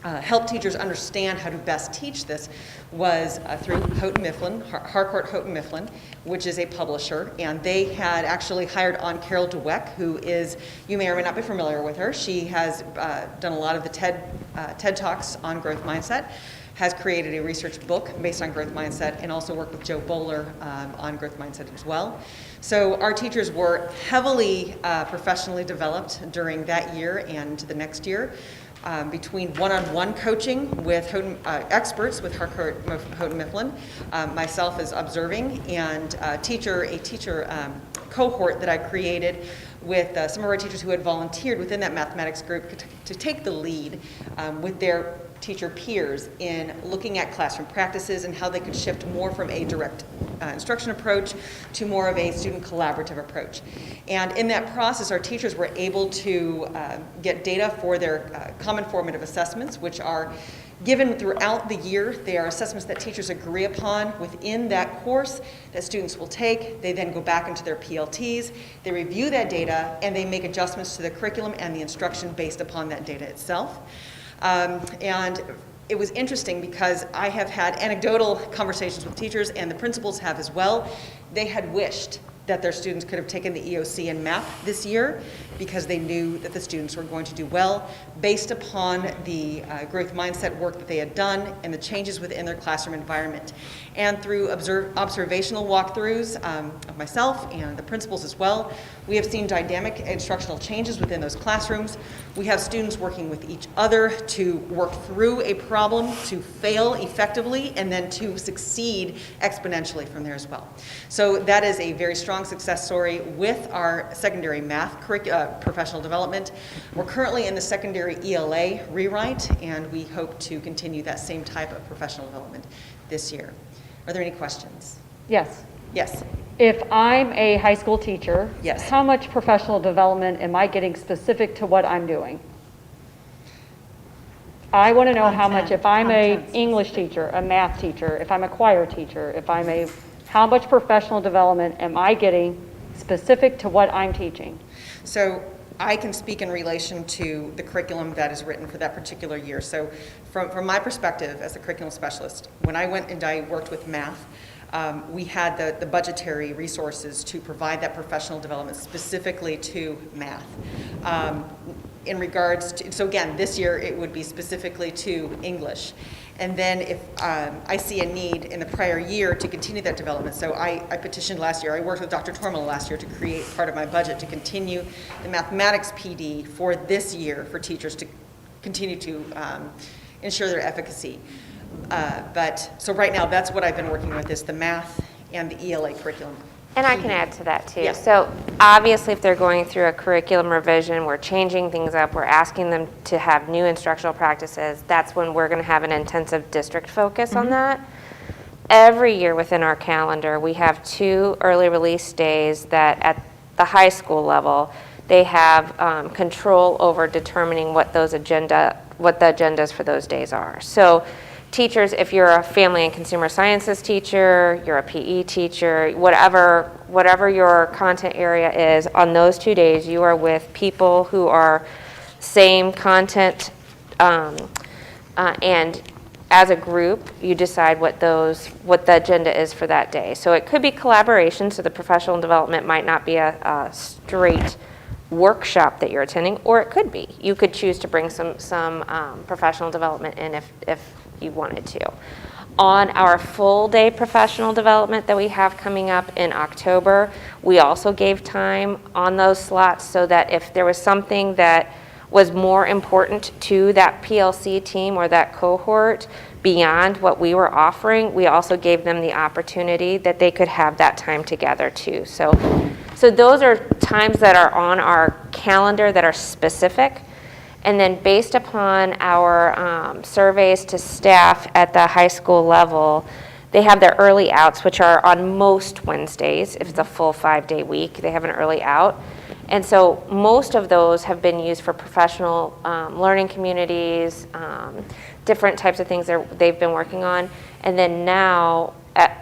help teachers understand how to best teach this was through Houghton Mifflin, Harcourt Houghton Mifflin, which is a publisher, and they had actually hired on Carol Dweck, who is, you may or may not be familiar with her. She has done a lot of the TED Talks on growth mindset, has created a research book based on growth mindset, and also worked with Joe Bowler on growth mindset as well. So our teachers were heavily professionally developed during that year and the next year. Between one-on-one coaching with experts with Harcourt Houghton Mifflin, myself as observing, and a teacher cohort that I created with some of our teachers who had volunteered within that mathematics group to take the lead with their teacher peers in looking at classroom practices and how they could shift more from a direct instruction approach to more of a student collaborative approach. And in that process, our teachers were able to get data for their common formative assessments, which are given throughout the year. They are assessments that teachers agree upon within that course that students will take. They then go back into their PLTs, they review that data, and they make adjustments to the curriculum and the instruction based upon that data itself. And it was interesting because I have had anecdotal conversations with teachers, and the principals have as well. They had wished that their students could have taken the EOC in math this year because they knew that the students were going to do well based upon the growth mindset work that they had done and the changes within their classroom environment. And through observational walkthroughs of myself and the principals as well, we have seen dynamic instructional changes within those classrooms. We have students working with each other to work through a problem, to fail effectively, and then to succeed exponentially from there as well. So that is a very strong success story with our secondary math professional development. We're currently in the secondary ELA rewrite, and we hope to continue that same type of professional development this year. Are there any questions? Yes. Yes. If I'm a high school teacher, yes, how much professional development am I getting specific to what I'm doing? I want to know how much, if I'm an English teacher, a math teacher, if I'm a choir teacher, how much professional development am I getting specific to what I'm teaching? So I can speak in relation to the curriculum that is written for that particular year. So from my perspective as a curriculum specialist, when I went and I worked with math, we had the budgetary resources to provide that professional development specifically to math. In regards to, so again, this year it would be specifically to English. And then if I see a need in the prior year to continue that development, so I petitioned last year, I worked with Dr. Tormel last year to create part of my budget to continue the mathematics PD for this year for teachers to continue to ensure their efficacy. So right now, that's what I've been working with is the math and the ELA curriculum. And I can add to that too. Yeah. So obviously if they're going through a curriculum revision, we're changing things up, we're asking them to have new instructional practices, that's when we're going to have an intensive district focus on that. Every year within our calendar, we have 2 early release days that at the high school level, they have control over determining what the agendas for those days are. So teachers, if you're a family and consumer sciences teacher, you're a PE teacher, whatever your content area is, on those 2 days you are with people who are same content, and as a group you decide what the agenda is for that day. So it could be collaboration, so the professional development might not be a straight workshop that you're attending, or it could be. You could choose to bring some professional development in if you wanted to. On our full day professional development that we have coming up in October, we also gave time on those slots so that if there was something that was more important to that PLC team or that cohort beyond what we were offering, we also gave them the opportunity that they could have that time together too. So those are times that are on our calendar that are specific. And then based upon our surveys to staff at the high school level, they have their early outs, which are on most Wednesdays. If it's a full 5-day week, they have an early out. And so most of those have been used for professional learning communities, different types of things they've been working on. And then now,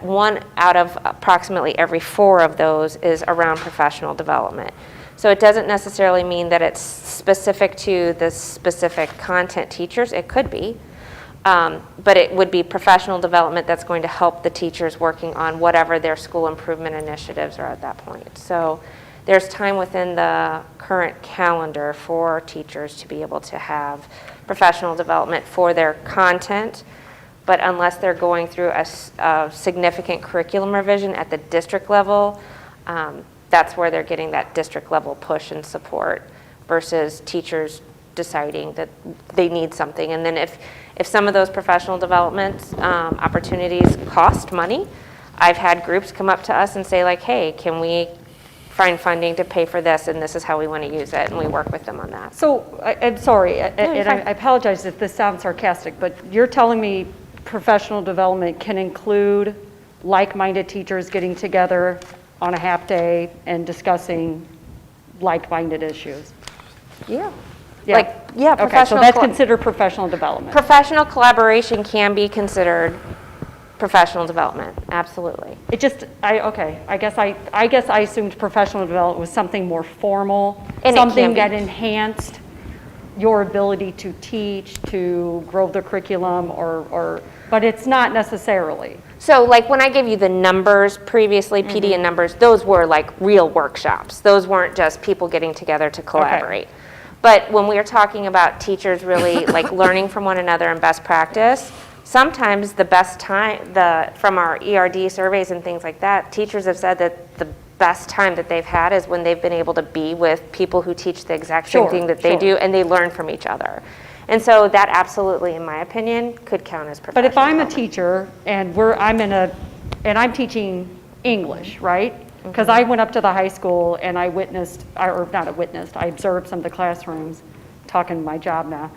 one out of approximately every 4 of those is around professional development. So it doesn't necessarily mean that it's specific to the specific content teachers. It could be. But it would be professional development that's going to help the teachers working on whatever their school improvement initiatives are at that point. So there's time within the current calendar for teachers to be able to have professional development for their content, but unless they're going through a significant curriculum revision at the district level, that's where they're getting that district level push and support versus teachers deciding that they need something. And then if some of those professional development opportunities cost money, I've had groups come up to us and say like, hey, can we find funding to pay for this, and this is how we want to use it, and we work with them on that. So, I'm sorry, and I apologize if this sounds sarcastic, but you're telling me professional development can include like-minded teachers getting together on a half day and discussing like-minded issues? Yeah. Okay, so that's considered professional development. Professional collaboration can be considered professional development, absolutely. It just, I guess I assumed professional development was something more formal, And something that enhanced your ability to teach, to grow the curriculum, but it's not necessarily. So like when I gave you the numbers previously, PD and numbers, those were like real workshops. Those weren't just people getting together to collaborate. Okay. But when we are talking about teachers really like learning from one another and best practice, sometimes the best time, from our ERD surveys and things like that, teachers have said that the best time that they've had is when they've been able to be with people who teach the exact same thing that they do, and they learn from each other. And so that absolutely, in my opinion, could count as professional. But if I'm a teacher and I'm teaching English, right? Because I went up to the high school and I I observed some of the classrooms, talking my job now.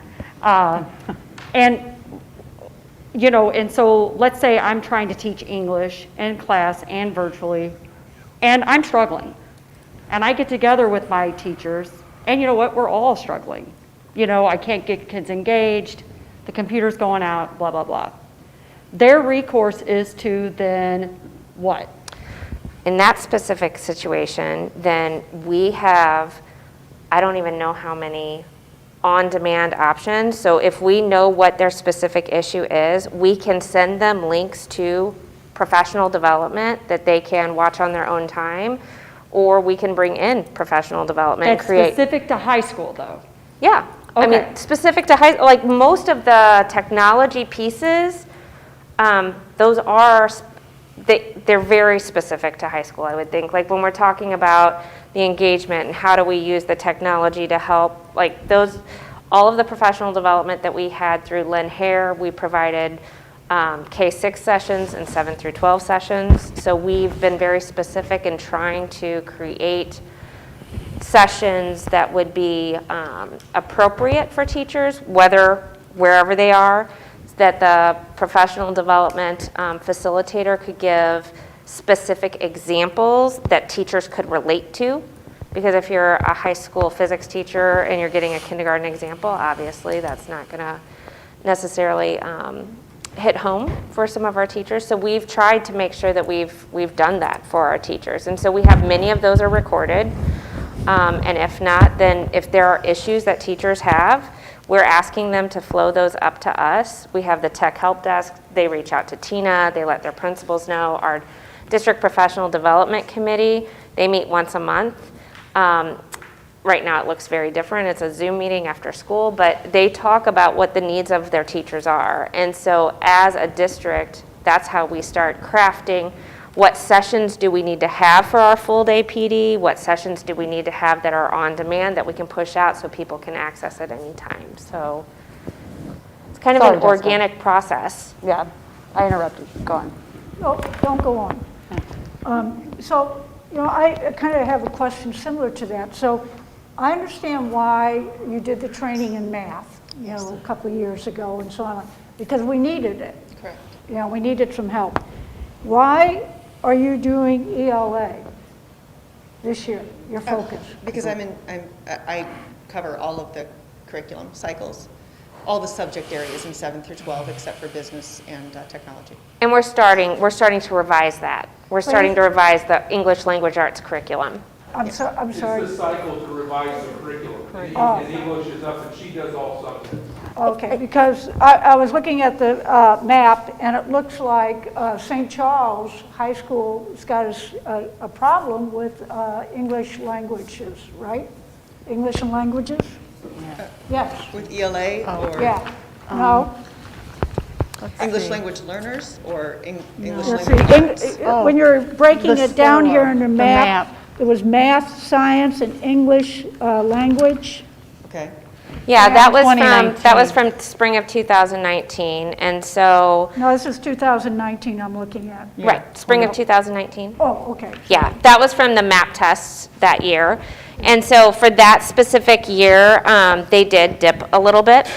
And so let's say I'm trying to teach English in class and virtually, and I'm struggling. And I get together with my teachers, and you know what, we're all struggling. I can't get kids engaged, the computer's going out, blah, blah, blah. Their recourse is to then what? In that specific situation, then we have, I don't even know how many on-demand options. So if we know what their specific issue is, we can send them links to professional development that they can watch on their own time, or we can bring in professional development and create. Specific to high school though? Yeah. Okay. I mean, specific to like most of the technology pieces, those are, they're very specific to high school, I would think. Like when we're talking about the engagement and how do we use the technology to help, like those, all of the professional development that we had through Lynn Hare, we provided K-6 sessions and 7 through 12 sessions. So we've been very specific in trying to create sessions that would be appropriate for teachers, wherever they are, that the professional development facilitator could give specific examples that teachers could relate to. Because if you're a high school physics teacher and you're getting a kindergarten example, obviously that's not going to necessarily hit home for some of our teachers. So we've tried to make sure that we've done that for our teachers. And so we have many of those are recorded. And if not, then if there are issues that teachers have, we're asking them to flow those up to us. We have the tech help desk. They reach out to Tina. They let their principals know. Our district professional development committee, they meet once a month. Right now it looks very different. It's a Zoom meeting after school, but they talk about what the needs of their teachers are. And so as a district, that's how we start crafting what sessions do we need to have for our full day PD? What sessions do we need to have that are on demand that we can push out so people can access at any time? So it's kind of an organic process. Yeah, I interrupted. Go on. No, don't go on. So, I kind of have a question similar to that. So I understand why you did the training in math, a couple of years ago and so on, because we needed it. Correct. We needed some help. Why are you doing ELA? this year, your focus? Because I cover all of the curriculum cycles, all the subject areas in 7 through 12, except for business and technology. And we're starting to revise that. We're starting to revise the English language arts curriculum. I'm sorry. It's the cycle to revise the curriculum. And English is up, and she does all subjects. Okay, because I was looking at the map, and it looks like St. Charles High School has got a problem with English languages, right? English and languages? Yes. With ELA or? Yeah. No? English language learners or English Let's language see. arts? When you're breaking it down here in the map. map, there was math, science, and English language. Okay. Yeah, that was 2019. from spring of 2019, and so, No, this is 2019 I'm looking at. right, spring of 2019. Oh, okay. Yeah, that was from the MAP tests that year. And so for that specific year, they did dip a little bit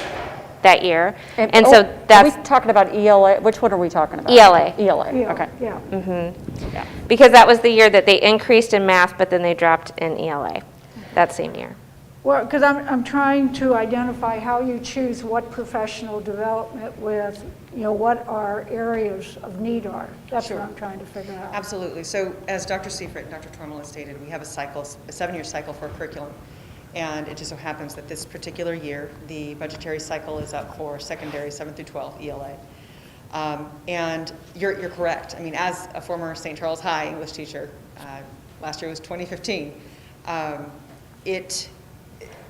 that year. And so that's. Are we talking about ELA? Which one are we talking about? ELA. ELA, Yeah, okay. yeah. Because that was the year that they increased in math, but then they dropped in ELA that same year. Well, because I'm trying to identify how you choose what professional development with, what our areas of need are. That's what I'm trying to figure out. Absolutely. So as Dr. Seifert and Dr. Tormel has stated, we have a 7-year cycle for a curriculum. And it just so happens that this particular year, the budgetary cycle is up for secondary 7 through 12 ELA. And you're correct. I mean, as a former St. Charles High English teacher, last year was 2015,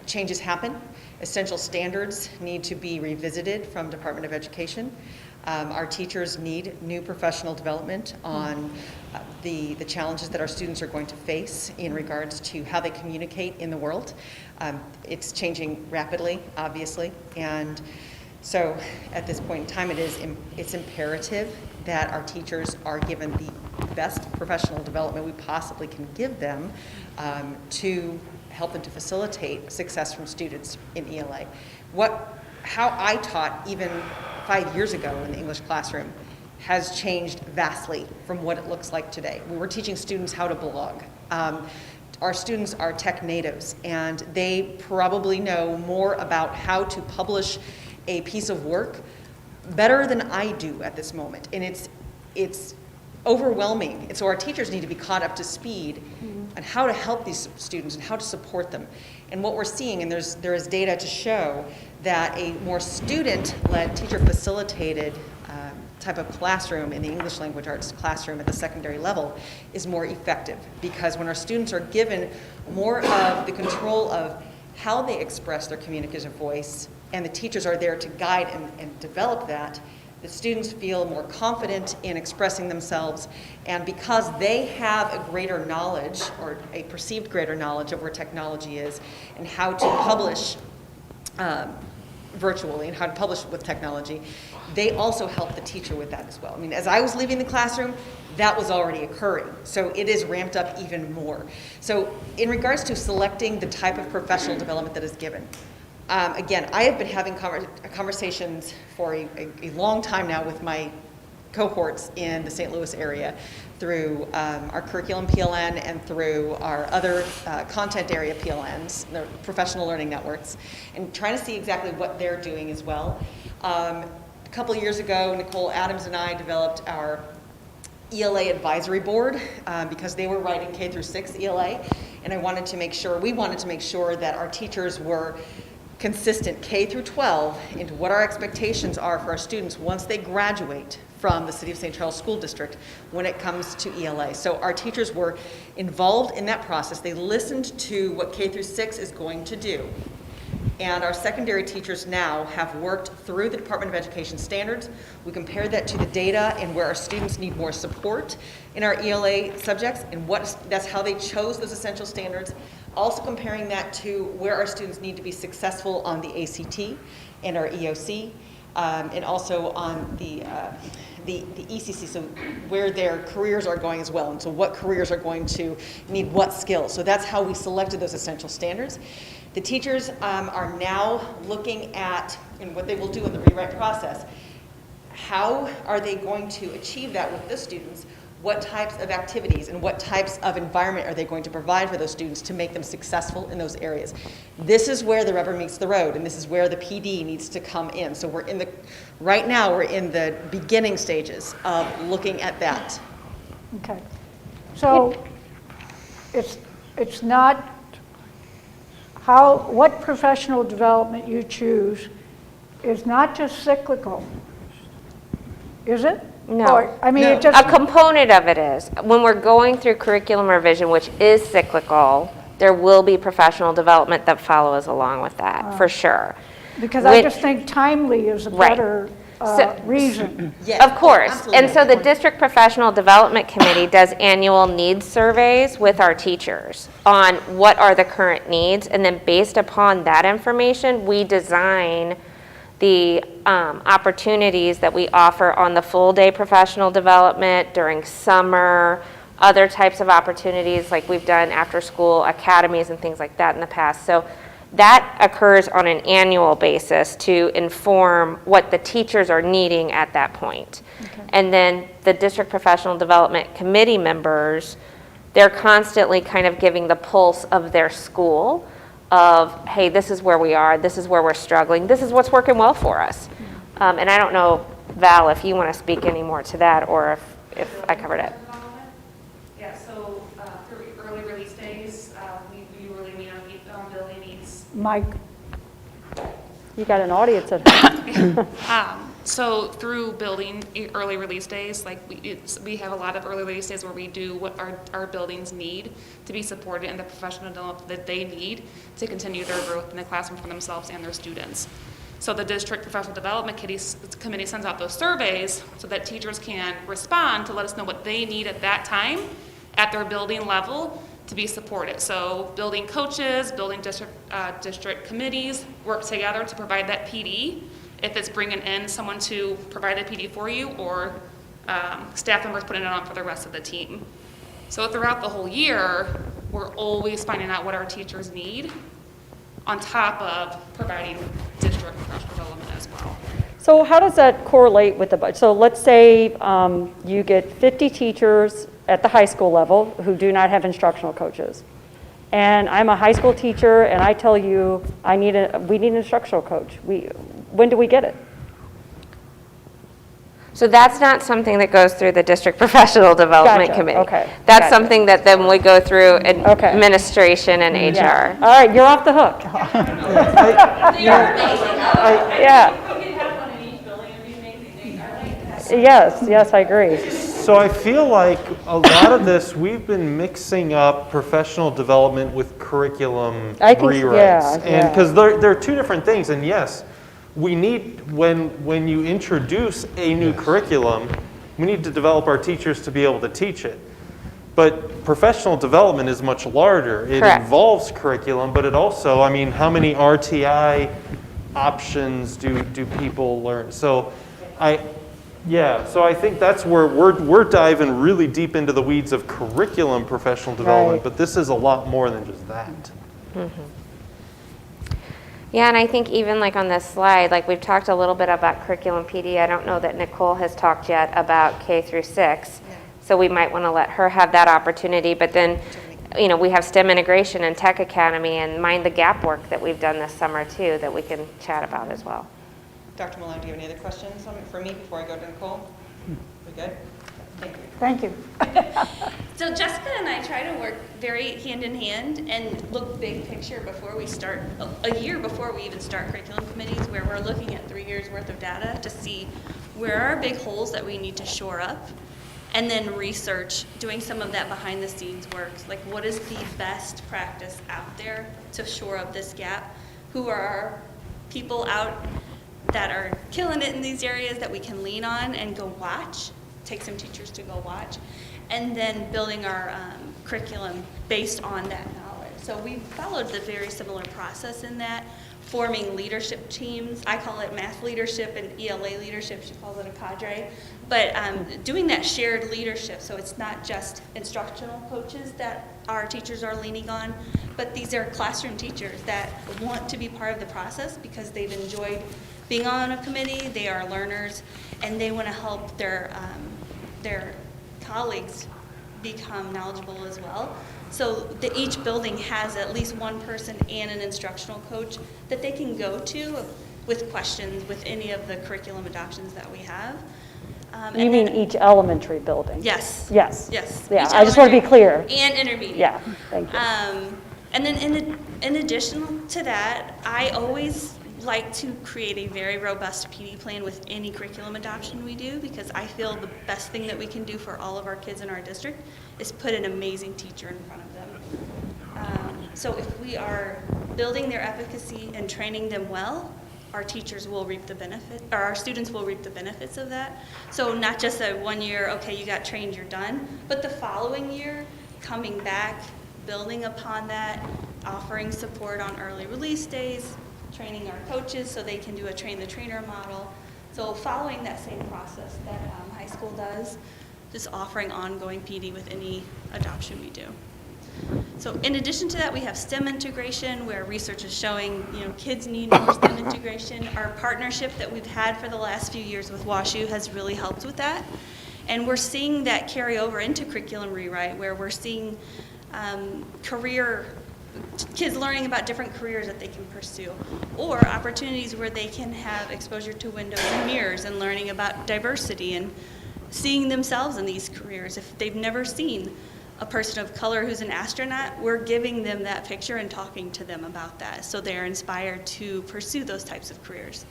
changes happen. Essential standards need to be revisited from Department of Education. Our teachers need new professional development on the challenges that our students are going to face in regards to how they communicate in the world. It's changing rapidly, obviously, and so at this point in time, it's imperative that our teachers are given the best professional development we possibly can give them to help them to facilitate success from students in ELA. How I taught even 5 years ago in the English classroom has changed vastly from what it looks like today. We were teaching students how to blog. Our students are tech natives, and they probably know more about how to publish a piece of work better than I do at this moment. And it's overwhelming. And so our teachers need to be caught up to speed on how to help these students and how to support them. And what we're seeing, and there is data to show that a more student-led, teacher-facilitated type of classroom in the English language arts classroom at the secondary level is more effective, because when our students are given more of the control of how they express their communicative voice, and the teachers are there to guide and develop that, the students feel more confident in expressing themselves, and because they have a greater knowledge, or a perceived greater knowledge of where technology is and how to publish virtually and how to publish with technology, they also help the teacher with that as well. I mean, as I was leaving the classroom, that was already occurring. So it is ramped up even more. So in regards to selecting the type of professional development that is given, again, I have been having conversations for a long time now with my cohorts in the St. Louis area through our curriculum PLN and through our other content area PLNs, the professional learning networks, and trying to see exactly what they're doing as well. A couple of years ago, Nicole Adams and I developed our ELA advisory board because they were writing K through 6 ELA, and we wanted to make sure that our teachers were consistent K through 12 into what our expectations are for our students once they graduate from the City of St. Charles School District when it comes to ELA. So our teachers were involved in that process. They listened to what K through 6 is going to do. And our secondary teachers now have worked through the Department of Education standards. We compared that to the data and where our students need more support in our ELA subjects, and that's how they chose those essential standards. Also comparing that to where our students need to be successful on the ACT and our EOC, and also on the ECC, so where their careers are going as well, and so what careers are going to need what skills. So that's how we selected those essential standards. The teachers are now looking at, and what they will do in the rewrite process, how are they going to achieve that with the students what types of activities and what types of environment are they going to provide for those students to make them successful in those areas. This is where the rubber meets the road, and this is where the PD needs to come in. So right now we're in the beginning stages of looking at that. Okay. So it's not what professional development you choose is not just cyclical, is it? No. It just. A component of it is, when we're going through curriculum revision, which is cyclical, there will be professional development that follows along with that, for sure. Because I just think timely is a better reason. Yes, of course. absolutely. And so the District Professional Development Committee does annual needs surveys with our teachers on what are the current needs, and then based upon that information, we design the opportunities that we offer on the full day professional development, during summer, other types of opportunities like we've done after school academies and things like that in the past. So that occurs on an annual basis to inform what the teachers are needing at that point. Okay. And then the District Professional Development Committee members, they're constantly kind of giving the pulse of their school of, hey, this is where we are, this is where we're struggling, this is what's working well for us. And I don't know, Val, if you want to speak any more to that, or if I covered it. Yeah, so through early release days, we really meet on building needs. Mike. You got an audience at home. So through building early release days, like we have a lot of early release days where we do what our buildings need to be supported and the professional development that they need to continue their growth in the classroom for themselves and their students. So the District Professional Development Committee sends out those surveys so that teachers can respond to let us know what they need at that time at their building level to be supported. So building coaches, building district committees work together to provide that PD. If it's bringing in someone to provide a PD for you, or staff members putting it on for the rest of the team. So throughout the whole year, we're always finding out what our teachers need on top of providing district professional development as well. So how does that correlate with the budget? So let's say you get 50 teachers at the high school level who do not have instructional coaches. And I'm a high school teacher, and I tell you, we need an instructional coach. When do we get it? So that's not something that goes through the District Professional Development Committee. Okay. That's something that then we go through administration and HR. Yeah. All right, you're off the hook. Yeah. Yes, I agree. So I feel like a lot of this, we've been mixing up professional development with curriculum rewrites. And because they're two different things, and yes, we need, when you introduce a new curriculum, we need to develop our teachers to be able to teach it. But professional development is much larger. It involves curriculum, but it also, I mean, how many RTI options do people learn? So so I think that's where we're diving really deep into the weeds of curriculum professional development, but this is a lot more than just that. Mm-hmm. Yeah, and I think even like on this slide, like we've talked a little bit about curriculum PD. I don't know that Nicole has talked yet about K through 6, so we might want to let her have that opportunity. But then, we have STEM integration and Tech Academy and Mind the Gap work that we've done this summer too that we can chat about as well. Dr. Malone, do you have any other questions for me before I go to Nicole? We good? Thank you. So Jessica and I try to work very hand in hand and look big picture before we start, a year before we even start curriculum committees, where we're looking at 3 years worth of data to see where are big holes that we need to shore up, and then research, doing some of that behind the scenes work, like what is the best practice out there to shore up this gap? Who are our people out that are killing it in these areas that we can lean on and go watch, take some teachers to go watch, and then building our curriculum based on that knowledge. So we followed the very similar process in that, forming leadership teams. I call it math leadership, and ELA leadership, she calls it a cadre. But doing that shared leadership, so it's not just instructional coaches that our teachers are leaning on, but these are classroom teachers that want to be part of the process because they've enjoyed being on a committee, they are learners, and they want to help their colleagues become knowledgeable as well. So each building has at least one person and an instructional coach that they can go to with questions with any of the curriculum adoptions that we have. You mean each elementary building? Yes. Yes. Yes. Yeah, Each I just want to be clear. And intermediate. Yeah, thank you. And then in addition to that, I always like to create a very robust PD plan with any curriculum adoption we do, because I feel the best thing that we can do for all of our kids in our district is put an amazing teacher in front of them. So if we are building their efficacy and training them well, our teachers will reap the benefit, or our students will reap the benefits of that. So not just a 1 year, okay, you got trained, you're done, but the following year, coming back, building upon that, offering support on early release days, training our coaches so they can do a train-the-trainer model. So following that same process that high school does, just offering ongoing PD with any adoption we do. So in addition to that, we have STEM integration, where research is showing, kids need more STEM integration. Our partnership that we've had for the last few years with WashU has really helped with that. And we're seeing that carry over into curriculum rewrite, where we're seeing kids learning about different careers that they can pursue, or opportunities where they can have exposure to windows and mirrors and learning about diversity and seeing themselves in these careers. If they've never seen a person of color who's an astronaut, we're giving them that picture and talking to them about that, so they're inspired to pursue those types of careers.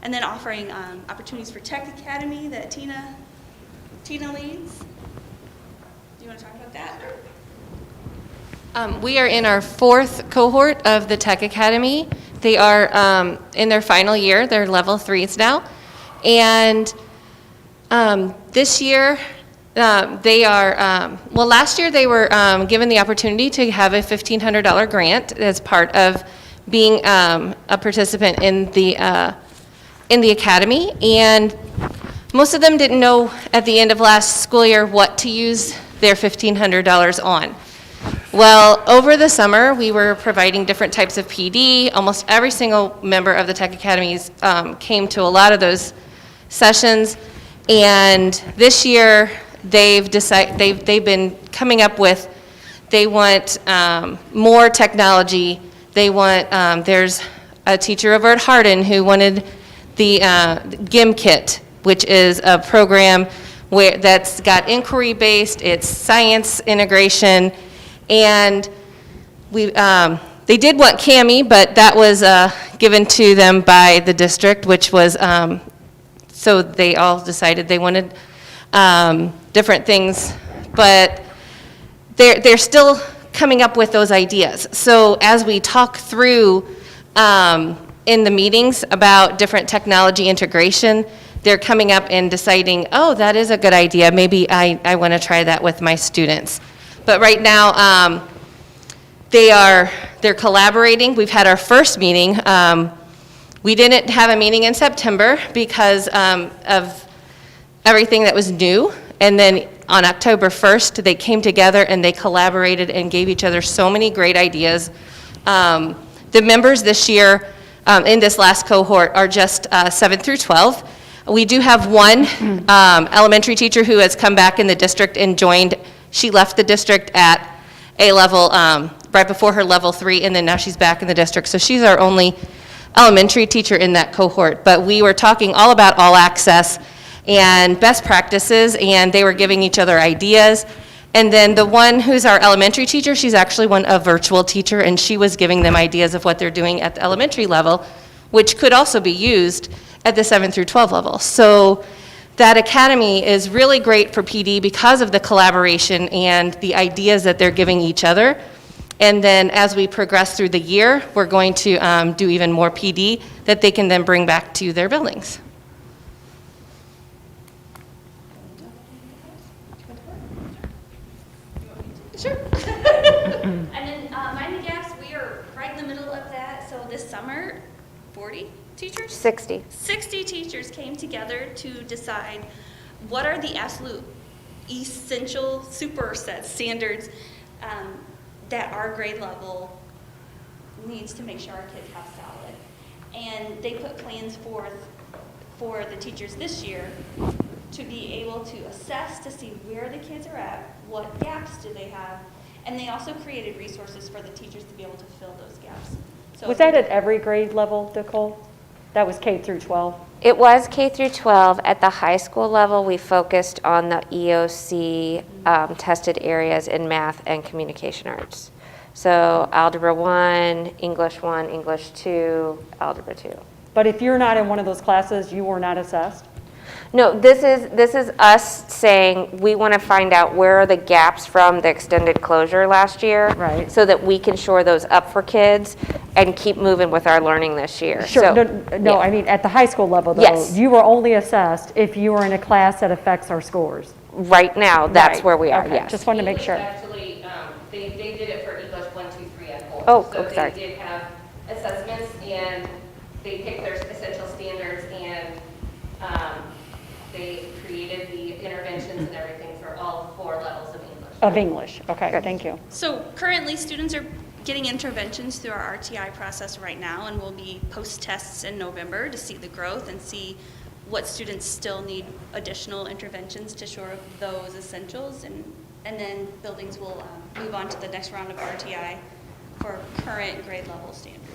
And then offering opportunities for Tech Academy that Tina leads. Do you want to talk about that? We are in our 4th cohort of the Tech Academy. They are in their final year. They're level 3s now. And this year, they are, last year they were given the opportunity to have a $1,500 grant as part of being a participant in the academy. And most of them didn't know at the end of last school year what to use their $1,500 on. Well, over the summer, we were providing different types of PD. Almost every single member of the Tech Academies came to a lot of those sessions. And this year, they've been coming up with, they want more technology. They want, there's a teacher over at Hardin who wanted the GIM kit, which is a program that's got inquiry-based, it's science integration, and they did want CAMI, but that was given to them by the district, which was, so they all decided they wanted different things, but they're still coming up with those ideas. So as we talk through in the meetings about different technology integration, they're coming up and deciding, oh, that is a good idea. Maybe I want to try that with my students. But right now, they're collaborating. We've had our first meeting. We didn't have a meeting in September because of everything that was new. And then on October 1st, they came together and they collaborated and gave each other so many great ideas. The members this year in this last cohort are just 7 through 12. We do have one elementary teacher who has come back in the district and joined. She left the district at a level, right before her level 3, and then now she's back in the district. So she's our only elementary teacher in that cohort. But we were talking all about all access and best practices, and they were giving each other ideas. And then the one who's our elementary teacher, she's actually a virtual teacher, and she was giving them ideas of what they're doing at the elementary level, which could also be used at the 7 through 12 level. So that academy is really great for PD because of the collaboration and the ideas that they're giving each other. And then as we progress through the year, we're going to do even more PD that they can then bring back to their buildings. Sure. And then Miami Gaps, we are right in the middle of that. So this summer, 40 teachers? 60. 60 teachers came together to decide what are the absolute essential superset standards that our grade level needs to make sure our kids have solid. And they put plans forth for the teachers this year to be able to assess to see where the kids are at, what gaps do they have, and they also created resources for the teachers to be able to fill those gaps. So Was that at every grade level, Nicole? That was K through 12? It was K through 12. At the high school level, we focused on the EOC tested areas in math and communication arts. So Algebra 1, English 2, Algebra 2. But if you're not in one of those classes, you were not assessed? No, this is us saying we want to find out where are the gaps from the extended closure last year. Right. So that we can shore those up for kids and keep moving with our learning this year. Sure, So, no, yeah. I mean, at the high school level, though. Yes. You were only assessed if you were in a class that affects our scores. Right now, that's Right. where we are, Okay, yes. just wanted to make sure. Actually, they did it for English 1, 2, 3, and 4. Oh, So sorry. they did have assessments, and they picked their essential standards, and they created the interventions and everything for all 4 levels of English. Of English, okay, thank you. So currently, students are getting interventions through our RTI process right now, and we'll be post-tests in November to see the growth and see what students still need additional interventions to shore up those essentials, and then buildings will move on to the next round of RTI for current grade level standards.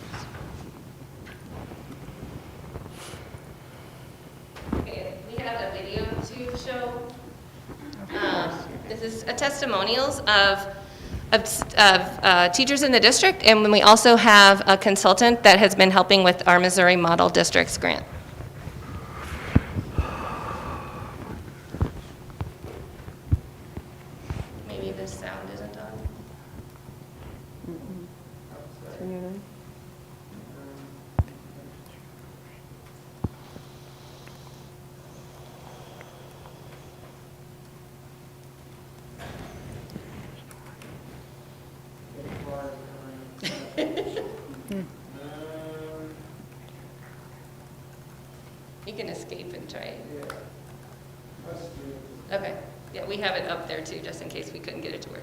Okay, we have a video to show. This is a testimonials of teachers in the district, and then we also have a consultant that has been helping with our Missouri Model Districts grant. Maybe the sound isn't on. You can escape and try it. Okay, yeah, we have it up there too, just in case we couldn't get it to work.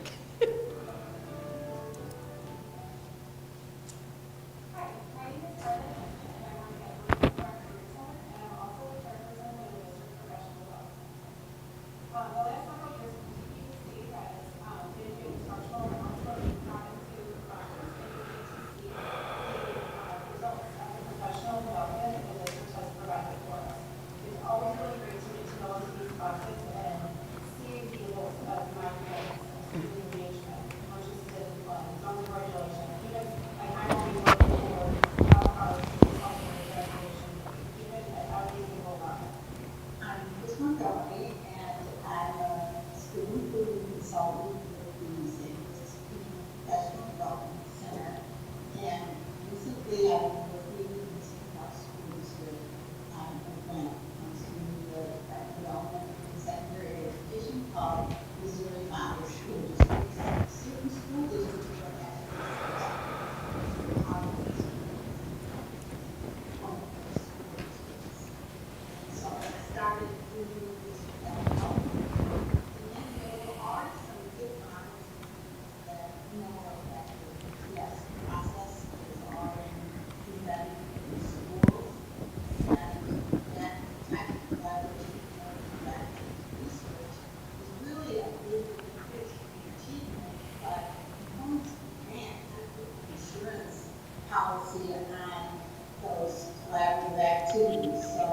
Those collaborative activities, so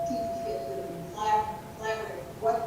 teachers get to collaborate what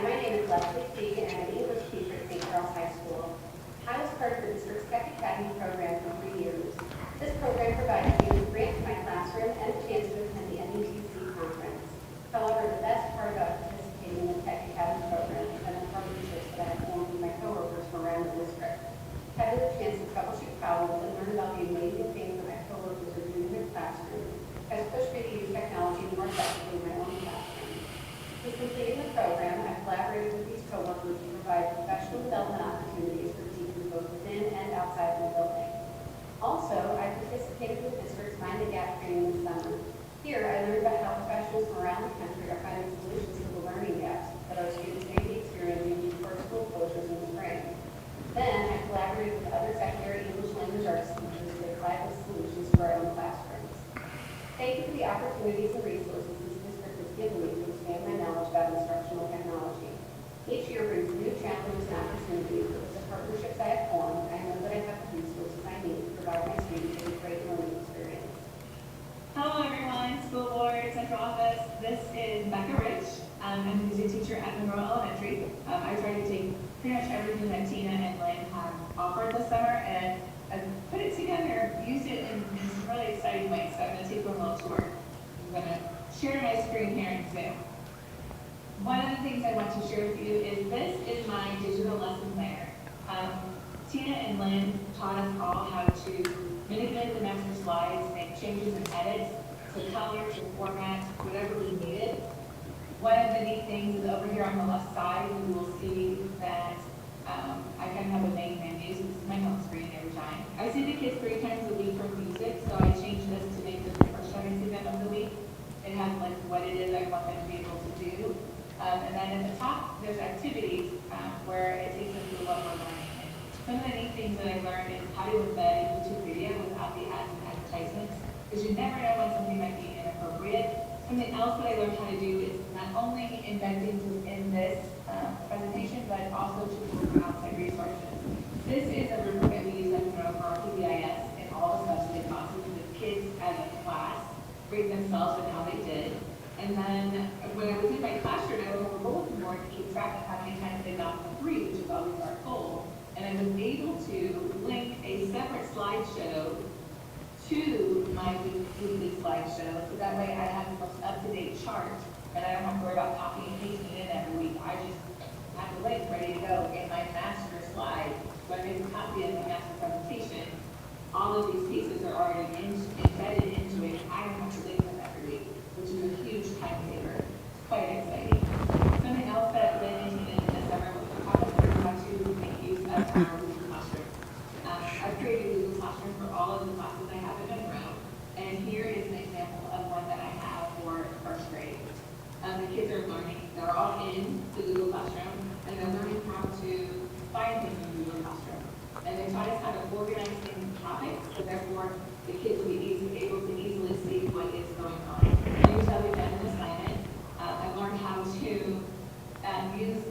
my name is Leslie C., and I'm an English teacher at St. Charles High School. I was part of the district's Tech Academy program for 3 years. This program provided me with grants in my classroom and a chance to attend the NETC conference. However, the best part about participating in the Tech Academy program has been the partnerships that I have formed with my coworkers from around the district. Having the chance to troubleshoot problems and learn about the amazing things that my coworkers are doing in their classroom has pushed me to use technology more effectively in my own classroom. Since completing the program, I've collaborated with these coworkers to provide professional development opportunities for teachers both within and outside the building. Also, I participated in the district's Mind the Gap training this summer. Here, I learned about how professionals from around the country are finding solutions to the learning gaps that our students may be experiencing before school closures in the spring. Then, I collaborated with other secondary English language arts teachers to apply those solutions to our own classrooms. Thank you for the opportunities and resources this district has given me to expand my knowledge about instructional technology. Each year brings new challenges and opportunities, but with the partnerships I have formed, I know that I have the resources I need to provide my students with a great learning experience. Hello everyone, school board, central office. This is Becca Rich. I'm a music teacher at Monroe Elementary. I try to take pretty much everything that Tina and Lynn have offered this summer and I've put it together, used it in some really exciting ways. So I'm going to take you a little tour. I'm going to share my screen here in Zoom. One of the things I want to share with you is this is my digital lesson planner. Tina and Lynn taught us all how to manipulate the master slides, make changes and edits to colors and formats, whatever we needed. One of the neat things is over here on the left side, you will see that I kind of have a main menu. So this is my home screen every time. I see the kids 3 times a week for music, so I changed this to make this the first time I see them of the week. It has like what it is I want them to be able to do. And then at the top, there's activities where it takes them through what we're learning. Some of the neat things that I learned is how to embed a YouTube video without the ads and advertisements, because you never know when something might be inappropriate. Something else that I learned how to do is not only embed things in this presentation, but also to look for outside resources. This is a rubric that we use at Monroe for our PBIS and all the substantive classes with kids as a class, rate themselves and how they did. And then when I was in my classroom, I wrote a bulletin board to keep track of how many times they got the 3, which is always our goal. And I was able to link a separate slideshow to my weekly slideshow, so that way I have the most up-to-date chart, and I don't have to worry about copying and pasting it in every week. I just have the link ready to go in my master slide. So I make a copy of the master presentation. All of these pieces are already embedded into it. I don't have to link them every week, which is a huge time saver. It's quite exciting. Something else that Lynn and Tina did this summer was to talk us through how to make use of our Google Classroom. I've created a Google Classroom for all of the classes I have in Monroe, and here is an example of one that I have for first grade. The kids are learning, they're all in the Google Classroom, and they're learning how to find things in the Google Classroom. And they taught us how to organize things in topics, so therefore the kids will be able to easily see what is going on. Here's how we've done an assignment. I learned how to use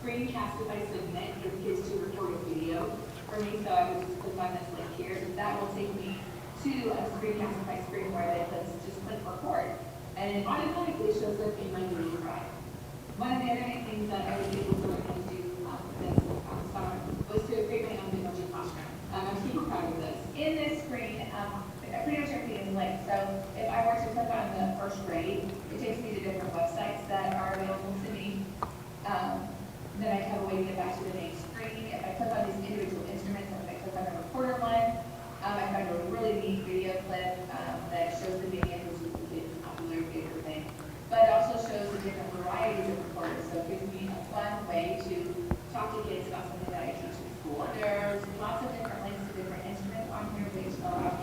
Screencastify Submit for kids to record a video for me, so I would just click on this link here. That will take me to a Screencastify screen where it says just click record, and it automatically shows up in my Google Drive. One of the other neat things that I was able to learn how to do this summer was to create my own emoji classroom. I'm super proud of this. In this screen, pretty much everything is linked. So if I were to click on the first grade, it takes me to different websites that are available to me. Then I have a way to get back to the main screen. If I click on these individual instruments, and if I click on the recorder one, I find a really neat video clip that shows the video, which is the kids' popular favorite thing. But it also shows the different varieties of recorders. So it gives me a fun way to talk to kids about something that I teach in school. There's lots of different links to different instruments on here, which allow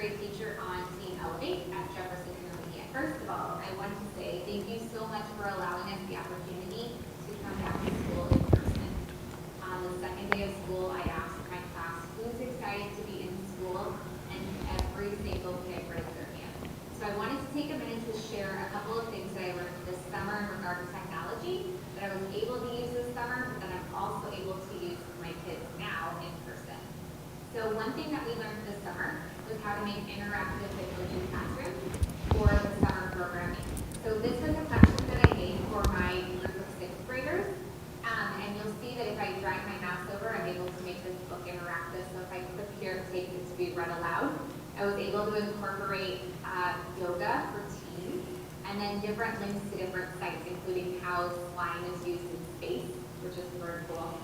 grade teacher on Team Elevate at Jefferson Intermediate. First of all, I want to say thank you so much for allowing us the opportunity to come back to school in person. On the second day of school, I asked my class who's excited to be in school, and every single kid raised their hand. So I wanted to take a minute to share a couple of things that I learned this summer in regard to technology that I was able to use this summer, but that I'm also able to use with my kids now in person. So one thing that we learned this summer was how to make interactive videos in classrooms for the summer programming. So this was a section that I made for my group of sixth graders. And you'll see that if I drag my mouse over, I'm able to make this book interactive. So if I click here to take it to be read aloud, I was able to incorporate yoga for teens, and then different links to different sites, including how slime is used in space, which is very cool,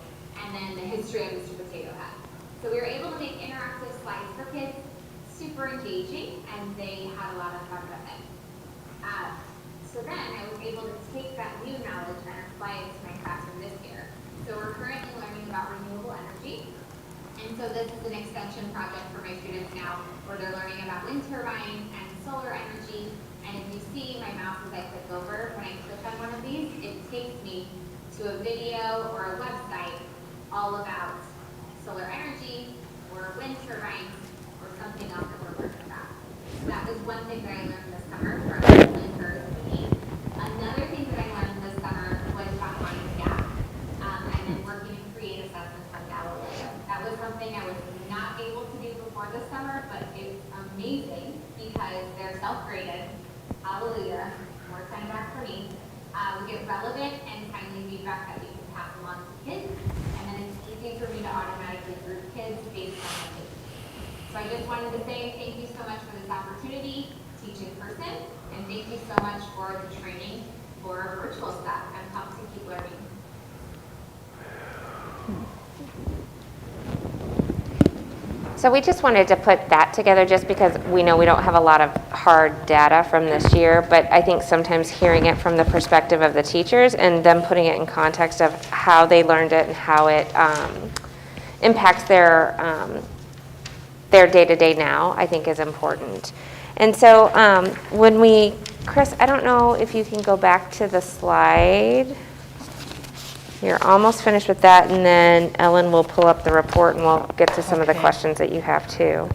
and then the history of Mr. Potato Head. So we were able to make interactive slides for kids, super engaging, and they had a lot of fun with it. So then I was able to take that new knowledge and apply it to my classroom this year. So we're currently learning about renewable energy. And so this is an extension project for my students now, where they're learning about wind turbines and solar energy. And if you see my mouse as I click over, when I click on one of these, it takes me to a video or a website all about solar energy or wind turbines or something else that we're learning about. So that was one thing that I learned this summer from Linker. Another thing that I learned this summer was about my staff and then working in create assessments on Galileo. That was something I was not able to do before this summer, but it's amazing because they're self-graded. Hallelujah, more time back for me. We get relevant and timely feedback that we can pass along to kids, and then it's easy for me to automatically group kids based on my kids. So I just wanted to say thank you so much for this opportunity, teach in person, and thank you so much for the training for virtual stuff. I'm pumped to keep learning. So we just wanted to put that together just because we know we don't have a lot of hard data from this year, but I think sometimes hearing it from the perspective of the teachers and them putting it in context of how they learned it and how it impacts their day-to-day now, I think is important. And so Chris, I don't know if you can go back to the slide. You're almost finished with that, and then Ellen will pull up the report and we'll get to some of the questions that you have too.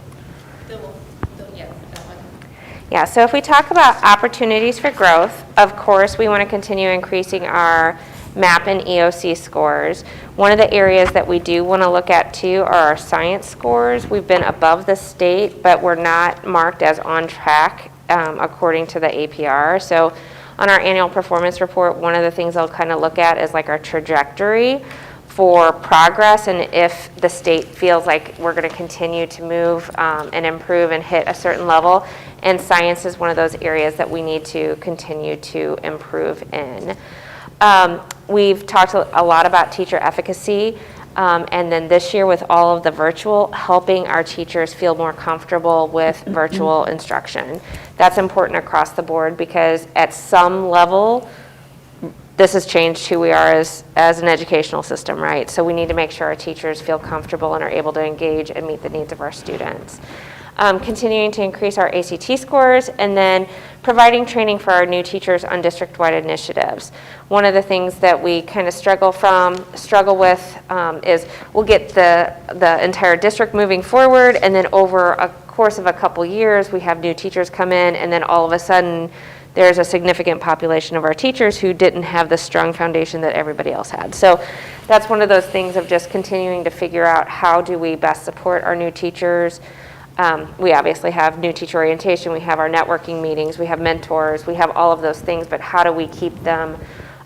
Yeah, so if we talk about opportunities for growth, of course, we want to continue increasing our MAP and EOC scores. One of the areas that we do want to look at too are our science scores. We've been above the state, but we're not marked as on track according to the APR. So on our annual performance report, one of the things I'll kind of look at is like our trajectory for progress and if the state feels like we're going to continue to move and improve and hit a certain level. And science is one of those areas that we need to continue to improve in. We've talked a lot about teacher efficacy. And then this year with all of the virtual, helping our teachers feel more comfortable with virtual instruction. That's important across the board because at some level, this has changed who we are as an educational system, right? So we need to make sure our teachers feel comfortable and are able to engage and meet the needs of our students. Continuing to increase our ACT scores, and then providing training for our new teachers on district-wide initiatives. One of the things that we kind of struggle with is we'll get the entire district moving forward, and then over a course of a couple years, we have new teachers come in, and then all of a sudden, there's a significant population of our teachers who didn't have the strong foundation that everybody else had. So that's one of those things of just continuing to figure out how do we best support our new teachers. We obviously have new teacher orientation, we have our networking meetings, we have mentors, we have all of those things, but how do we keep them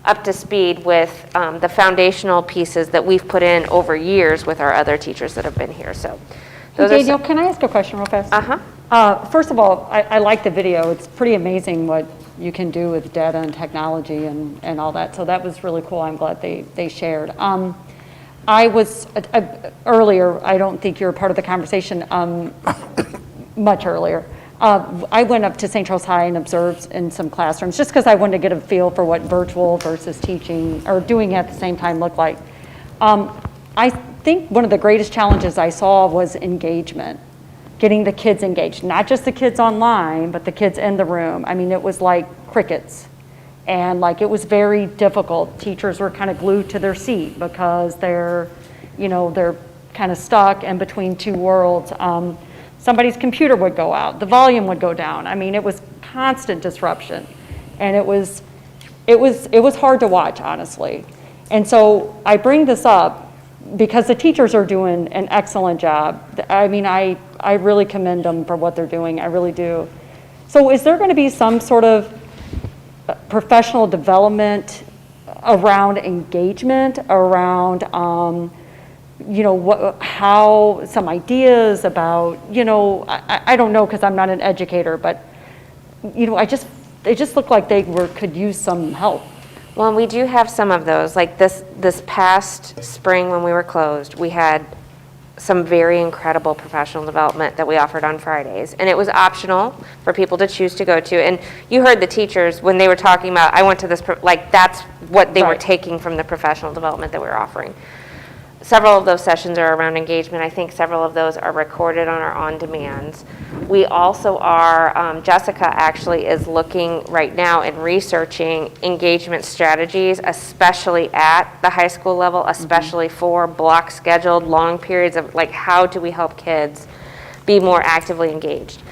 up to speed with the foundational pieces that we've put in over years with our other teachers that have been here. So, Daniel, can I ask a question real fast? First of all, I like the video. It's pretty amazing what you can do with data and technology and all that. So that was really cool. I'm glad they shared. I was earlier, I don't think you're a part of the conversation, much earlier. I went up to St. Charles High and observed in some classrooms just because I wanted to get a feel for what virtual versus teaching or doing at the same time looked like. I think one of the greatest challenges I saw was engagement. getting the kids engaged, not just the kids online, but the kids in the room. I mean, it was like crickets. And like, it was very difficult. Teachers were kind of glued to their seat because they're kind of stuck in between two worlds. Somebody's computer would go out, the volume would go down. I mean, it was constant disruption. And it was hard to watch, honestly. And so I bring this up because the teachers are doing an excellent job. I mean, I really commend them for what they're doing, I really do. So is there gonna be some sort of professional development around engagement, around, how some ideas about, I don't know because I'm not an educator, but, they just look like they could use some help. Well, we do have some of those. Like this past spring when we were closed, we had some very incredible professional development that we offered on Fridays. And it was optional for people to choose to go to. And you heard the teachers when they were talking about, I went to this, that's what they were taking from the professional development that we were offering. Several of those sessions are around engagement. I think several of those are recorded on our on-demands. We also are, Jessica actually is looking right now and researching engagement strategies, especially at the high school level, especially for block scheduled long periods of how do we help kids be more actively engaged.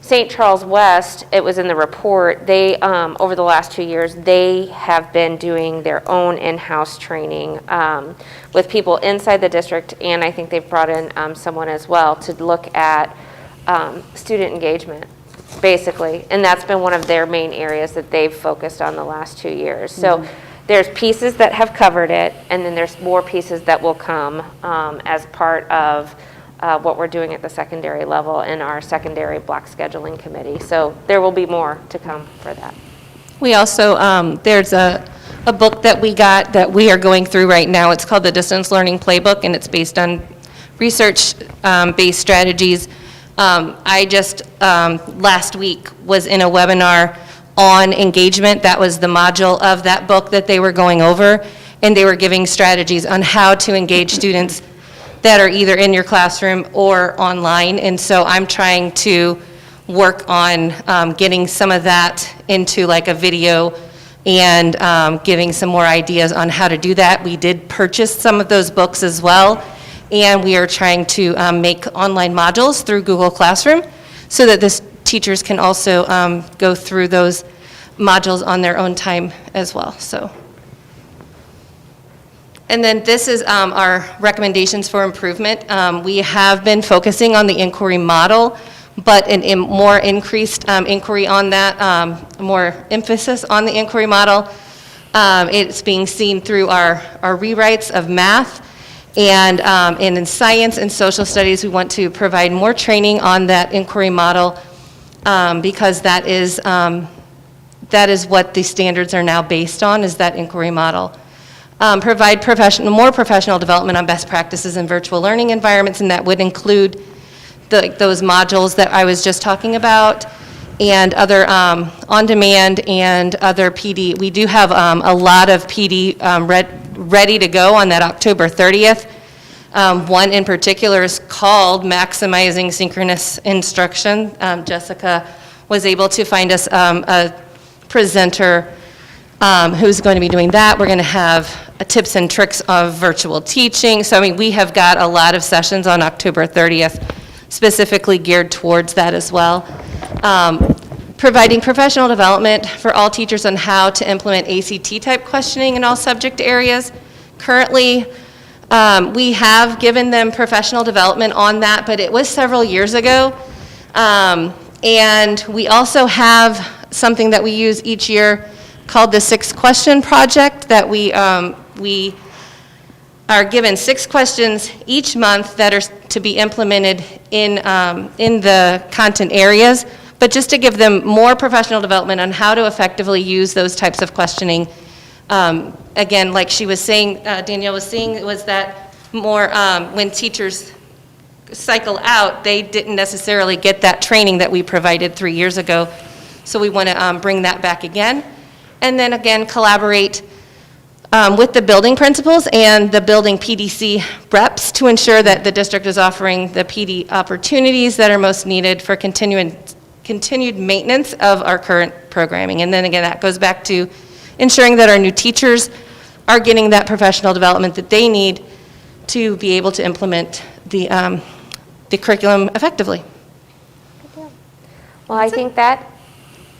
St. Charles West, it was in the report, they, over the last 2 years, they have been doing their own in-house training with people inside the district, and I think they've brought in someone as well to look at student engagement, basically. And that's been one of their main areas that they've focused on the last 2 years. So there's pieces that have covered it, and then there's more pieces that will come as part of what we're doing at the secondary level in our secondary block scheduling committee. So there will be more to come for that. We also, there's a book that we got that we are going through right now. It's called the Distance Learning Playbook, and it's based on research-based strategies. I just, last week, was in a webinar on engagement. That was the module of that book that they were going over, and they were giving strategies on how to engage students that are either in your classroom or online. And so I'm trying to work on getting some of that into like a video and giving some more ideas on how to do that. We did purchase some of those books as well, and we are trying to make online modules through Google Classroom so that the teachers can also go through those modules on their own time as well. So. And then this is our recommendations for improvement. We have been focusing on the inquiry model, but a more increased inquiry on that, more emphasis on the inquiry model. It's being seen through our rewrites of math, and in science and social studies, we want to provide more training on that inquiry model because that is what the standards are now based on, is that inquiry model. Provide more professional development on best practices in virtual learning environments, and that would include those modules that I was just talking about, and other on-demand and other PD. We do have a lot of PD ready to go on that October 30th. One in particular is called Maximizing Synchronous Instruction. Jessica was able to find us a presenter who's going to be doing that. We're going to have tips and tricks of virtual teaching. So, I mean, we have got a lot of sessions on October 30th specifically geared towards that as well. Providing professional development for all teachers on how to implement ACT-type questioning in all subject areas. Currently, we have given them professional development on that, but it was several years ago. And we also have something that we use each year called the 6-question project, that we are given 6 questions each month that are to be implemented in the content areas, but just to give them more professional development on how to effectively use those types of questioning. Again, like she was saying, Danielle was saying, it was that more when teachers cycle out, they didn't necessarily get that training that we provided 3 years ago. So we want to bring that back again. And then again, collaborate with the building principals and the building PDC reps to ensure that the district is offering the PD opportunities that are most needed for continued maintenance of our current programming. And then again, that goes back to ensuring that our new teachers are getting that professional development that they need to be able to implement the curriculum effectively. Well, I think that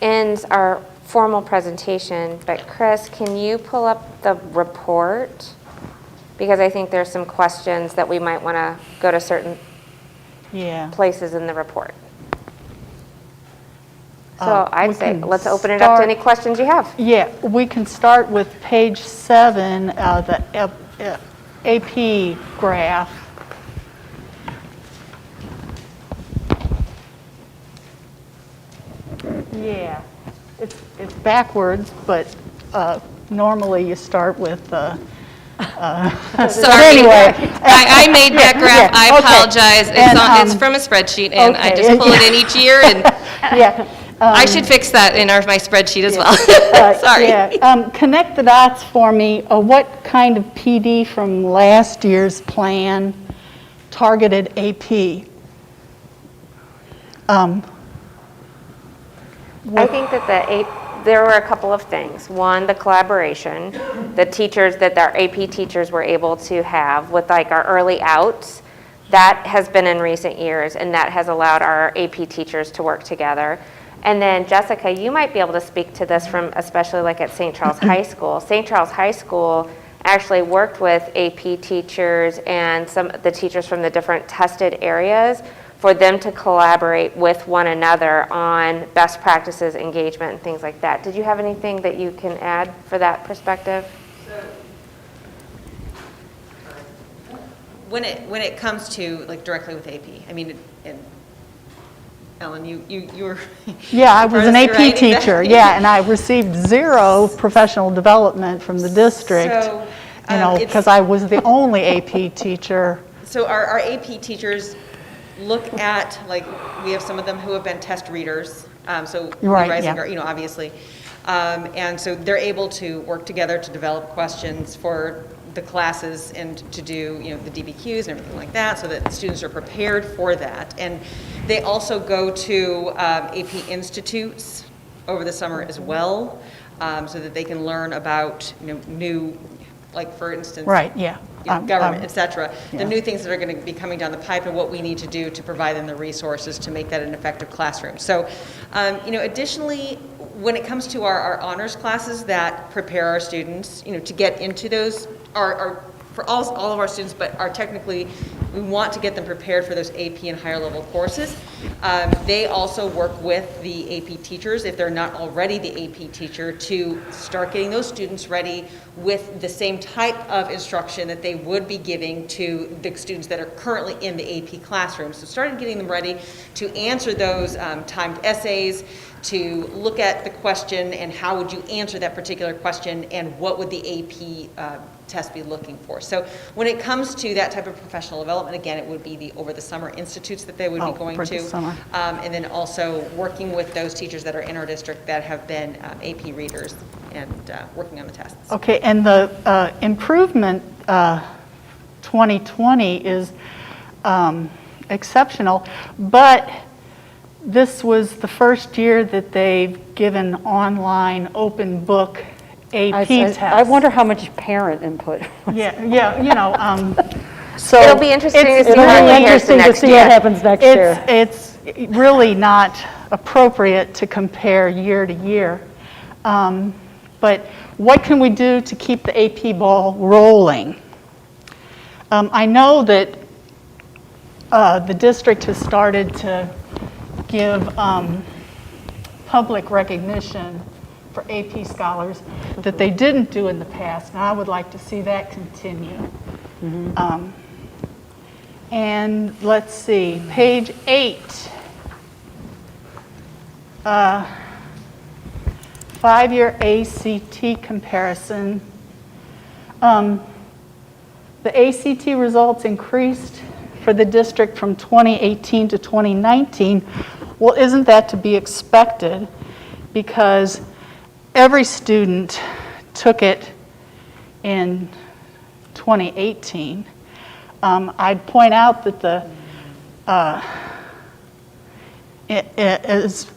ends our formal presentation, but Chris, can you pull up the report? Because I think there's some questions that we might want to go to certain places in the report. So I'd say let's open it up to any questions you have. Yeah, we can start with page 7, the AP graph. Yeah, it's backwards, but normally you start with Sorry, anyway. I made that graph. I okay. apologize. It's from a spreadsheet, and I just pull it in each year, and yeah. I should fix that in my spreadsheet as well. Sorry. Yeah. Connect the dots for me. What kind of PD from last year's plan targeted AP? I think that there were a couple of things. One, the collaboration, the teachers that our AP teachers were able to have with like our early outs, that has been in recent years, and that has allowed our AP teachers to work together. And then Jessica, you might be able to speak to this from especially like at St. Charles High School. St. Charles High School actually worked with AP teachers and some of the teachers from the different tested areas for them to collaborate with one another on best practices, engagement, and things like that. Did you have anything that you can add for that perspective? When it comes to like directly with AP, I mean, and Ellen, you were yeah, I was an AP right? teacher. Yeah, and I received 0 professional development from the district. So, because I was the only AP teacher. So our AP teachers look at, like, we have some of them who have been test readers, so Right, Rising, yeah. Obviously. And so they're able to work together to develop questions for the classes and to do, the DBQs and everything like that, so that the students are prepared for that. And they also go to AP institutes over the summer as well, so that they can learn about, new, like, for instance, Right, yeah. Government, et cetera, yeah. the new things that are going to be coming down the pipe and what we need to do to provide them the resources to make that an effective classroom. So, additionally, when it comes to our honors classes that prepare our students, to get into those, are for all of our students, but are technically, we want to get them prepared for those AP and higher level courses. They also work with the AP teachers, if they're not already the AP teacher, to start getting those students ready with the same type of instruction that they would be giving to the students that are currently in the AP classroom. So starting getting them ready to answer those timed essays, to look at the question and how would you answer that particular question and what would the AP test be looking for. So when it comes to that type of professional development, again, it would be the over the summer institutes that they would be going for to. the summer. And then also working with those teachers that are in our district that have been AP readers and working on the tests. Okay, and the improvement 2020 is exceptional, but this was the first year that they've given online open book AP tests. I wonder how much parent input. So It'll be interesting to see It'll how be it compares to interesting to next see year. what happens next year. It's really not appropriate to compare year to year. But what can we do to keep the AP ball rolling? I know that the district has started to give public recognition for AP scholars that they didn't do in the past, and I would like to see that continue. And let's see, page 8. 5-year ACT comparison. The ACT results increased for the district from 2018 to 2019. Well, isn't that to be expected? Because every student took it in 2018. I'd point out that as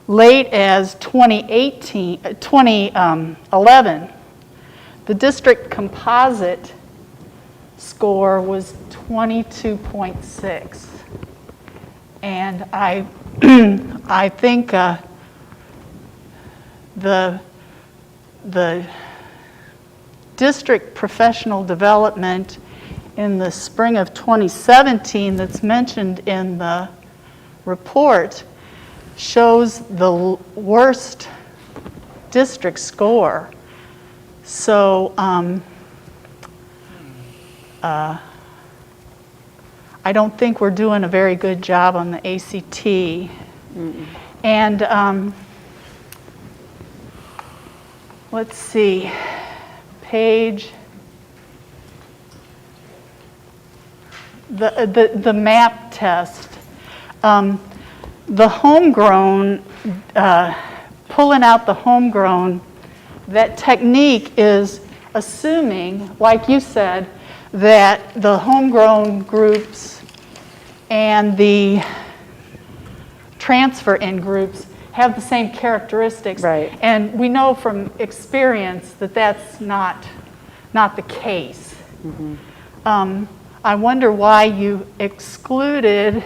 late as 2011, the district composite score was 22.6. And I think the district professional development in the spring of 2017 that's mentioned in the report shows the worst district score. So I don't think we're doing a very good job on the ACT. And let's see, the MAP test. The homegrown, pulling out the homegrown, that technique is assuming, like you said, that the homegrown groups and the transfer in groups have the same characteristics. Right. And we know from experience that that's not the case. I wonder why you excluded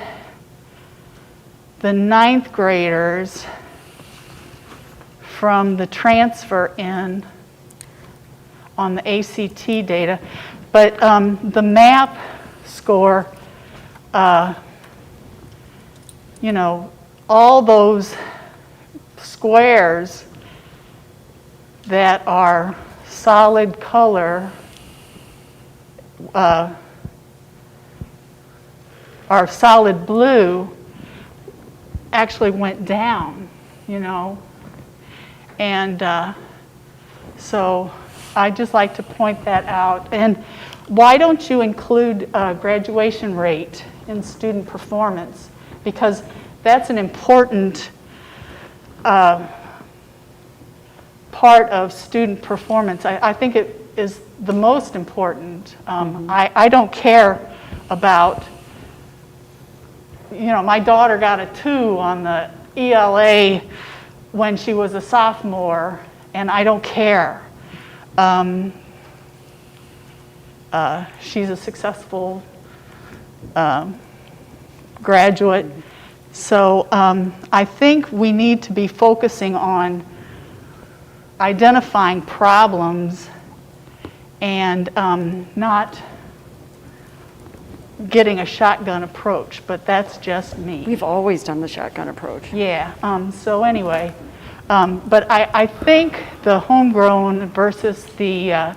the 9th graders from the transfer in on the ACT data. But the MAP score, you know, all those squares that are solid color are solid blue actually went down, you know. And so I'd just like to point that out. And why don't you include graduation rate in student performance? Because that's an important part of student performance. I think it is the most important. I don't care about, you know, my daughter got a 2 on the ELA when she was a sophomore, and I don't care. She's a successful graduate. So I think we need to be focusing on identifying problems and not getting a shotgun approach, but that's just me. We've always done the shotgun approach. Yeah, so anyway, but I think the homegrown versus the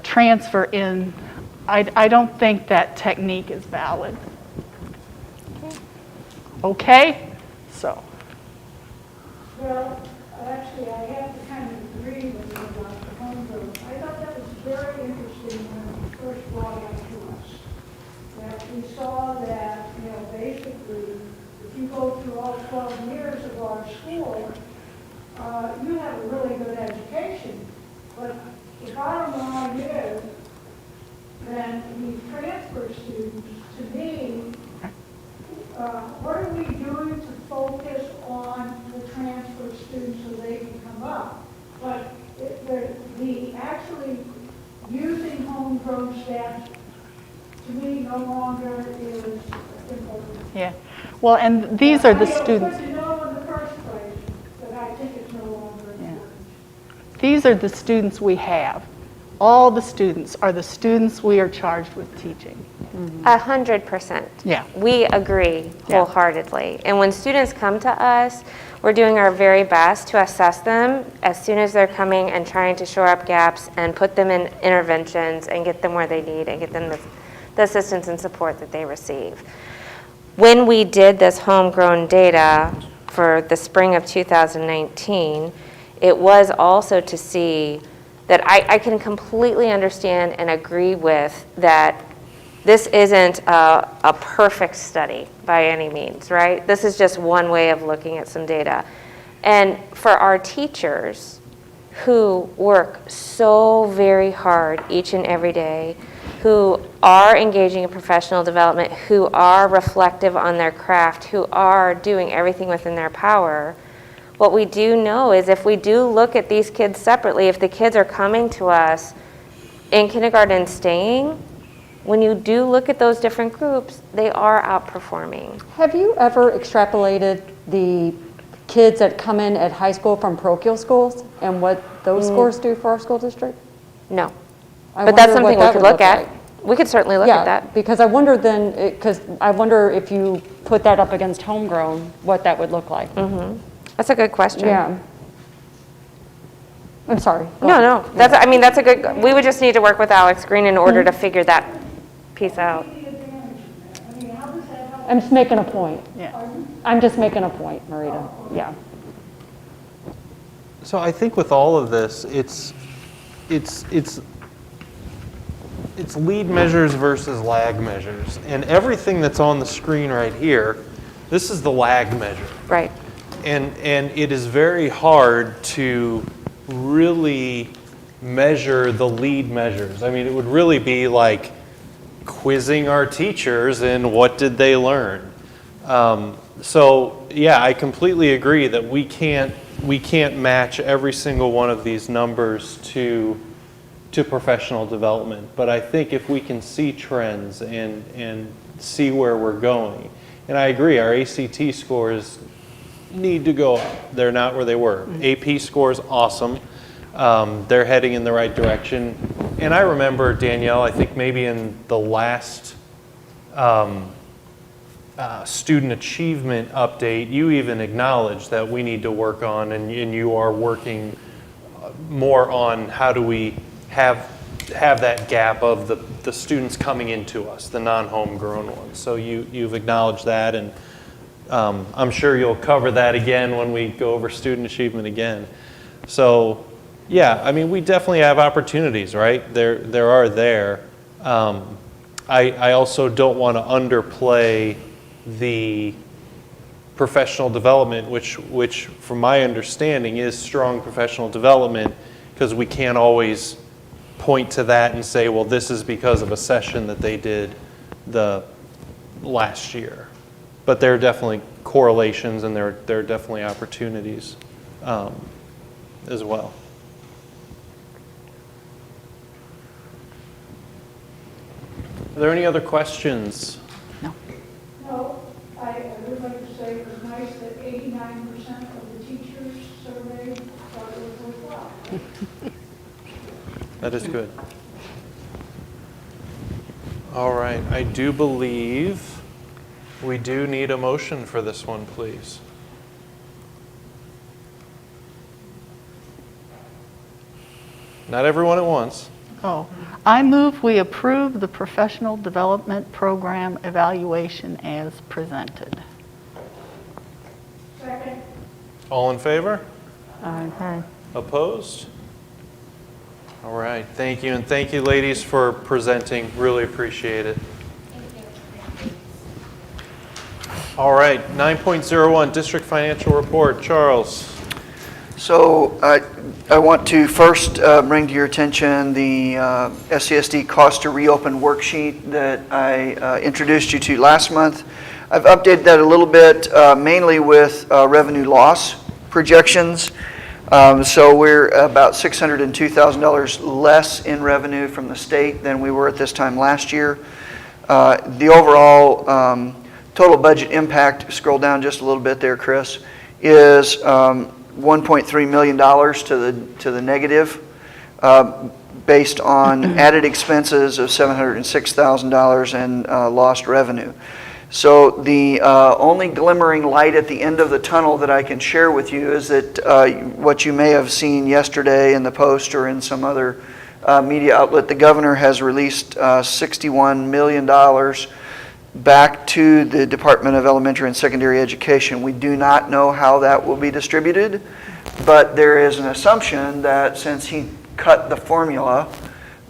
transfer in, I don't think that technique is valid. Okay? So. Well, actually, I have to kind of agree with you about the homegrown. I thought that was very interesting when it was first brought up to us. That we saw that, you know, basically, if you go through all 12 years of our school, you have a really good education. But the bottom line is, then these transfer students, to me, what are we doing to focus on the transfer students so they can come up? But the actually using homegrown staff, to me, no longer is important. Yeah. Well, and these are the students. I know in the first place, but I think it's no longer important. These are the students we have. All the students are the students we are charged with teaching. 100%. Yeah. We agree wholeheartedly. And when students come to us, we're doing our very best to assess them as soon as they're coming and trying to shore up gaps and put them in interventions and get them where they need and get them the assistance and support that they receive. When we did this homegrown data for the spring of 2019, it was also to see that I can completely understand and agree with that this isn't a perfect study by any means, right? This is just one way of looking at some data. And for our teachers who work so very hard each and every day, who are engaging in professional development, who are reflective on their craft, who are doing everything within their power. What we do know is if we do look at these kids separately, if the kids are coming to us in kindergarten and staying, when you do look at those different groups, they are outperforming. Have you ever extrapolated the kids that come in at high school from parochial schools and what those scores do for our school district? No. I But that's wonder what something we that could would look at. like. We could certainly look at that. Yeah, because I wonder then, because I wonder if you put that up against homegrown, what that would look like. That's a good question. Yeah. I'm sorry. Go No, ahead. no, that's, I mean, that's a good, we would just need to work with Alex Green in order to figure that piece out. I'm just making a point. Yeah. I'm just making a point, Marita. Yeah. So I think with all of this, it's lead measures versus lag measures. And everything that's on the screen right here, this is the lag measure. Right. And it is very hard to really measure the lead measures. I mean, it would really be like quizzing our teachers in what did they learn. So yeah, I completely agree that we can't match every single one of these numbers to professional development. But I think if we can see trends and see where we're going, and I agree, our ACT scores need to go up. They're not where they were. AP scores, awesome. They're heading in the right direction. And I remember, Danielle, I think maybe in the last student achievement update, you even acknowledged that we need to work on, and you are working more on how do we have that gap of the students coming into us, the non-homegrown ones. So you've acknowledged that, and I'm sure you'll cover that again when we go over student achievement again. So yeah, I mean, we definitely have opportunities, right? There are there. I also don't want to underplay the professional development, which from my understanding is strong professional development, because we can't always point to that and say, well, this is because of a session that they did the last year. But there are definitely correlations, and there are definitely opportunities as well. Are there any other questions? No, I would like to say it was nice that 89% of the teachers surveyed thought it was worthwhile. That is good. All right, I do believe we do need a motion for this one, please. Not everyone at once. Oh, I move we approve the professional development program evaluation as presented. Second. All in favor? Aye. Opposed? All right, thank you, and thank you, ladies, for presenting. Really appreciate it. All right, 9.01, District Financial Report. Charles. So I want to first bring to your attention the SCSD Cost to Reopen worksheet that I introduced you to last month. I've updated that a little bit, mainly with revenue loss projections. So we're about $602,000 less in revenue from the state than we were at this time last year. The overall total budget impact, scroll down just a little bit there, Chris, is $1.3 million to the negative, based on added expenses of $706,000 and lost revenue. So the only glimmering light at the end of the tunnel that I can share with you is that what you may have seen yesterday in the Post or in some other media outlet, the governor has released $61 million back to the Department of Elementary and Secondary Education. We do not know how that will be distributed, but there is an assumption that since he cut the formula,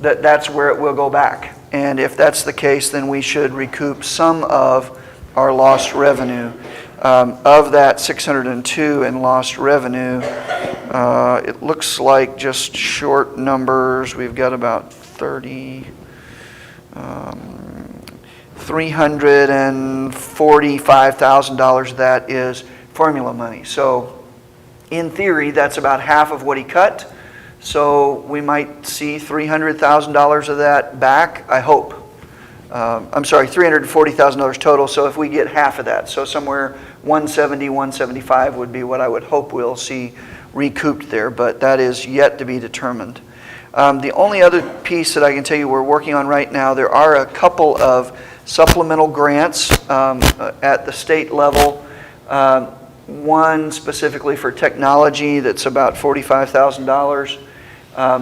that that's where it will go back. And if that's the case, then we should recoup some of our lost revenue. Of that 602 in lost revenue, it looks like just short numbers, we've got about 30, $345,000 of that is formula money. So in theory, that's about half of what he cut. So we might see $300,000 of that back, I hope. I'm sorry, $340,000 total, so if we get half of that, so somewhere 170, 175 would be what I would hope we'll see recouped there, but that is yet to be determined. The only other piece that I can tell you we're working on right now, there are a couple of supplemental grants at the state level. One specifically for technology that's about $45,000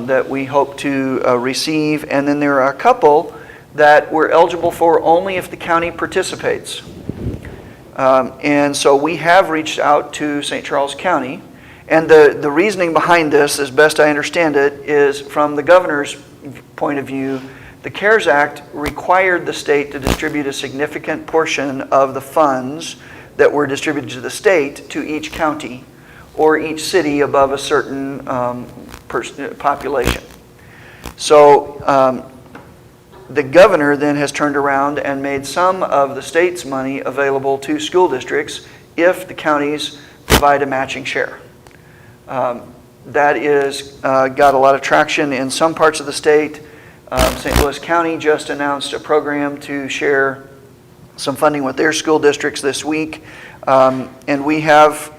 that we hope to receive, and then there are a couple that we're eligible for only if the county participates. And so we have reached out to St. Charles County, and the reasoning behind this, as best I understand it, is from the governor's point of view, the CARES Act required the state to distribute a significant portion of the funds that were distributed to the state to each county or each city above a certain population. So the governor then has turned around and made some of the state's money available to school districts if the counties provide a matching share. That is got a lot of traction in some parts of the state. St. Louis County just announced a program to share some funding with their school districts this week. And we have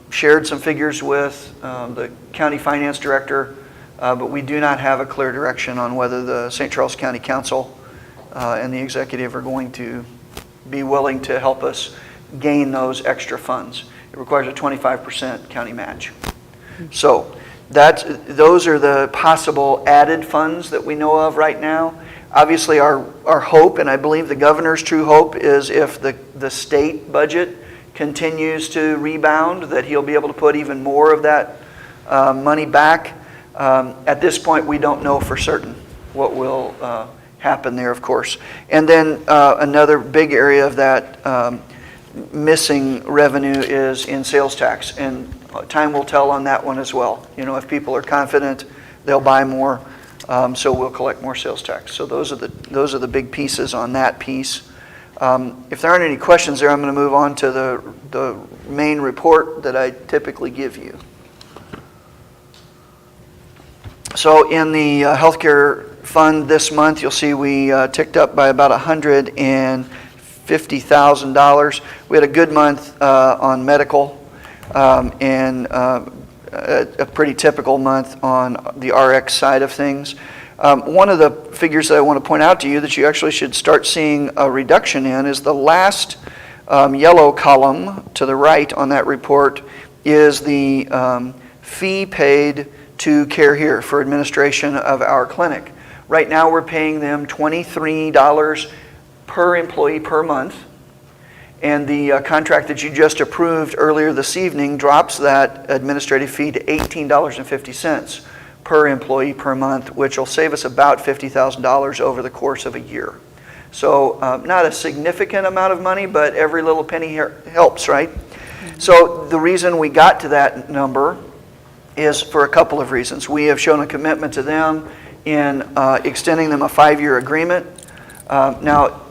shared some figures with the county finance director, but we do not have a clear direction on whether the St. Charles County Council and the executive are going to be willing to help us gain those extra funds. It requires a 25% county match. So those are the possible added funds that we know of right now. Obviously our hope, and I believe the governor's true hope, is if the state budget continues to rebound, that he'll be able to put even more of that money back. At this point, we don't know for certain what will happen there, of course. And then another big area of that missing revenue is in sales tax, and time will tell on that one as well. You know, if people are confident, they'll buy more, so we'll collect more sales tax. So those are the big pieces on that piece. If there aren't any questions there, I'm going to move on to the main report that I typically give you. So in the healthcare fund this month, you'll see we ticked up by about $150,000. We had a good month on medical and a pretty typical month on the RX side of things. One of the figures that I want to point out to you that you actually should start seeing a reduction in is the last yellow column to the right on that report is the fee paid to Care Here for administration of our clinic. Right now we're paying them $23 per employee per month, and the contract that you just approved earlier this evening drops that administrative fee to $18.50 per employee per month, which will save us about $50,000 over the course of a year. So not a significant amount of money, but every little penny helps, right? So the reason we got to that number is for a couple of reasons. We have shown a commitment to them in extending them a 5-year agreement. Now,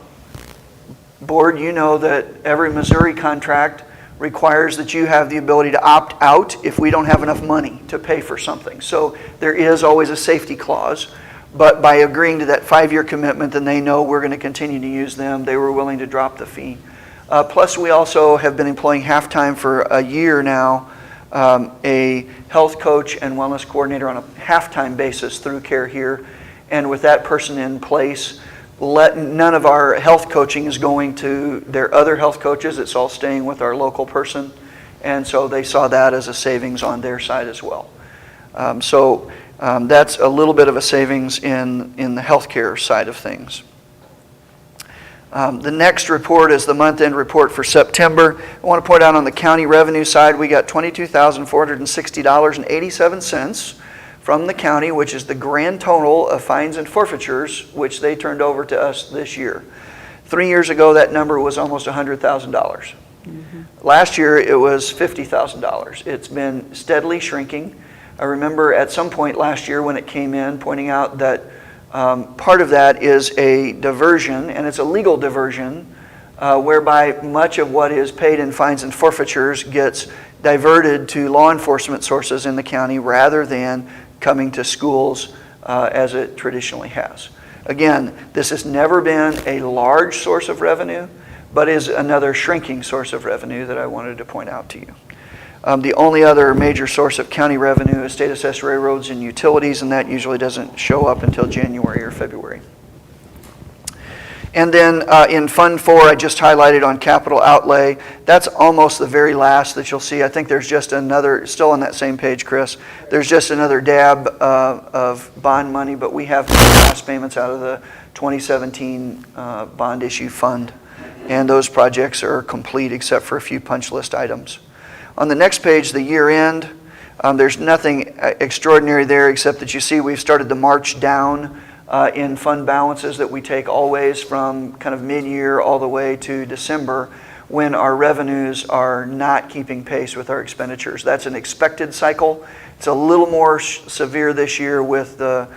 board, you know that every Missouri contract requires that you have the ability to opt out if we don't have enough money to pay for something. So there is always a safety clause, but by agreeing to that 5-year commitment, then they know we're going to continue to use them. They were willing to drop the fee. Plus, we also have been employing half-time for a year now, a health coach and wellness coordinator on a half-time basis through Care Here. And with that person in place, none of our health coaching is going to their other health coaches. It's all staying with our local person. And so they saw that as a savings on their side as well. That's a little bit of a savings in the healthcare side of things. The next report is the month-end report for September. I want to point out on the county revenue side, we got $22,460.87 from the county, which is the grand total of fines and forfeitures, which they turned over to us this year. 3 years ago, that number was almost $100,000. Mm-hmm. Last year, it was $50,000. It's been steadily shrinking. I remember at some point last year when it came in, pointing out that Part of that is a diversion, and it's a legal diversion, whereby much of what is paid in fines and forfeitures gets diverted to law enforcement sources in the county rather than coming to schools as it traditionally has. Again, this has never been a large source of revenue, but is another shrinking source of revenue that I wanted to point out to you. The only other major source of county revenue is state assessed railroads and utilities, and that usually doesn't show up until January or February. And then in Fund 4, I just highlighted on capital outlay. That's almost the very last that you'll see. I think there's just another, still on that same page, Chris, there's just another dab of bond money, but we have last payments out of the 2017 bond issue fund. And those projects are complete except for a few punch list items. On the next page, the year end, there's nothing extraordinary there except that you see we've started to march down in fund balances that we take always from kind of mid-year all the way to December when our revenues are not keeping pace with our expenditures. That's an expected cycle. It's a little more severe this year with the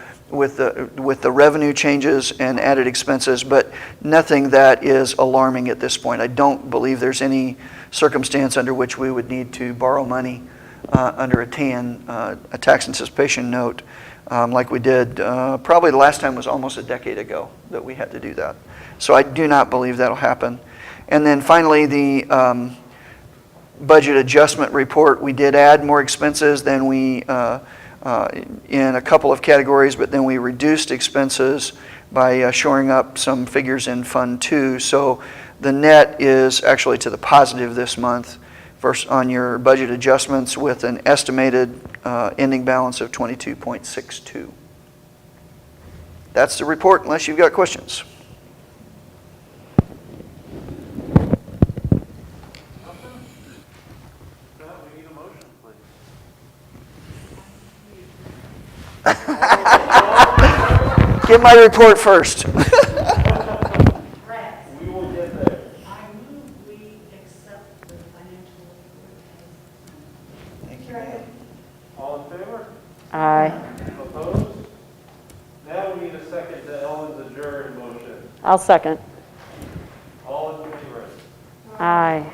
revenue changes and added expenses, but nothing that is alarming at this point. I don't believe there's any circumstance under which we would need to borrow money under a TAN, a tax anticipation note, like we did probably the last time was almost a decade ago that we had to do that. So I do not believe that'll happen. And then finally, the budget adjustment report, we did add more expenses than we in a couple of categories, but then we reduced expenses by shoring up some figures in Fund 2. So the net is actually to the positive this month on your budget adjustments with an estimated ending balance of 22.62. That's the report, unless you've got questions. Get my report first. We will get there. I move we accept the financial report. Thank you. All in favor? Aye. Opposed? Now we need a second to Ellen's adjourn motion. I'll second. All in favor? Aye.